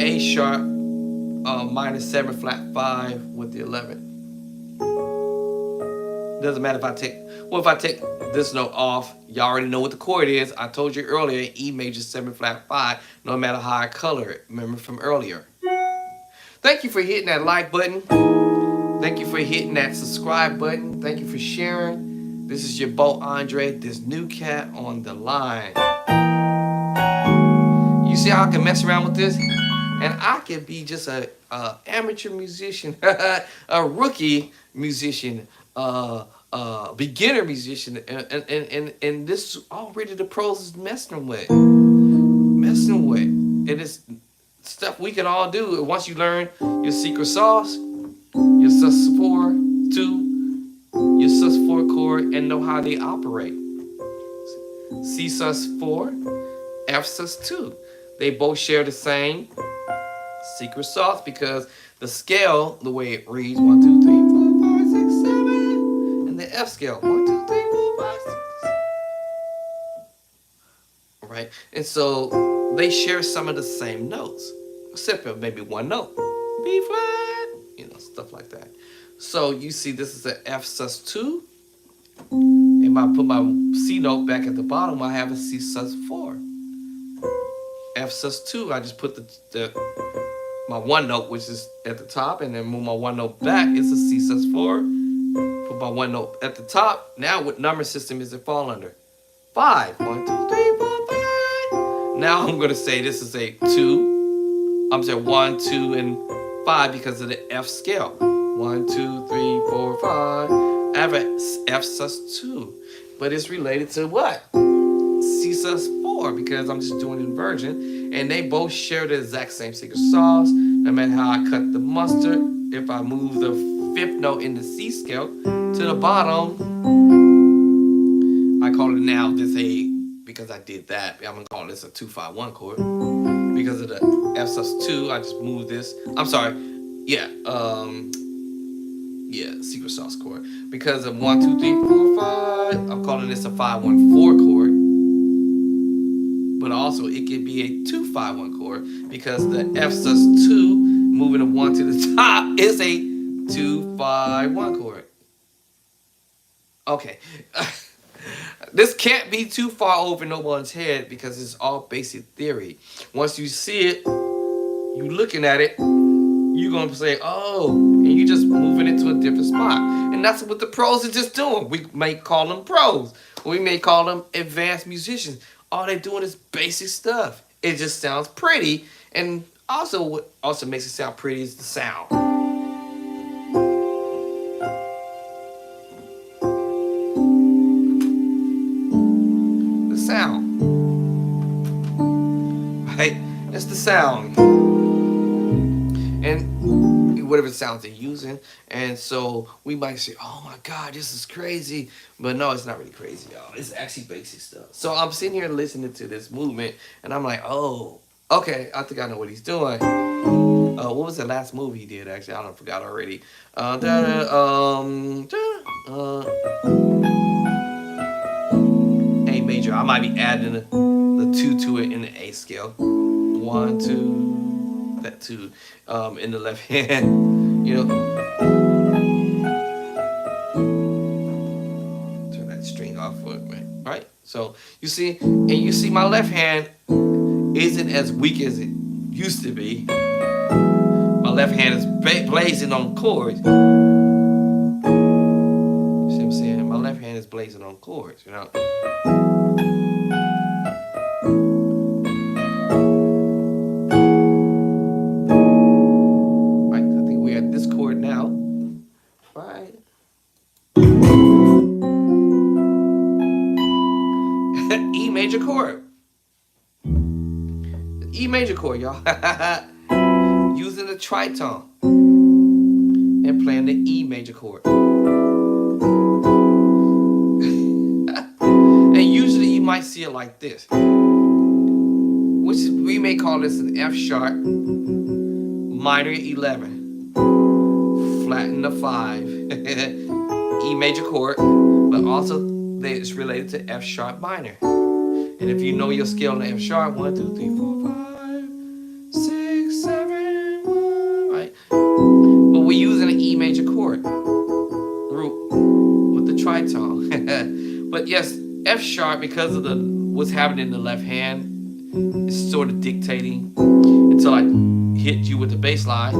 A sharp, minor 7 flat 5 with the 11. Doesn't matter if I take, well, if I take this note off, y'all already know what the chord is. I told you earlier, E major 7 flat 5, no matter how I color it. Remember from earlier. Thank you for hitting that like button. Thank you for hitting that subscribe button. Thank you for sharing. This is your boy Andre, this new cat on the line. You see how I can mess around with this? And I can be just a amateur musician, a rookie musician, beginner musician, and this already the pros is messing with. And it's stuff we can all do once you learn your secret sauce, your sus4, 2, your sus4 chord, and know how they operate. C sus4, F sus2. They both share the same secret sauce because the scale, the way it reads, 1, 2, 3, 4, 5, 6, 7, and the F scale, 1, 2, 3, 4, 5, 6. Right, and so they share some of the same notes, except for maybe one note, B flat, you know, stuff like that. So you see, this is an F sus2, and if I put my C note back at the bottom, I have a C sus4. F sus2, I just put my one note, which is at the top, and then move my one note back. It's a C sus4. Put my one note at the top. Now, what number system does it fall under? 5. 1, 2, 3, 4, 5. Now I'm gonna say this is a 2. I'm saying 1, 2, and 5 because of the F scale. 1, 2, 3, 4, 5. I have a F sus2, but it's related to what? C sus4 because I'm just doing inversion, and they both share the exact same secret sauce. No matter how I cut the mustard, if I move the 5th note in the C scale to the bottom, I call it now this A because I did that. I'm gonna call this a 2-5-1 chord because of the F sus2. I just moved this. I'm sorry, yeah, secret sauce chord because of 1, 2, 3, 4, 5. I'm calling this a 5-1-4 chord. But also it could be a 2-5-1 chord because the F sus2 moving a 1 to the top is a 2-5-1 chord. Okay. This can't be too far over no one's head because it's all basic theory. Once you see it, you looking at it, you're gonna say, oh, and you just moving it to a different spot. And that's what the pros are just doing. We may call them pros. We may call them advanced musicians. All they're doing is basic stuff. It just sounds pretty, and also what also makes it sound pretty is the sound. The sound. Right? It's the sound. And whatever it's sounds they're using. And so we might say, oh my God, this is crazy. But no, it's not really crazy, y'all. It's actually basic stuff. So I'm sitting here listening to this movement, and I'm like, oh, okay, I think I know what he's doing. What was the last movie he did, actually? I don't forgot already. A major. I might be adding the two to it in the A scale. One, two, that two, in the left hand. You know, turn that string off for it, man. Right? So you see, and you see, my left hand isn't as weak as it used to be. My left hand is blazing on chords. You see what I'm saying? My left hand is blazing on chords, you know. Right? I think we're at this chord now. Right? E major chord. The E major chord, y'all. Using the tritone and playing the E major chord. And usually you might see it like this, which we may call this an F sharp minor 11, flatten the 5, E major chord, but also it's related to F sharp minor. And if you know your scale on the F sharp, 1, 2, 3, 4, 5, 6, 7, 1, right? But we're using an E major chord root with the tritone. But yes, F sharp, because of what's happening in the left hand, is sort of dictating until I hit you with the bass line.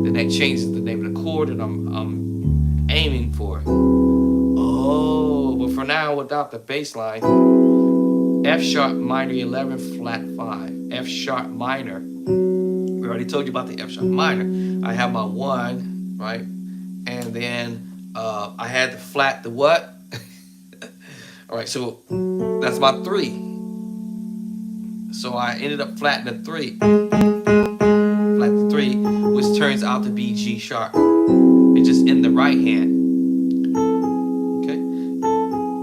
Then that changes the name of the chord that I'm aiming for. Oh, but for now, without the bass line, F sharp minor 11 flat 5. F sharp minor. We already told you about the F sharp minor. I have my 1, right? And then I had to flat the what? All right, so that's my 3. So I ended up flatting the 3. Flat the 3, which turns out to be G sharp. It's just in the right hand. Okay?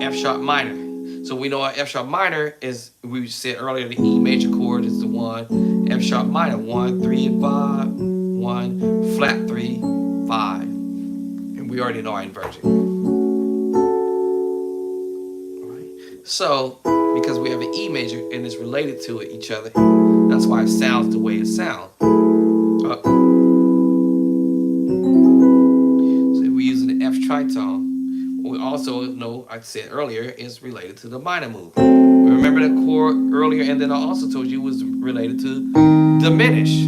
F sharp minor. So we know our F sharp minor is, we said earlier, the E major chord is the 1. F sharp minor, 1, 3, and 5. 1, flat 3, 5. And we already know our inversion. So, because we have an E major and it's related to each other, that's why it sounds the way it sounds. So we're using the F tritone. We also know, I said earlier, is related to the minor move. Remember the chord earlier, and then I also told you it was related to diminish.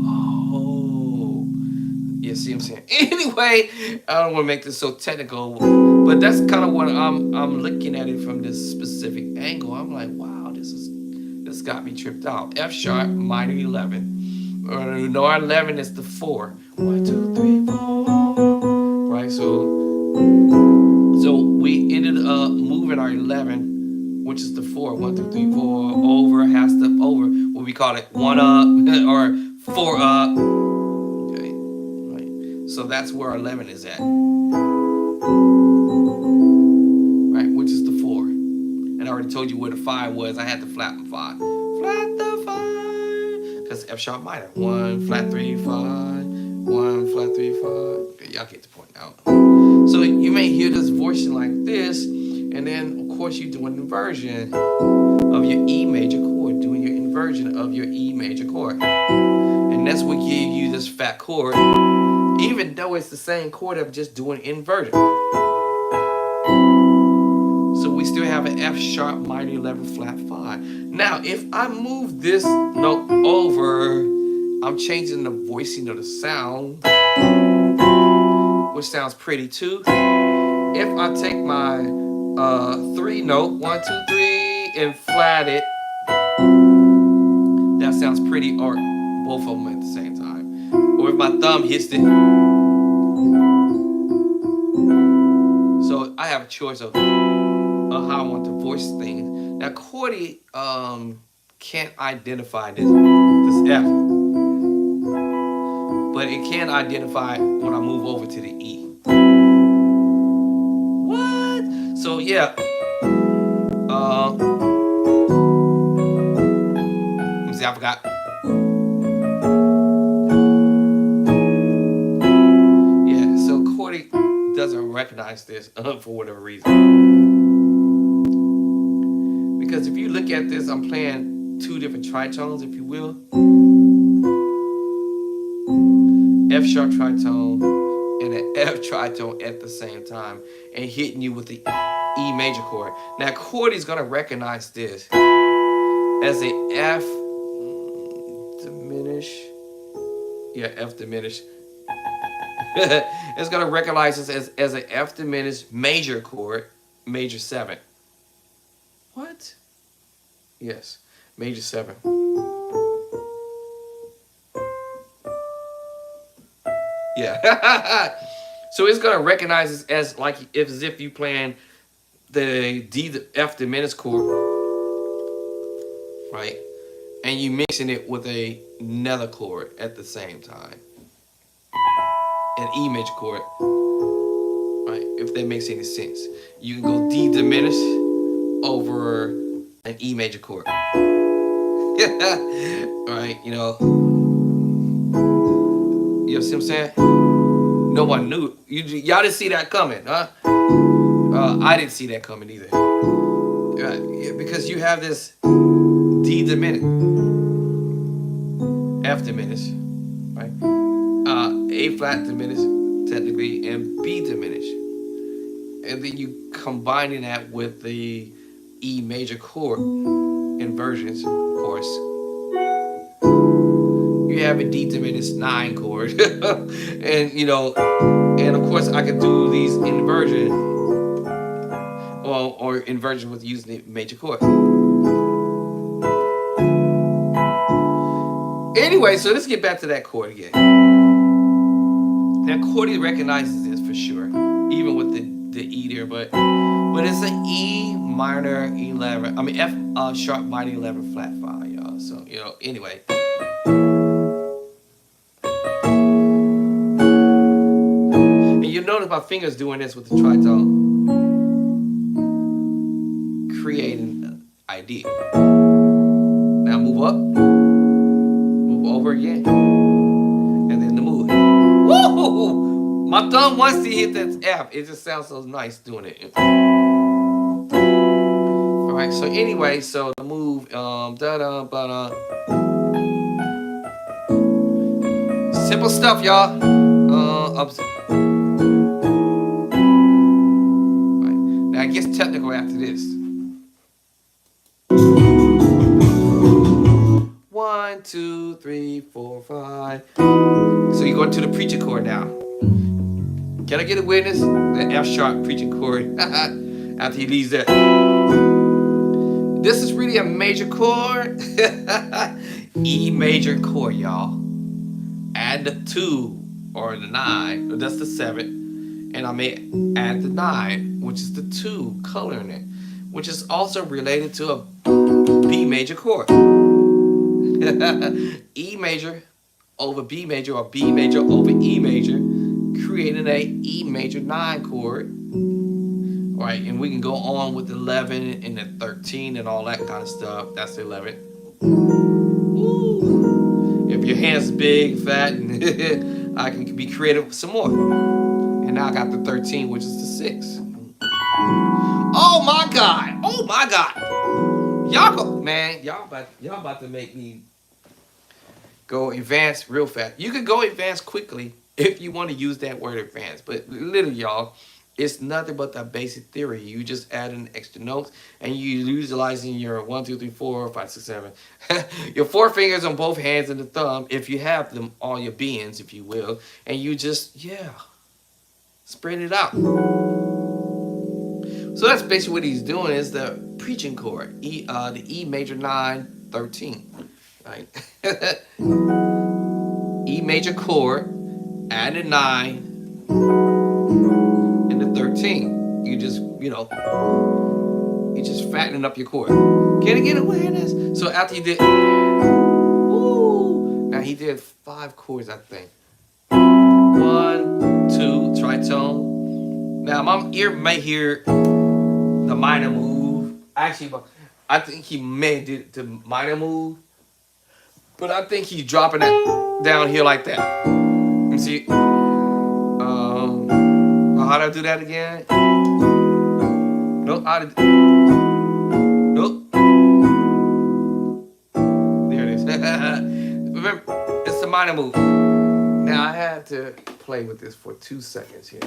Oh, you see what I'm saying? Anyway, I don't want to make this so technical, but that's kind of what I'm looking at it from this specific angle. I'm like, wow, this got me tripped out. F sharp minor 11. You know our 11 is the 4. 1, 2, 3, 4. Right, so we ended up moving our 11, which is the 4. 1, 2, 3, 4 over, half step over. What we call it, 1 up or 4 up. Okay, right. So that's where our 11 is at. Right, which is the 4. And I already told you where the 5 was. I had to flat the 5. Flat the 5. Because F sharp minor. 1, flat 3, 5. 1, flat 3, 5. Okay, y'all get the point now. So you may hear this voicing like this, and then of course you're doing inversion of your E major chord, doing your inversion of your E major chord. And that's what give you this fat chord, even though it's the same chord of just doing inversion. So we still have an F sharp minor 11 flat 5. Now, if I move this note over, I'm changing the voicing of the sound, which sounds pretty too. If I take my 3 note, 1, 2, 3, and flat it, that sounds pretty, or both of them at the same time. Or if my thumb hits it. So I have a choice of how I want to voice things. Now, Cordy can't identify this F. but it can identify when I move over to the E. What? So yeah. Let me see. I forgot. Yeah. So Cordy doesn't recognize this for whatever reason. Because if you look at this, I'm playing two different tritones, if you will. F sharp tritone and an F tritone at the same time, and hitting you with the E major chord. Now Cordy's gonna recognize this as a F diminished. Yeah, F diminished. It's gonna recognize this as an F diminished major chord, major 7. What? Yes, major 7. Yeah. So it's gonna recognize this as like as if you playing the D F diminished chord, right? And you mixing it with another chord at the same time, an E major chord, right? If that makes any sense, you can go D diminished over an E major chord. Right? You see what I'm saying? No one knew. Y'all didn't see that coming, huh? I didn't see that coming either. Yeah, because you have this D diminished, F diminished, right? A flat diminished, technically, and B diminished. And then you combining that with the E major chord inversions, of course. You have a D diminished 9 chord. And of course I could do these inversion or inversion with using the major chord. Anyway, so let's get back to that chord again. Now Cordy recognizes this for sure, even with the E there, but it's an E minor 11. I mean F sharp minor 11 flat 5, y'all. So anyway. You'll notice my fingers doing this with the tritone, creating an idea. Now move up, move over again, and then the move. Woo! My thumb wants to hit that F. It just sounds so nice doing it. All right. So anyway, so the move, simple stuff, y'all. It gets technical after this. 1, 2, 3, 4, 5. So you go into the preaching chord now. Can I get a witness? The F sharp preaching chord. After he leaves that. This is really a major chord. E major chord, y'all. Add the 2 or the 9. That's the 7. And I may add the 9, which is the 2, coloring it, which is also related to a B major chord. E major over B major or B major over E major, creating a E major 9 chord. Right, and we can go on with the 11 and the 13 and all that kind of stuff. That's the 11. Ooh. If your hand's big, fat, and I can be creative with some more. And now I got the 13, which is the 6. Oh my God! Oh my God! Y'all about to make me go advanced real fast. You can go advanced quickly if you want to use that word advanced, but literally, y'all, it's nothing but the basic theory. You just add in extra notes, and you utilizing your 1, 2, 3, 4, 5, 6, 7, your 4 fingers on both hands and the thumb, if you have them, all your beings, if you will, and you just spread it out. So that's basically what he's doing is the preaching chord, the E major 9, 13, right? E major chord, add a 9, and the 13. You just, you're just fattening up your chord. Can I get awareness? So after he did, now he did 5 chords, I think. tritone. Now my ear may hear the minor move. Actually, I think he may did it to minor move, but I think he's dropping that down here like that. You see? How do I do that again? Nope. Nope. There it is. Remember, it's a minor move. Now I had to play with this for 2 seconds here,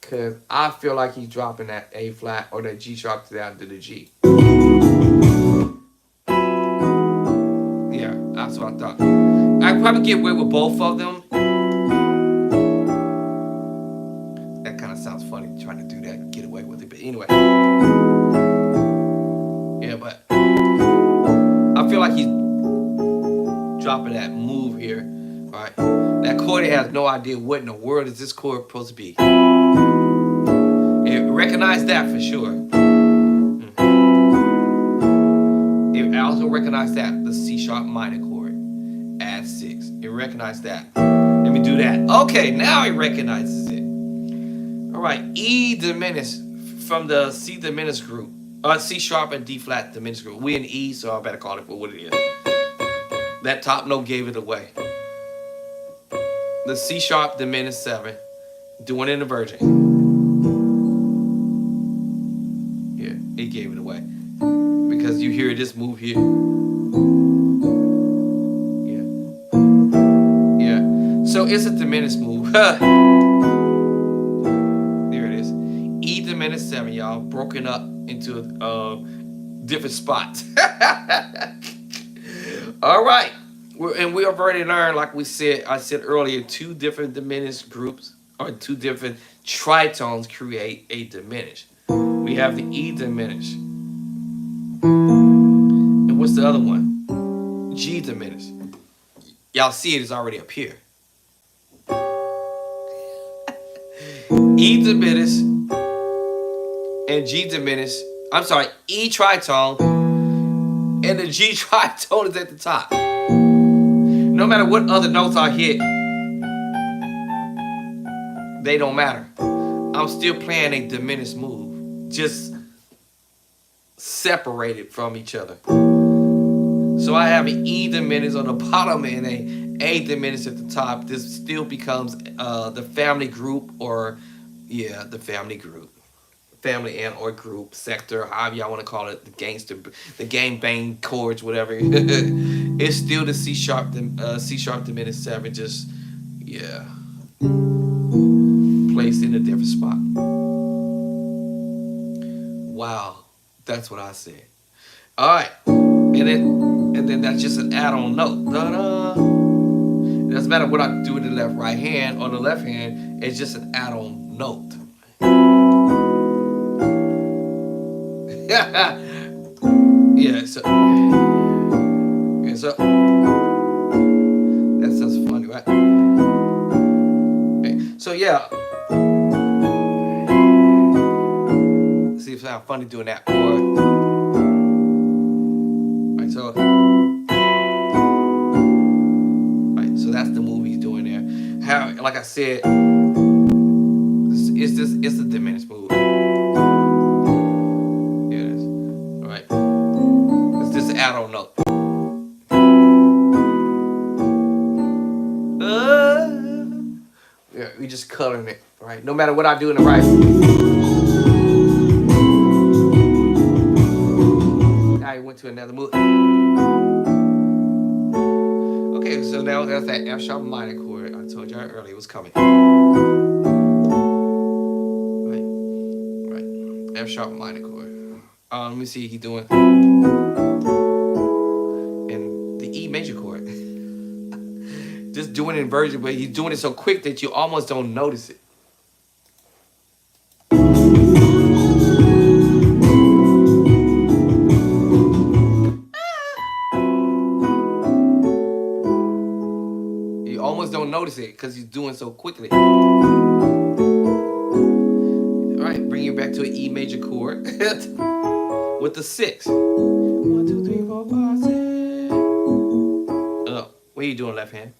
cause I feel like he's dropping that A flat or that G sharp down to the G. Yeah, that's what I thought. I could probably get away with both of them. That kind of sounds funny trying to do that and get away with it, but anyway. Yeah, but I feel like he's dropping that move here. Alright. That chord has no idea what in the world is this chord supposed to be. It recognized that for sure. It also recognized that, the C sharp minor chord. Add 6. It recognized that. Let me do that. Okay, now it recognizes it. Alright, E diminished from the C diminished group. C sharp and D flat diminished group. We in E, so I better call it for what it is. That top note gave it away. The C sharp diminished 7, doing it inversion. Yeah, it gave it away because you hear this move here. Yeah, yeah. So it's a diminished move. There it is. E diminished 7, y'all, broken up into different spots. All right. And we have already learned, like I said earlier, 2 different diminished groups or 2 different tritones create a diminished. We have the E diminished. And what's the other one? G diminished. Y'all see it is already up here. E diminished and G diminished. I'm sorry, E tritone and the G tritone is at the top. No matter what other notes I hit, they don't matter. I'm still playing a diminished move, just separated from each other. So I have an E diminished on the bottom and A diminished at the top. This still becomes the family group, or yeah, the family group. Family and or group, sector, however y'all want to call it, the gang bang chords, whatever. It's still the C sharp diminished 7, just yeah, placed in a different spot. Wow, that's what I said. All right, and then that's just an add-on note. Da-da. It doesn't matter what I do in the left right hand or the left hand. It's just an add-on note. Yeah, so that sounds funny, right? Okay, so yeah, see if it sounds funny doing that. So that's the move he's doing there. How, like I said, it's a diminished move. I don't know. Yeah, we just coloring it, right? No matter what I do in the right. Now we went to another move. Okay, so now that's that F sharp minor chord. I told you earlier it was coming. Right. F sharp minor chord. Let me see, he's doing. E major chord. Just doing inversion, but he's doing it so quick that you almost don't notice it. You almost don't notice it because he's doing so quickly. All right, bring you back to an E major chord with the 6. 1, 2, 3, 4, 5, 6. What are you doing, left hand?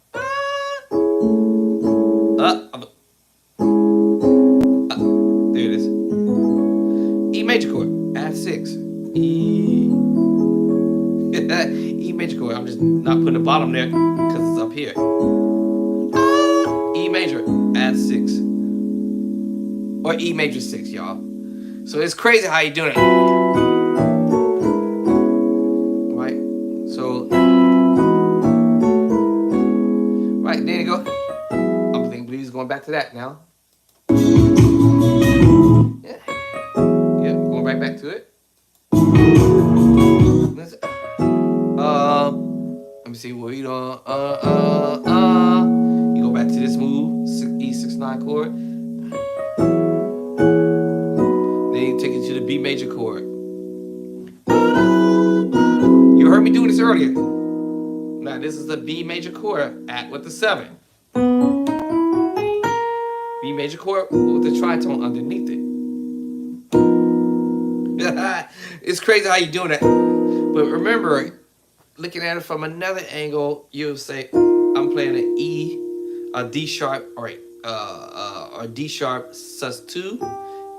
just not putting the bottom there because it's up here. E major, add 6. Or E major 6, y'all. So it's crazy how you doing it. Right? So, right, there you go. I'm thinking blues going back to that now. Yeah. Yeah, going right back to it. Let me see what you doing. You go back to this move, E6/9 chord. Then you take it to the B major chord. You heard me do this earlier. Now this is the B major chord with the 7. B major chord with the tritone underneath it. It's crazy how you doing that. But remember, looking at it from another angle, you'll say, I'm playing an E, a D sharp, or D sharp sus2.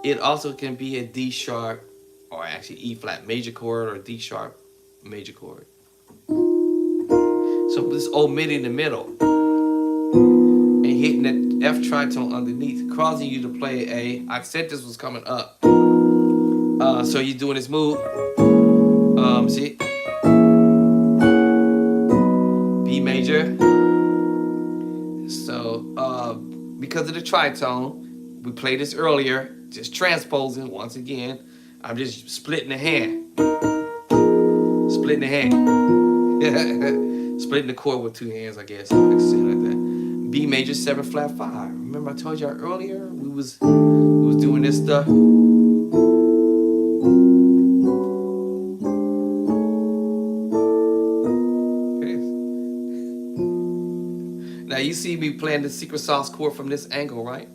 It also can be a D sharp, or actually E flat major chord, or D sharp major chord. So just omitting the middle and hitting that F tritone underneath, causing you to play a. I said this was coming up. So you're doing this move. See, B major. So because of the tritone, we played this earlier. Just transposing once again. I'm just splitting the hand. Splitting the hand. Splitting the chord with 2 hands, I guess. I can say it like that. B major 7 flat 5. Remember I told y'all earlier we was doing this stuff. Now you see me playing the secret sauce chord from this angle, right?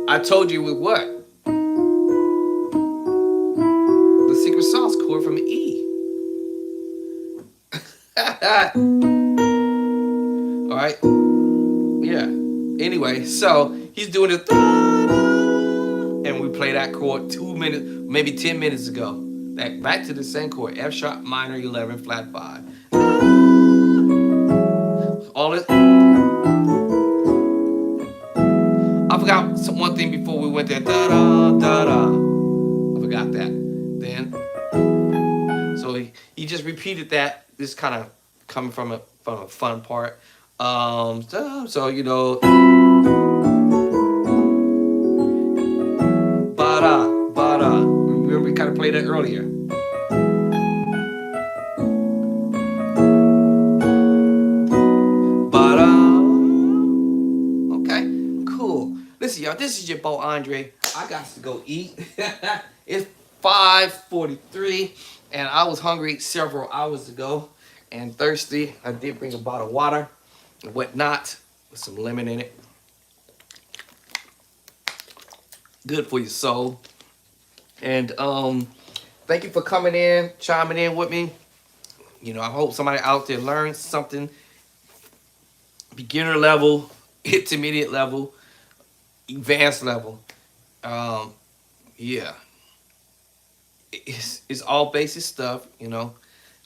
I told you with what? The secret sauce chord from E. Alright? Yeah. Anyway, so he's doing it. And we play that chord 2 minutes, maybe 10 minutes ago. Back to the same chord. F sharp minor 11 flat 5. All this. I forgot one thing before we went there. Da da da da. I forgot that. Then, so he just repeated that. This kind of coming from a fun part. So you know, ba da ba da. Remember we kind of played that earlier. Listen, y'all, this is your boy Andre. I got to go eat. It's 5:43, and I was hungry several hours ago and thirsty. I did bring a bottle of water and whatnot with some lemon in it. Good for your soul. And thank you for coming in, chiming in with me. You know, I hope somebody out there learns something. Beginner level, intermediate level, advanced level. Yeah, it's all basic stuff, you know.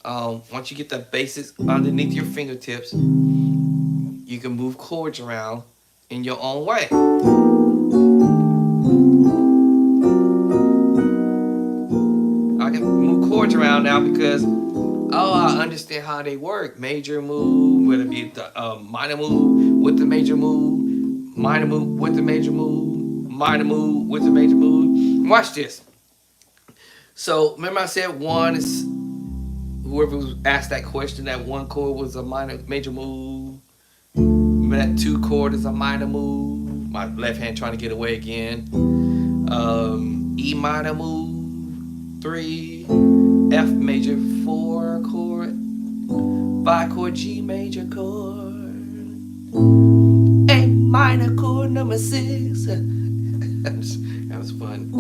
Once you get the basics underneath your fingertips, you can move chords around in your own way. I can move chords around now because I understand how they work. Major move, whether it be the minor move with the major move, minor move with the major move, minor move with the major move. Watch this. So remember I said one is, whoever asked that question, that one chord was a major move. Remember that 2 chord is a minor move. My left hand trying to get away again. E minor move 3, F major 4 chord, 5 chord G major chord, A minor chord number 6. That was fun.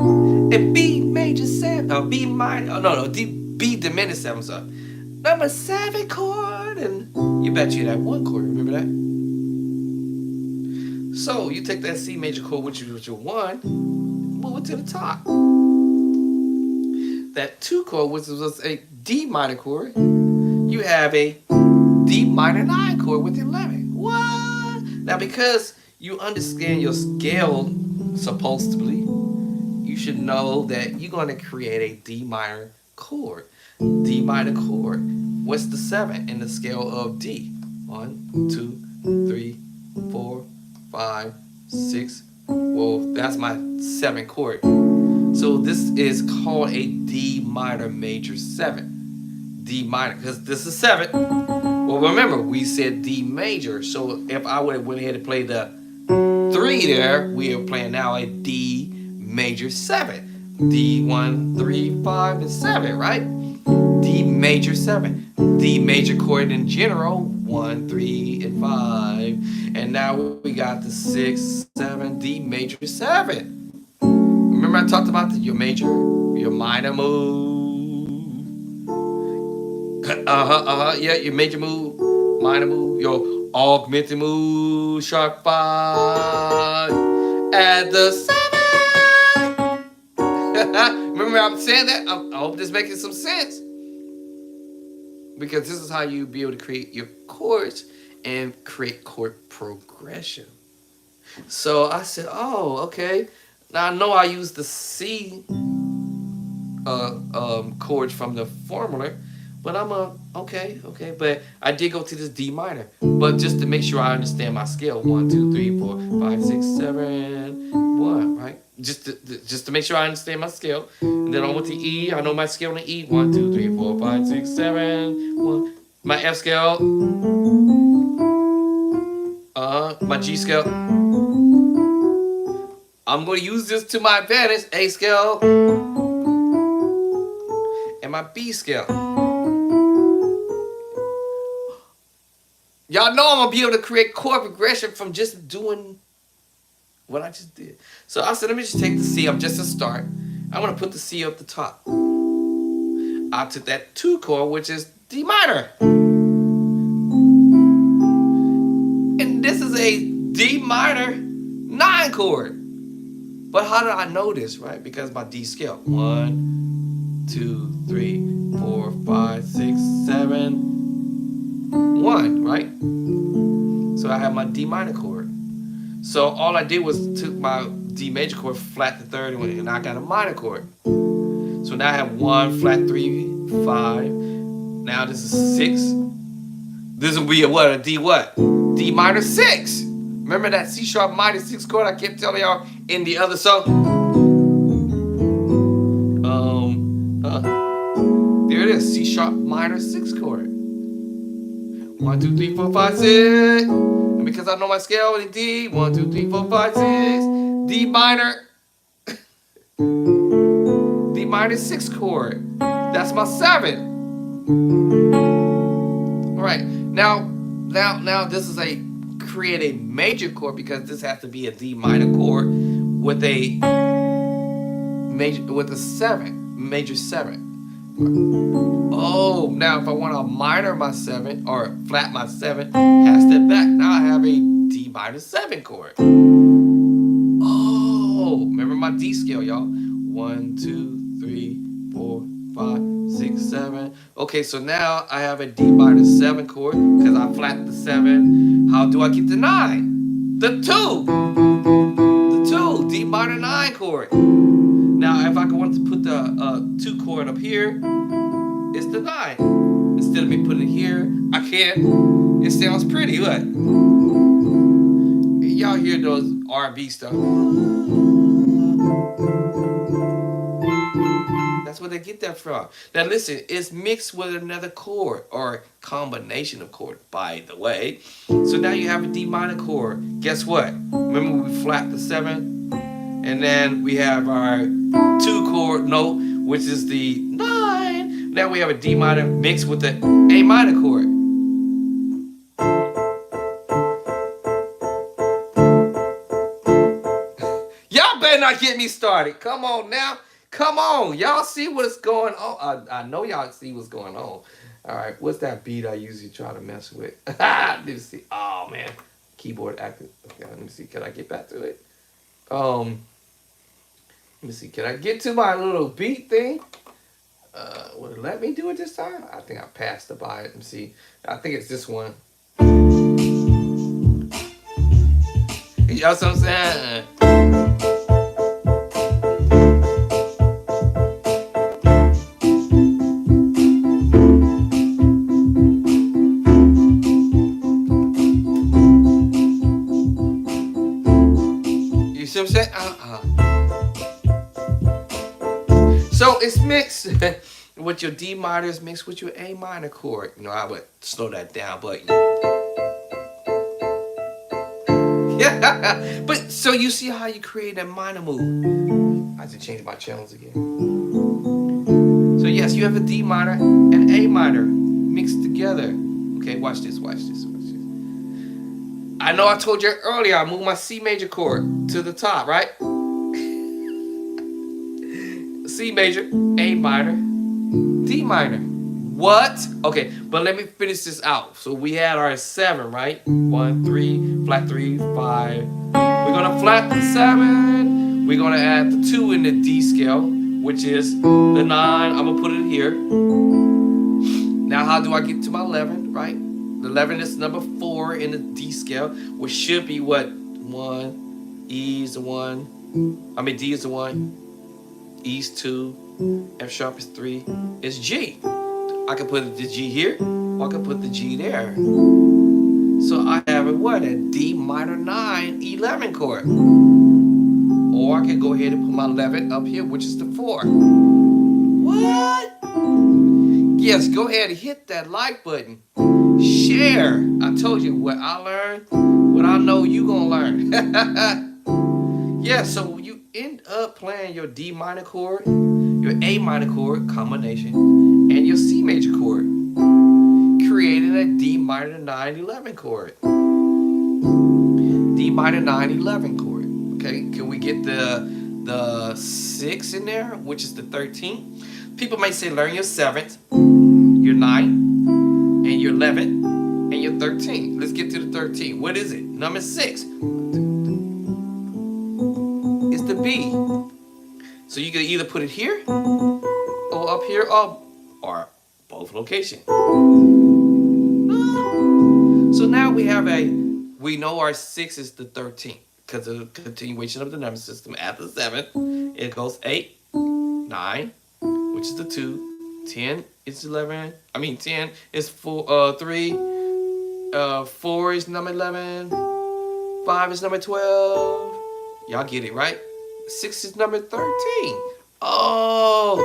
And B major 7, B minor, B diminished 7, so number 7 chord, and you bet you that 1 chord, remember that? So you take that C major chord with your 1, move it to the top. that 2 chord, which was a D minor chord, you have a D minor 9 chord with 11. What? Now, because you understand your scale, supposedly, you should know that you're going to create a D minor chord. D minor chord. What's the 7 in the scale of D? 1, 2, 3, 4, 5, 6. Well, that's my 7 chord. So this is called a D minor major 7. D minor, because this is 7. Well, remember, we said D major. So if I would have went ahead and played the 3 there, we are playing now a D major 7. D 1, 3, 5, and 7, right? D major 7. D major chord in general, 1, 3, and 5. And now we got the 6, 7, D major 7. Remember I talked about your major, your minor move. Yeah, your major move, minor move, your augmented move, sharp 5. At the 7. Remember I'm saying that? I hope this making some sense. Because this is how you be able to create your chords and create chord progression. So I said, oh, okay. Now I know I use the C chords from the formula, but I'm okay. But I did go to this D minor. But just to make sure I understand my scale, 1, 2, 3, 4, 5, 6, 7, 1, right? Just to make sure I understand my scale. And then I went to E. I know my scale in E. 1, 2, 3, 4, 5, 6, 7, 1. My F scale. My G scale. I'm going to use this to my advantage. A scale. And my B scale. Y'all know I'm going to be able to create chord progression from just doing what I just did. So I said, let me just take the C up just to start. I'm going to put the C up the top. I took that 2 chord, which is D minor. And this is a D minor 9 chord. But how did I know this, right? Because my D scale. 1, 2, 3, 4, 5, 6, 7, 1, right? So I have my D minor chord. So all I did was took my D major chord, flat the third, and I got a minor chord. So now I have 1, flat 3, 5. Now this is 6. This will be a what? A D what? D minor 6. Remember that C sharp minor 6 chord I kept telling y'all in the other song? There it is, C sharp minor 6 chord. 1, 2, 3, 4, 5, 6. And because I know my scale in D, 1, 2, 3, 4, 5, 6. D minor. D minor 6 chord. That's my 7. All right. Now this is a create a major chord because this has to be a D minor chord with a major 7, major 7. Oh, now if I want to minor my 7 or flat my 7, half step back. Now I have a D minor 7 chord. Oh, remember my D scale, y'all. 1, 2, 3, 4, 5, 6, 7. Okay, so now I have a D minor 7 chord because I flat the 7. How do I get the 9? The 2. The 2, D minor 9 chord. Now, if I want to put the 2 chord up here, it's the 9. Instead of me putting it here, I can't. It sounds pretty, what? Y'all hear those R&B stuff? That's where they get that from. Now listen, it's mixed with another chord or combination of chords, by the way. So now you have a D minor chord. Guess what? Remember we flat the 7? And then we have our 2 chord note, which is the 9. Now we have a D minor mixed with the A minor chord. Y'all better not get me started. Come on now. Come on. Y'all see what's going on. I know y'all see what's going on. All right. What's that beat I usually try to mess with? Let me see. Oh, man. Keyboard acting. Okay, let me see. Can I get back to it? Let me see. Can I get to my little beat thing? Would it let me do it this time? I think I passed it by it. Let me see. I think it's this one. You know what I'm saying? You see what I'm saying? So it's mixed with your D minor is mixed with your A minor chord. You know, I would slow that down, but yeah. But so you see how you create that minor move. I have to change my channels again. So yes, you have a D minor and A minor mixed together. Okay, watch this, watch this, watch this. I know I told you earlier I moved my C major chord to the top, right? C major, A minor, D minor. What? Okay, but let me finish this out. So we had our 7, right? 1, 3, flat 3, 5. We're gonna flat the 7. We're gonna add the 2 in the D scale, which is the 9. I'm gonna put it here. Now, how do I get to my 11, right? The 11 is number 4 in the D scale, which should be what? 1, E is the 1. I mean, D is the 1. E's 2, F sharp is 3, it's G. I can put the G here, or I can put the G there. So I have a what? A D minor 9, 11 chord. Or I can go ahead and put my 11 up here, which is the 4. What? Yes, go ahead and hit that like button. Share. I told you what I learned, what I know you gonna learn. Yeah, so you end up playing your D minor chord, your A minor chord combination, and your C major chord, creating a D minor 9 11 chord. D minor 9 11 chord. Okay, can we get the 6 in there, which is the 13th? People may say learn your 7th, your 9th, and your 11th, and your 13th. Let's get to the 13th. What is it? Number 6. It's the B. So you can either put it here, or up here, or both locations. So now we know our 6 is the 13th, because of the continuation of the number system at the 7th. It goes 8, 9, which is the 2, 10 is 11, 10 is 4, 3, 4 is number 11, 5 is number 12. Y'all get it, right? 6 is number 13. Oh!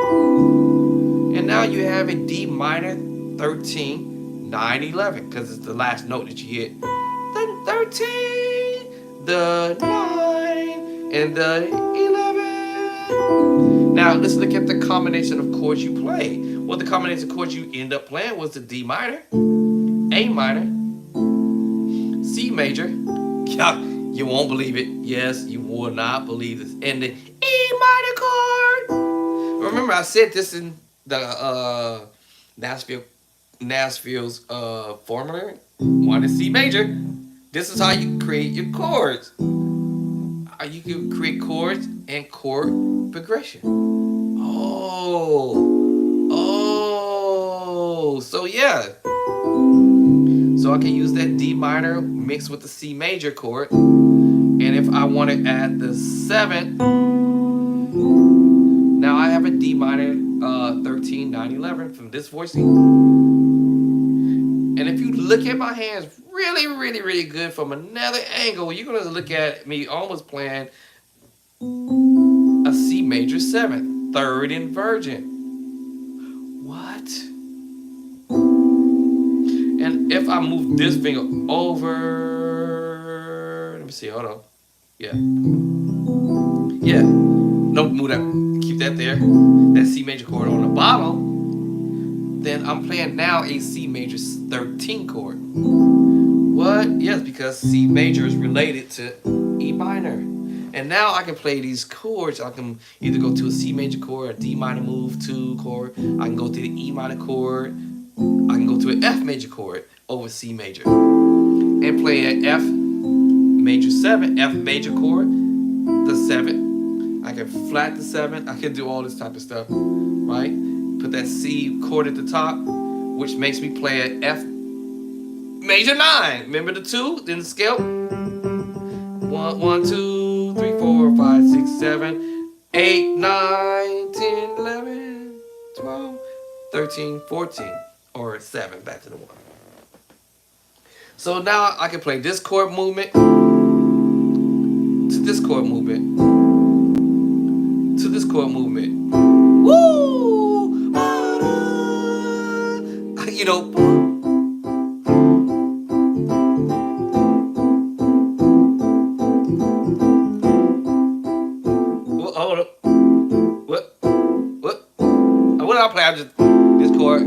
And now you have a D minor 13, 9, 11, because it's the last note that you hit. The 13, the 9, and the 11. Now let's look at the combination of chords you play. Well, the combination of chords you end up playing was the D minor, A minor, C major. You won't believe it. Yes, you will not believe this. And the E minor chord. Remember, I said this in the Nashville's formula. 1 is C major. This is how you create your chords. You can create chords and chord progression. So yeah. So I can use that D minor mixed with the C major chord. And if I want to add the 7th, now I have a D minor 13, 9, 11 from this voicing. And if you look at my hands really, really, really good from another angle, you're going to look at me almost playing a C major 7th, 3rd inversion. What? And if I move this finger over, let me see, hold on. Yeah. No, move that. Keep that there. That C major chord on the bottom. Then I'm playing now a C major 13 chord. What? Yes, because C major is related to E minor. And now I can play these chords. I can either go to a C major chord, a D minor move 2 chord. I can go to the E minor chord. I can go to an F major chord over C major. And play an F major 7, F major chord, the 7th. I can flat the 7th. I can do all this type of stuff, right? put that C chord at the top, which makes me play an F major 9. Remember the 2 in the scale? 1, 2, 3, 4, 5, 6, 7, 8, 9, 10, 11, 12, 13, 14, or 7, back to the 1. So now I can play this chord movement to this chord movement to this chord movement. Woo! You know. Hold up. What? What? What did I play? I just this chord.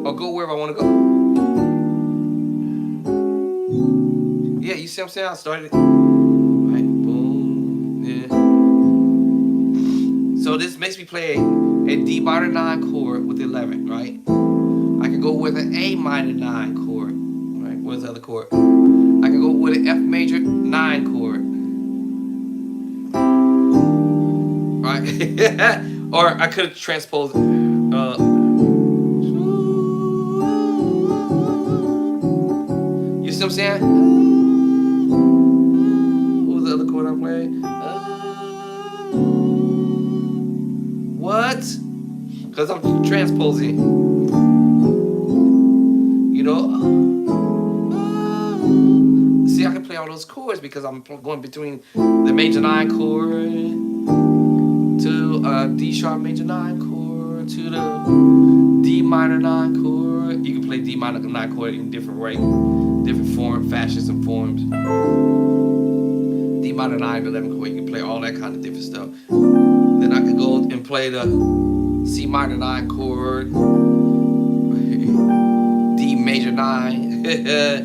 I'll go wherever I want to go. Yeah, you see what I'm saying? I started it. Right, boom. Yeah. So this makes me play a D minor 9 chord with 11, right? I can go with an A minor 9 chord, right? What's the other chord? I can go with an F major 9 chord, right? Or I could have transposed. You see what I'm saying? What was the other chord I played? What? Because I'm transposing. You know? See, I can play all those chords because I'm going between the major 9 chord to D sharp major 9 chord to the D minor 9 chord. You can play D minor 9 chord in different ways, different fashions and forms. D minor 9 11 chord, you can play all that kind of different stuff. Then I could go and play the C minor 9 chord, D major 9, the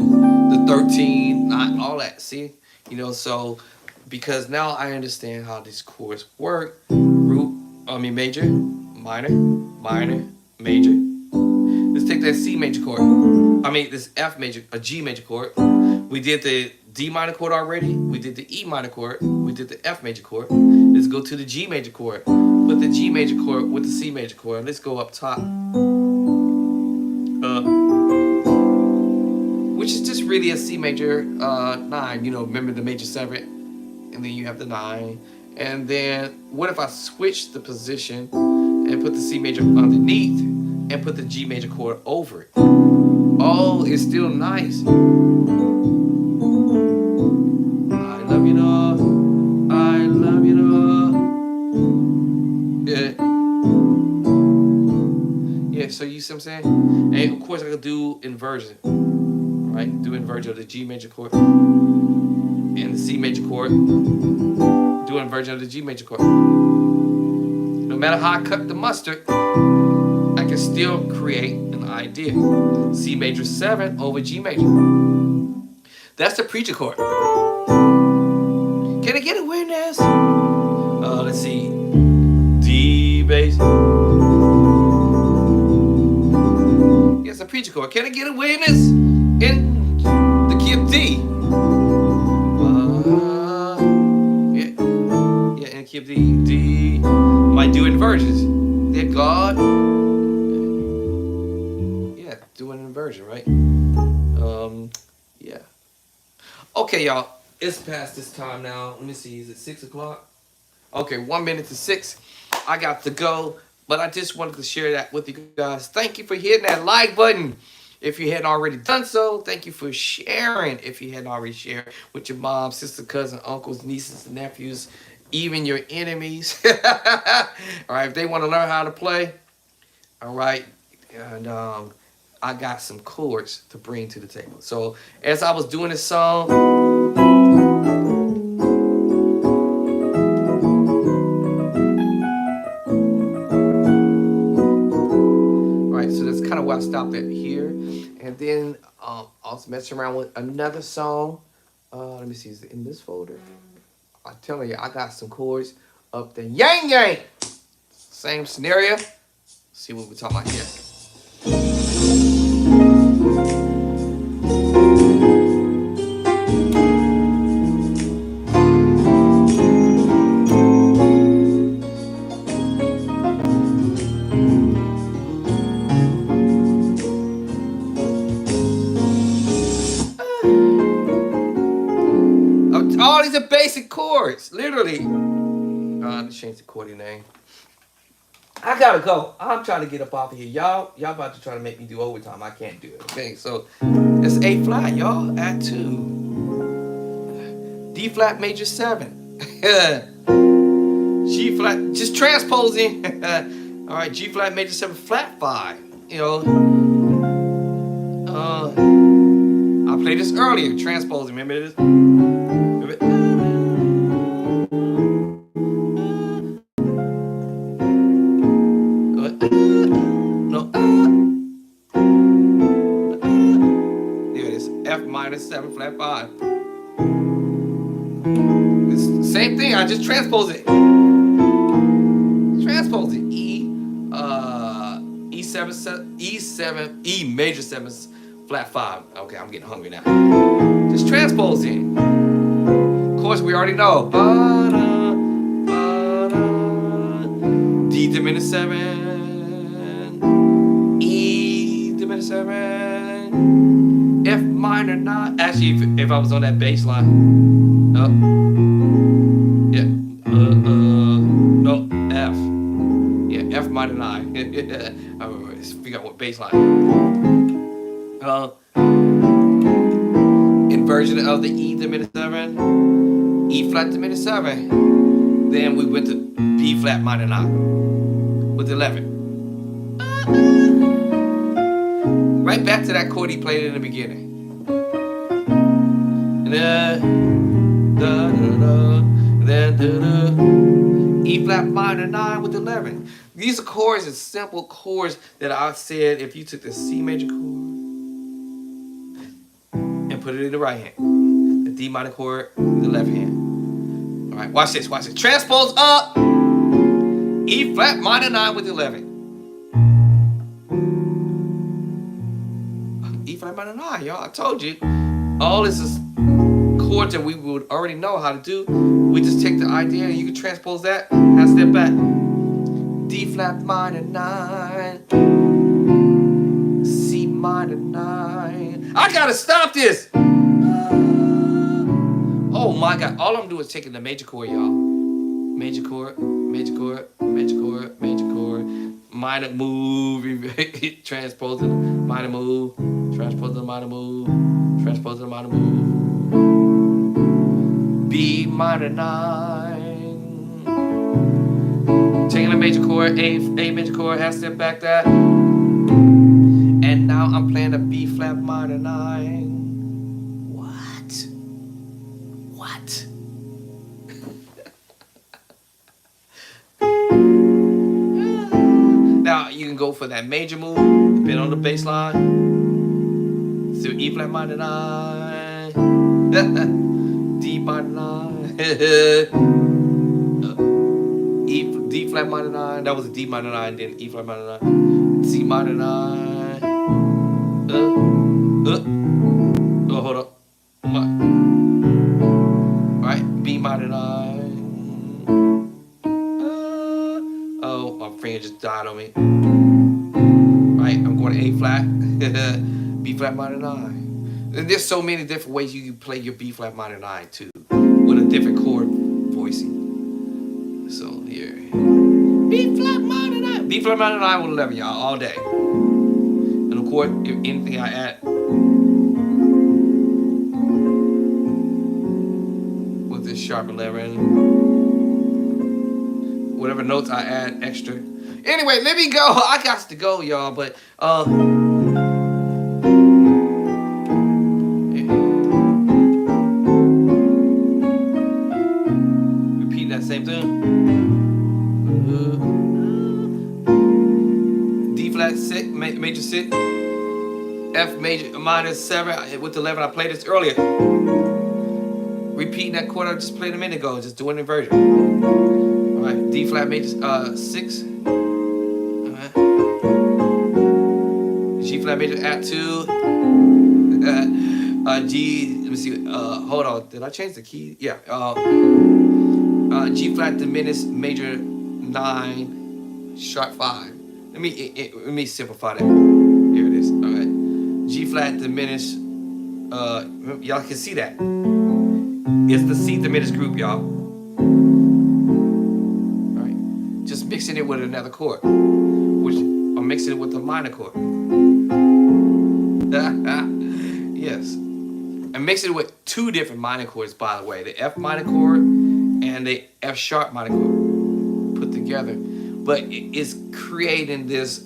13, 9, all that. See, you know, so because now I understand how these chords work. Major, minor, minor, major. Let's take that C major chord. This F major, a G major chord. We did the D minor chord already. We did the E minor chord. We did the F major chord. Let's go to the G major chord. Put the G major chord with the C major chord. Let's go up top. Which is just really a C major 9. You know, remember the major 7, and then you have the 9. And then what if I switch the position and put the C major underneath and put the G major chord over it? Oh, it's still nice. I love you, know. I love you, know. Yeah. Yeah, so you see what I'm saying? And of course I could do inversion. Right? Do inversion of the G major chord and the C major chord. Do inversion of the G major chord. No matter how I cut the mustard, I can still create an idea. C major 7 over G major. That's the preacher chord. Can I get a witness? Let's see. D bass. Yes, a preacher chord. Can I get a witness? In the key of D. In the key of D. D. Might do inversions. Dear God. Yeah, do an inversion, right? Yeah. Okay, y'all. It's past this time now. Let me see. Is it 6 o'clock? Okay, 1 minute to 6. I got to go. But I just wanted to share that with you guys. Thank you for hitting that like button. If you hadn't already done so, thank you for sharing. If you hadn't already shared with your mom, sister, cousin, uncles, nieces, and nephews, even your enemies. All right, if they want to learn how to play, all right. And I got some chords to bring to the table. So as I was doing this song, so that's kind of where I stopped at here. And then I was messing around with another song. Let me see, is it in this folder? I'm telling you, I got some chords up there. Yang yang! Same scenario. See what we're talking about here. All these are basic chords, literally. Let's change the chording name. I gotta go. I'm trying to get up off of here. Y'all about to try to make me do overtime. I can't do it. Okay, so it's A flat, y'all. Add 2. D flat major 7. G flat, just transposing. All right, G flat major 7 flat 5. You know, I played this earlier. Transposing. Remember this? Remember? No. There it is. F minor 7 flat 5. It's the same thing. I just transpose it. Transpose it. E major 7 flat 5. Okay, I'm getting hungry now. Just transposing. Of course, we already know. D diminished 7. E diminished 7. F minor 9. Actually, if I was on that bass line. Yeah. No, F. Yeah, F minor 9. I figure out what bass line. Inversion of the E diminished 7, E flat diminished 7. Then we went to B flat minor 9 with 11. Right back to that chord he played in the beginning. E flat minor 9 with 11. These are chords, and simple chords that I said if you took the C major chord and put it in the right hand, the D minor chord in the left hand. All right, watch this, watch this. Transpose up, E flat minor 9 with 11. E flat minor 9, y'all. I told you. All this is chords that we would already know how to do. We just take the idea and you can transpose that. Half step back. D flat minor 9. C minor 9. I gotta stop this. Oh my God. All I'm doing is taking the major chord, y'all. Major chord, major chord, major chord, major chord. Minor move. Transposing, minor move. Transposing, minor move. Transposing, minor move. B minor 9. Taking a major chord, A major chord, half step back that. And now I'm playing a B flat minor 9. What? What? Now you can go for that major move, depending on the bass line. So E flat minor 9. D minor 9. D flat minor 9. That was a D minor 9. Then E flat minor 9. C minor 9. Oh, hold up. Right. B minor 9. Oh, my finger just died on me. Right. I'm going to A flat. B flat minor 9. And there's so many different ways you can play your B flat minor 9 too, with a different chord voicing. So here, B flat minor 9, B flat minor 9 with 11, y'all, all day. And of course, if anything I add with this sharp 11, whatever notes I add extra. Anyway, let me go. I got to go, y'all. But same thing. D flat 6, major 6, F major minor 7 with 11. I played this earlier. Repeating that chord I just played a minute ago, just doing inversion. All right, D flat major 6. All right. G flat major at 2. G. Let me see. Hold on. Did I change the key? Yeah. G flat diminished major 9 sharp 5. Let me simplify that. Here it is. All right. G flat diminished. Y'all can see that. It's the C diminished group, y'all. All right, just mixing it with another chord, which I'm mixing it with the minor chord. Yes. I'm mixing it with two different minor chords, by the way. The F minor chord and the F sharp minor chord put together. But it's creating this G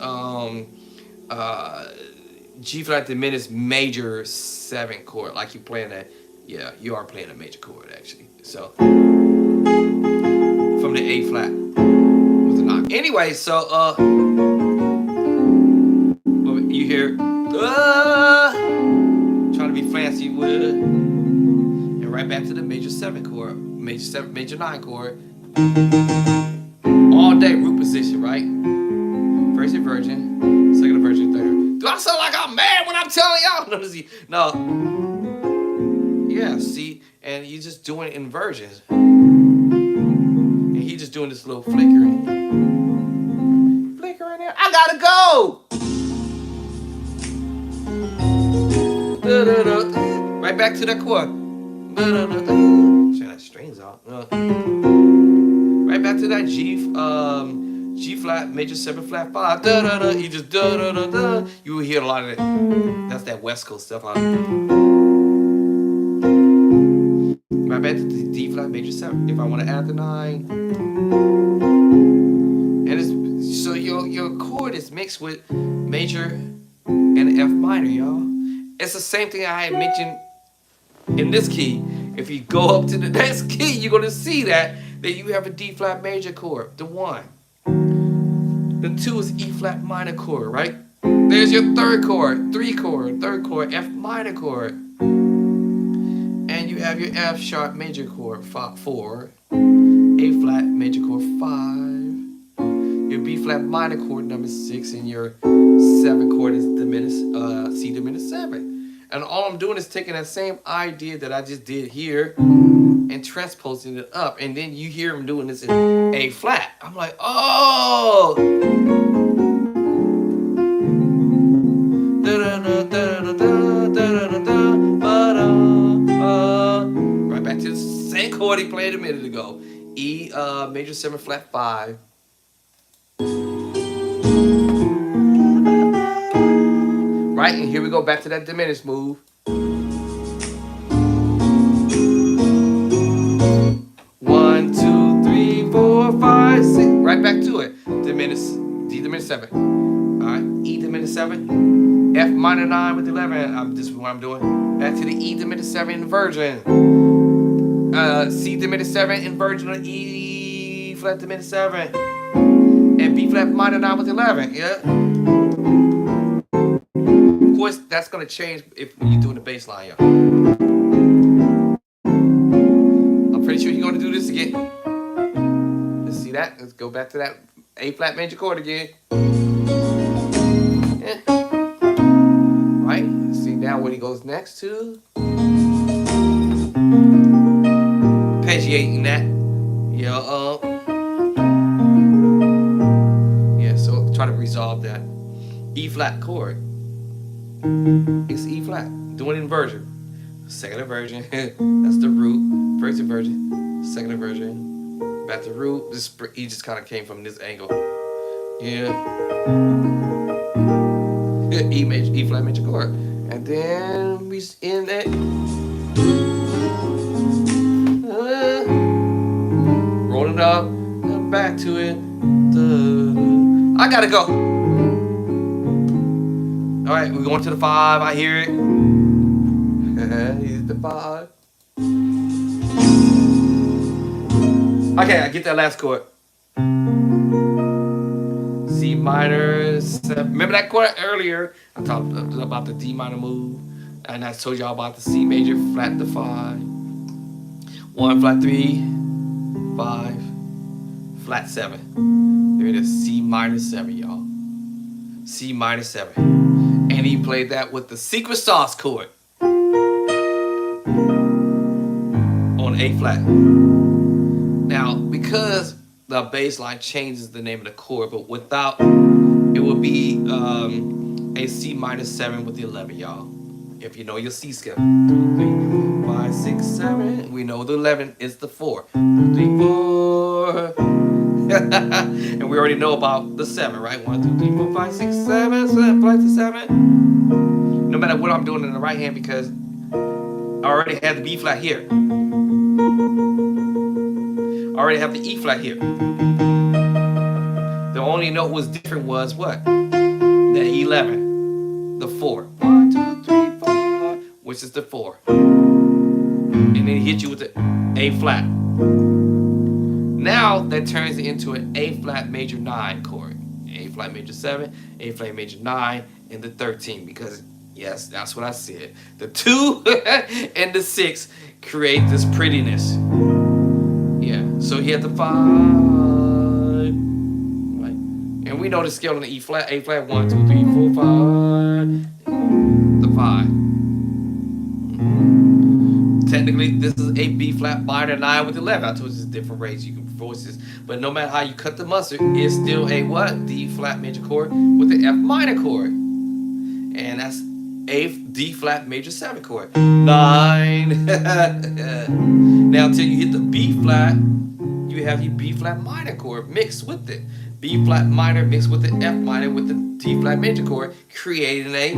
flat diminished major 7 chord. Like you playing that. Yeah, you are playing a major chord, actually. So, from the A flat with the knock. Anyway, so, you hear, trying to be fancy with, and right back to the major 7 chord, major 9 chord, all day root position, right? First inversion, second inversion, third. Do I sound like I'm mad when I'm telling y'all? No. Yeah, see, and you're just doing inversions, and he just doing this little flickering there. I gotta go. Right back to that chord. Turn that strings off. Right back to that G flat, major 7 flat 5. You just You will hear a lot of that. That's that West Coast stuff. Right back to the D flat, major 7. If I want to add the 9, and it's so your chord is mixed with major and F minor, y'all. It's the same thing I had mentioned in this key. If you go up to the next key, you're going to see that you have a D flat major chord, the 1. The 2 is E flat minor chord, right? There's your third chord, 3 chord, third chord, F minor chord. And you have your F sharp major chord, 4, A flat major chord, 5. Your B flat minor chord, number 6, and your 7 chord is diminished, C diminished 7. And all I'm doing is taking that same idea that I just did here and transposing it up. And then you hear him doing this in A flat. I'm like, oh! Right back to the same chord he played a minute ago. E major 7 flat 5. Right, and here we go back to that diminished move. 1, 2, 3, 4, 5, 6. Right back to it. Diminished, D diminished 7. All right, E diminished 7. F minor 9 with 11. This is what I'm doing. Back to the E diminished 7 inversion. C diminished 7 inversion of E flat diminished 7. And B flat minor 9 with 11. Yeah. Of course, that's going to change if you're doing the bass line, y'all. I'm pretty sure you're going to do this again. Let's see that. Let's go back to that A flat major chord again. Yeah. Right? Let's see now what he goes next to. Arpeggiating that. Yeah, so try to resolve that E flat chord. It's E flat, doing inversion. Second inversion, that's the root. First inversion, second inversion, back to root. He just kind of came from this angle. Yeah. E flat major chord. And then we in it. Rolling up, back to it. I gotta go. All right, we're going to the 5. I hear it. Here's the 5. Okay, I get that last chord. C minor 7. Remember that chord earlier? I talked about the D minor move, and I told y'all about the C major flat to 5. 1 flat 3, 5, flat 7. There it is, C minor 7, y'all. C minor 7. And he played that with the secret sauce chord on A flat. Now, because the bass line changes the name of the chord, but without, it would be a C minor 7 with the 11, y'all. If you know your C scale. 2, 3, 4, 5, 6, 7. We know the 11 is the 4. 2, 3, 4. And we already know about the 7, right? 1, 2, 3, 4, 5, 6, 7. 7 flights of 7. No matter what I'm doing in the right hand, because I already had the B flat here. I already have the E flat here. The only note was different was what? The 11. The 4. 1, 2, 3, 4. Which is the 4. And then he hit you with the A flat. Now that turns it into an A flat major 9 chord. A flat major 7, A flat major 9, and the 13. Because, yes, that's what I said. The 2 and the 6 create this prettiness. Yeah, so he had the 5. Right. And we know the scale on the E flat, A flat, 1, 2, 3, 4, 5. The 5. Technically, this is a B flat minor 9 with 11. I told you it's different rates. You can voice this. But no matter how you cut the mustard, it's still a what? D flat major chord with the F minor chord. And that's A D flat major 7 chord. 9. Now, until you hit the B flat, you have your B flat minor chord mixed with it. B flat minor mixed with the F minor with the D flat major chord, creating a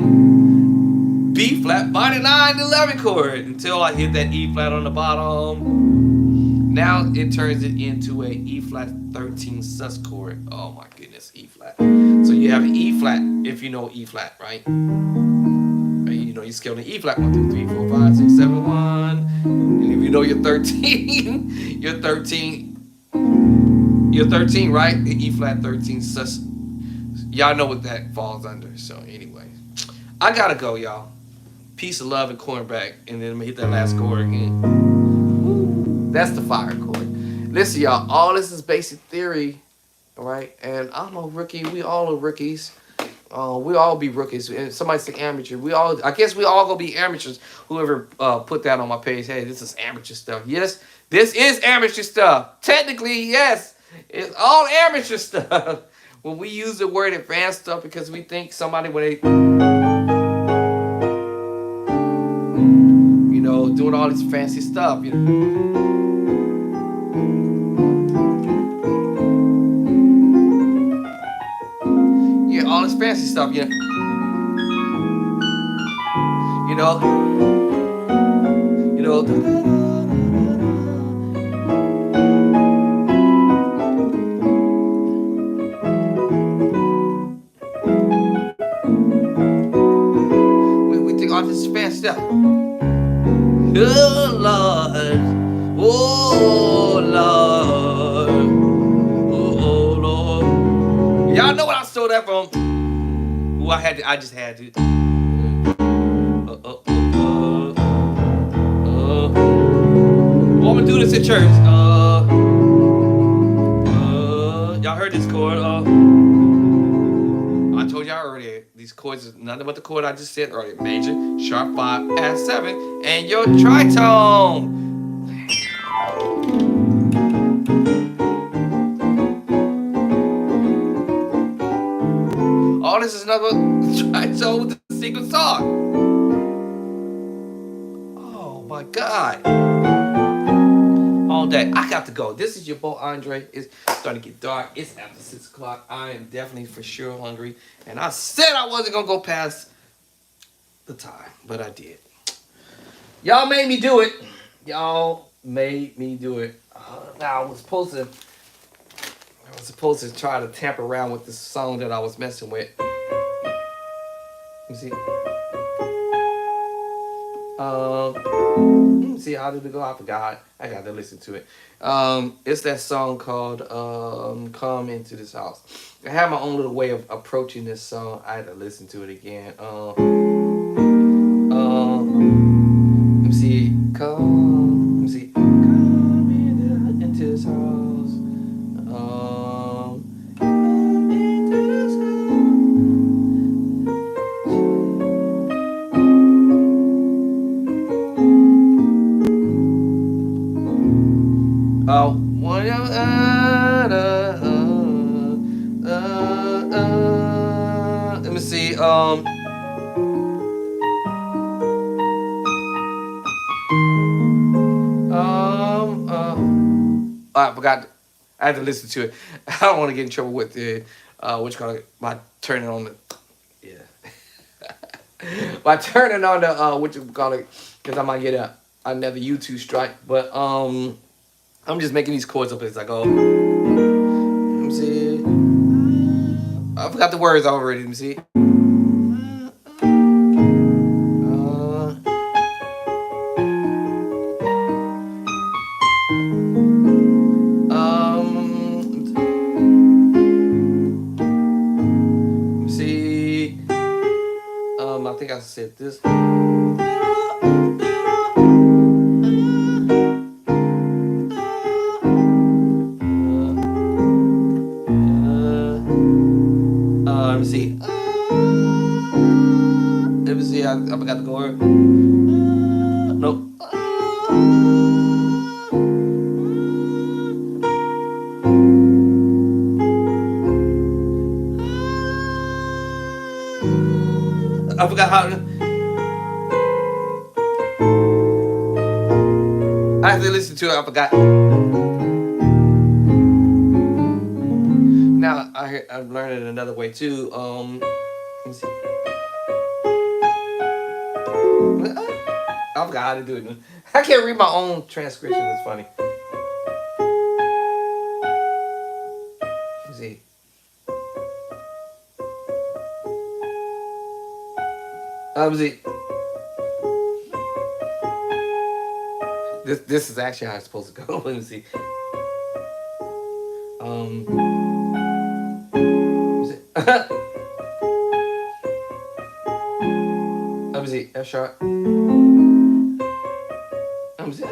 B flat minor 9 11 chord until I hit that E flat on the bottom. Now it turns it into a E flat 13 sus chord. Oh my goodness, E flat. So you have an E flat if you know E flat, right? You know your scale in E flat 1, 2, 3, 4, 5, 6, 7, 1. And if you know your 13, your 13, right? The E flat 13 sus. Y'all know what that falls under. So anyway, I gotta go, y'all. Peace of love and cornerback, and then I'm gonna hit that last chord again. Woo. That's the fire chord. Listen, y'all, all this is basic theory, all right? And I'm a rookie. We all are rookies. We all be rookies. And somebody say amateur. I guess we all gonna be amateurs. Whoever put that on my page, hey, this is amateur stuff. Yes, this is amateur stuff. Technically, yes, it's all amateur stuff. When we use the word advanced stuff because we think somebody when they doing all this fancy stuff, Yeah, all this fancy stuff, You know. We think all this fancy stuff. Oh Lord, oh Lord, oh Lord. Y'all know what I stole that from? Who I just had to. Well, I'm gonna do this at church. Y'all heard this chord? I told y'all earlier, these chords is nothing but the chord I just said earlier. Major, sharp 5, and 7, and your tritone. All this is another tritone with the secret song. Oh my God. All day. I got to go. This is your boy Andre. It's starting to get dark. It's after 6 o'clock. I am definitely for sure hungry. And I said I wasn't going to go past the time, but I did. Y'all made me do it. Y'all made me do it. Now I was supposed to try to tamper around with this song that I was messing with. You see? Let me see, how did it go? I forgot. I got to listen to it. It's that song called Come Into This House. I have my own little way of approaching this song. I had to listen to it again. Let me see. Come into this house. Come into this house. Let me see. I forgot. I had to listen to it. I don't want to get in trouble with the what you call it, my turning on the by turning on the what you call it, because I might get another YouTube strike. But I'm just making these chords up as I go. Let me see. I forgot the words already. Let me see. Let me see. I think I said this. Let me see. Let me see. I forgot the chord. Nope. I forgot how. I have to listen to it. I forgot. Now I'm learning another way too. Let me see. I forgot how to do it. I can't read my own transcription. It's funny. Let me see. Let me see. This is actually how it's supposed to go. Let me see. Let me see. Let me see. F sharp. Let me see.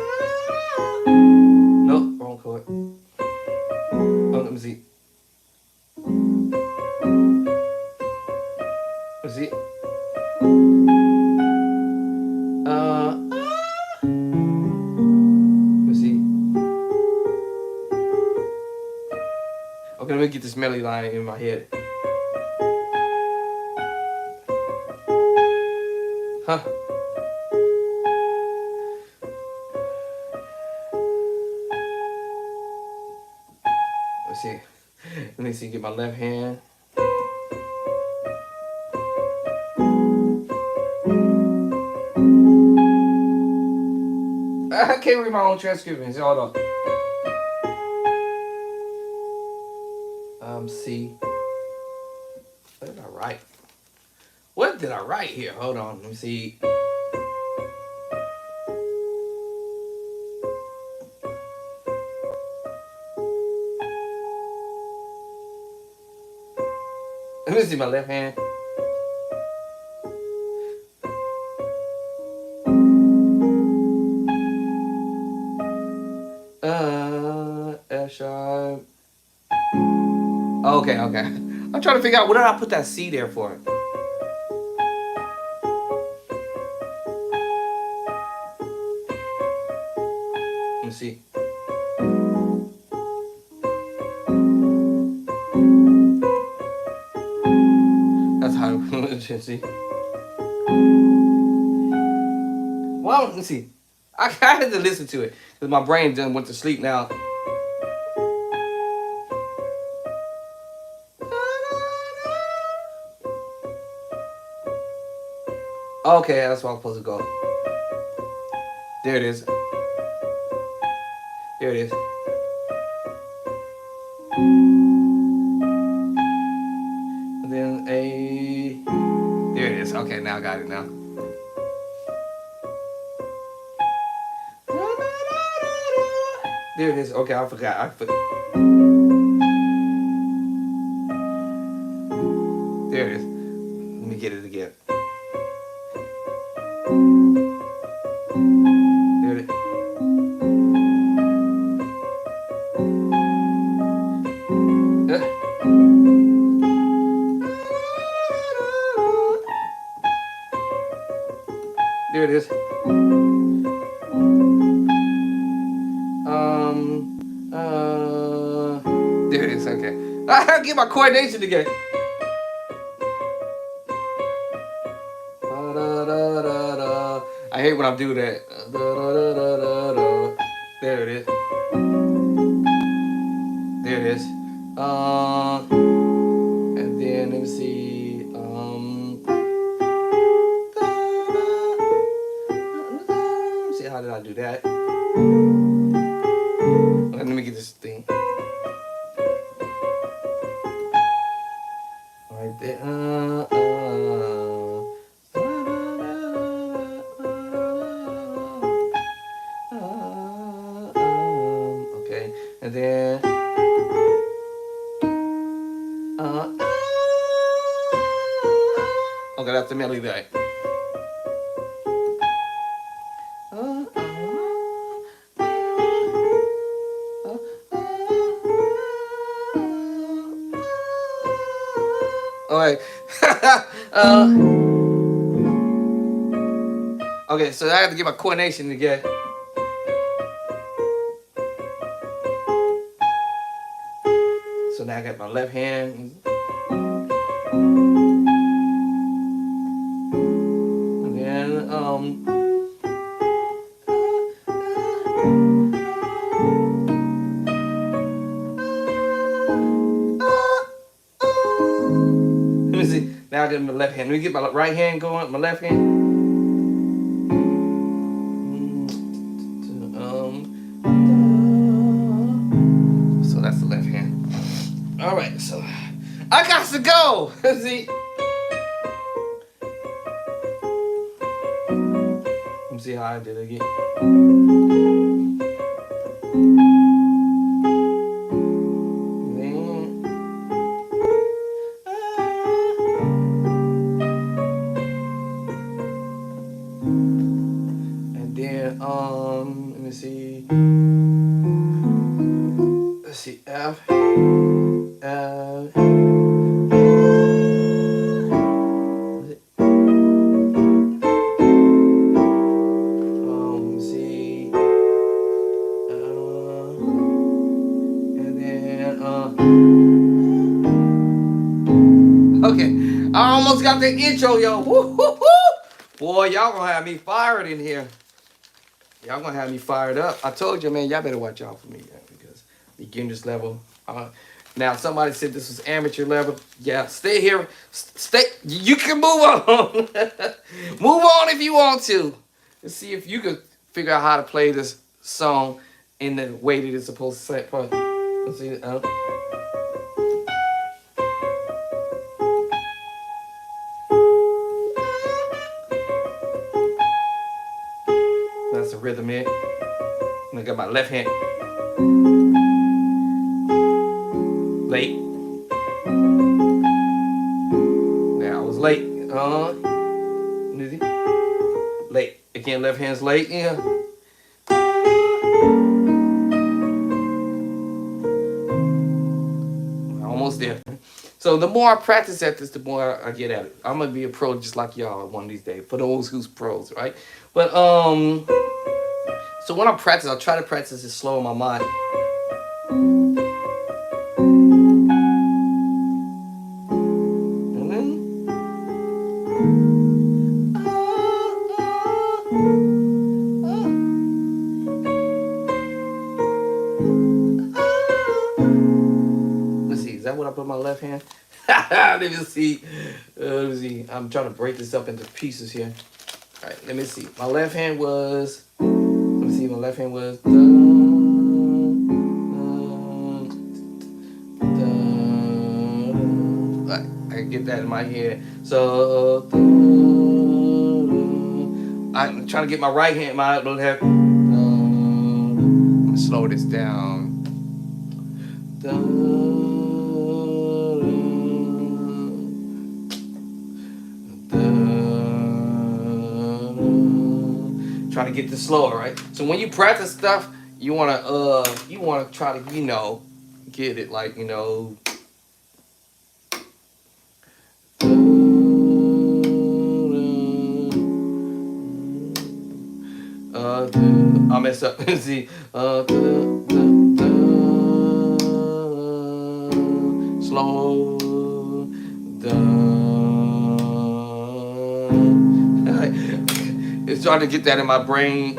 Nope, wrong chord. Oh, let me see. Let me see. Let me see. Okay, let me get this melody line in my head. Huh? Let's see. Let me see. Get my left hand. I can't read my own transcription. Hold on. C. What did I write? What did I write here? Hold on. Let me see. Let me see my left hand. F sharp. Okay. I'm trying to figure out what did I put that C there for. Let me see. That's how I see. Well, let me see. I had to listen to it because my brain done went to sleep now. Okay, that's where I'm supposed to go. There it is. There it is. And then A. There it is. Okay, now I got it now. There it is. Okay, I forgot. There it is. Let me get it again. There it is. There it is. There it is. Okay. I gotta get my coordination together. I I hate when I do that. There it is. There it is. And then let me see. See how did I do that? Let me get this thing. Right there. Okay, and then okay, that's the melody there. All right. Okay, so I have to get my coordination together. So now I got my left hand. And then let me see. Now I get my left hand. Let me get my right hand going. My left hand. So that's the left hand. All right. So I got to go. See. Let me see how I did it again. Let me see. Let's see, F. Let me see. And then okay, I almost got the intro, yo. Woo, woo, woo. Boy, y'all gonna have me fired in here. Y'all gonna have me fired up. I told you, man, y'all better watch out for me, man, because beginner's level. Now, somebody said this was amateur level. Yeah, stay here. Stay. You can move on. Move on if you want to. Let's see if you could figure out how to play this song in the way that it's supposed to play. Let's see. That's the rhythm here. And I got my left hand. Late. Now I was late. Late. Again, left hand's late. Yeah. Almost there. So the more I practice at this, the more I get at it. I'm gonna be a pro just like y'all one of these days. For those who's pros, right? But so when I practice, I'll try to practice it slow in my mind. And then let's see, is that what I put my left hand? Let me see. Let me see. I'm trying to break this up into pieces here. All right, let me see. My left hand was. Let me see. My left hand was. I can get that in my head. So I'm trying to get my right hand. My left. I'm gonna slow this down. Trying to get this slower, right? So when you practice stuff, you wanna try to, get it like, I mess up. See, slow down. It's trying to get that in my brain.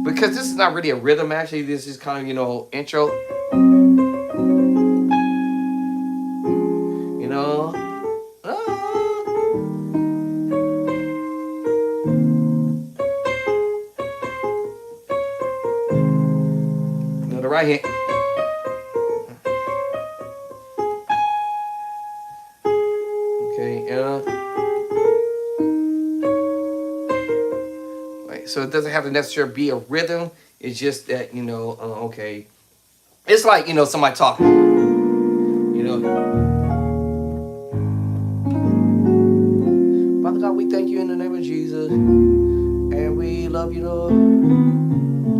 Because this is not really a rhythm, actually. This is kind of, intro. You know? The right hand. Okay, right. So it doesn't have to necessarily be a rhythm. It's just that, okay. It's like, somebody talking. Father God, we thank you in the name of Jesus. And we love you, Lord.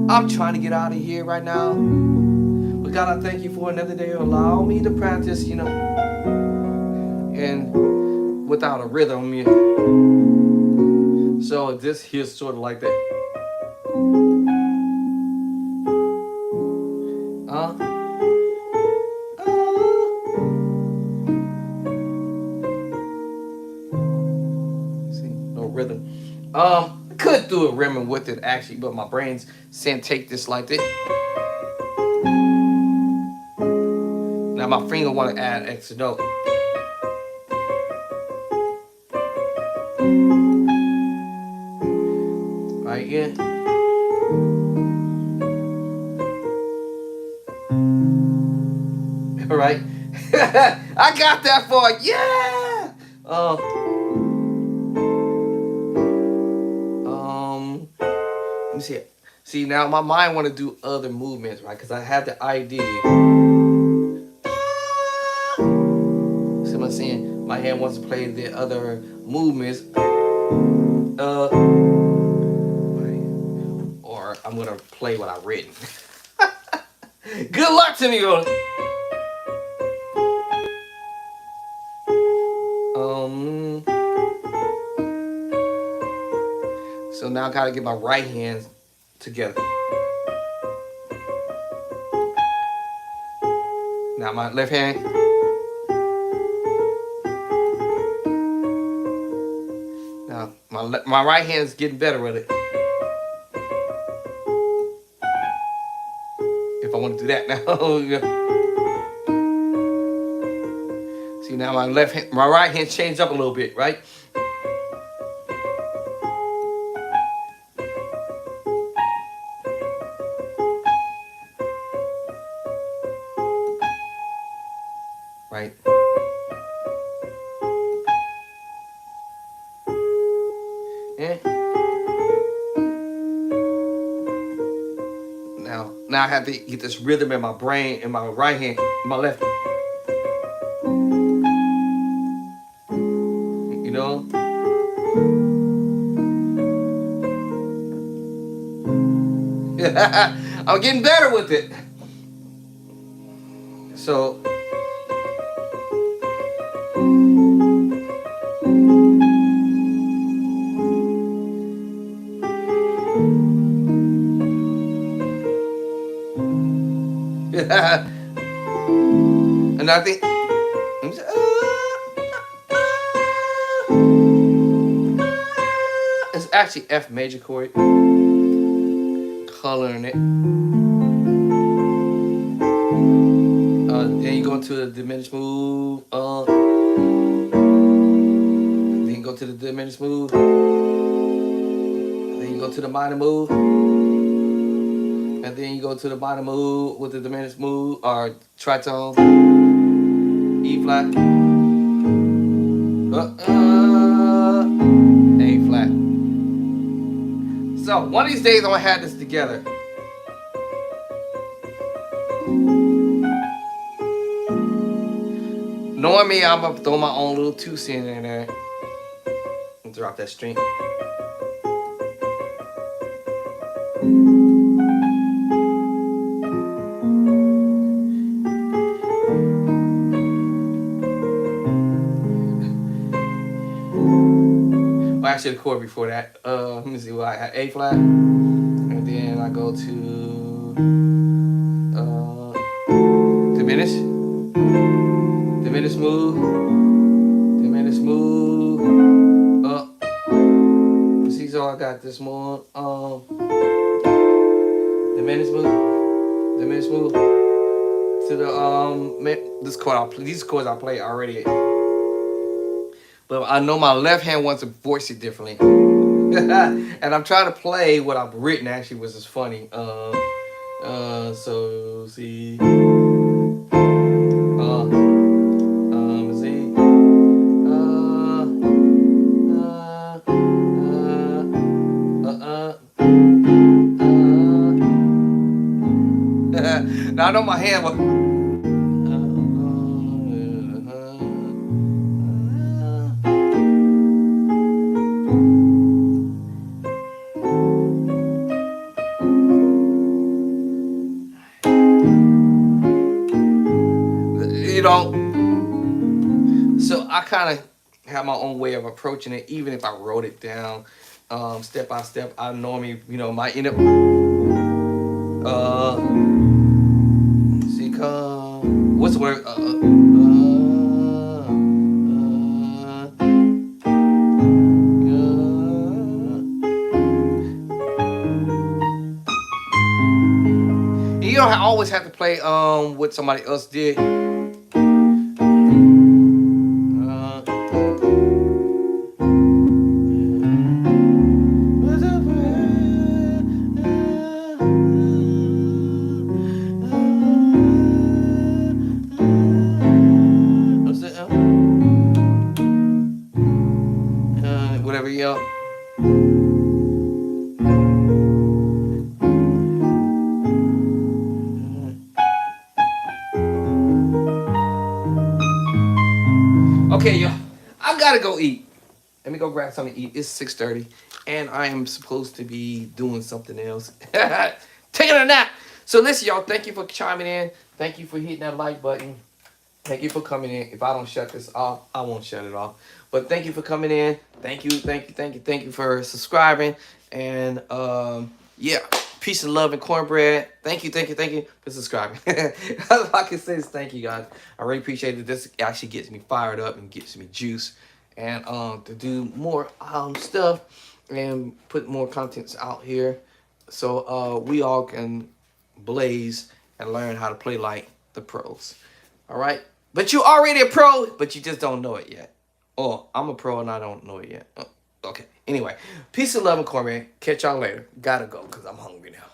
I'm trying to get out of here right now. But God, I thank you for another day. Allow me to practice, and without a rhythm. So this here's sort of like that. See, no rhythm. I could do a rhythm with it actually, but my brain's saying take this like this. Now my finger want to add an extra note. Right here. All right. I got that far. Yeah. Let me see it. See, now my mind want to do other movements, right? Because I have the idea. See what I'm saying? My hand wants to play the other movements. Or I'm gonna play what I've written. Good luck to me, girl. So now I gotta get my right hand together. Now my left hand. Now my right hand is getting better with it. If I want to do that now. See, now my right hand changed up a little bit, right? Right. Yeah. Now I have to get this rhythm in my brain, in my right hand, my left. You know? I'm getting better with it. So and I think it's actually F major chord. Coloring it. Then you go into the diminished move. Then you go to the diminished move. Then you go to the minor move. And then you go to the minor move with the diminished move or tritone. E flat. A flat. So one of these days I'm gonna have this together. Knowing me, I'm gonna throw my own little 2 cents in there and drop that string. Well, actually, the chord before that. Let me see what I had. A flat, and then I go to diminish. Diminished move, I got this more diminished move, diminished move to the this chord I play, these chords I play already, but I know my left hand wants to voice it differently. And I'm trying to play what I've written actually, which is funny. So see, see, now I know my hand was. You know, so I kind of have my own way of approaching it, even if I wrote it down step by step. I normally, might end up see, what's the word? You don't always have to play what somebody else did. Whatever, Okay, y'all. I gotta go eat. Let me go grab something to eat. It's 6:30, and I am supposed to be doing something else. Taking a nap. So listen, y'all. Thank you for chiming in. Thank you for hitting that like button. Thank you for coming in. If I don't shut this off, I won't shut it off. But thank you for coming in. Thank you, thank you, thank you, thank you for subscribing. And yeah, peace and love and cornbread. Thank you, thank you, thank you for subscribing. All I can say is thank you, guys. I really appreciate it. This actually gets me fired up and gets me juice, and to do more stuff and put more contents out here, so we all can blaze and learn how to play like the pros. All right. But you already a pro, but you just don't know it yet. Or I'm a pro and I don't know it yet. Okay. Anyway, peace and love and cornbread. Catch y'all later. Gotta go because I'm hungry now.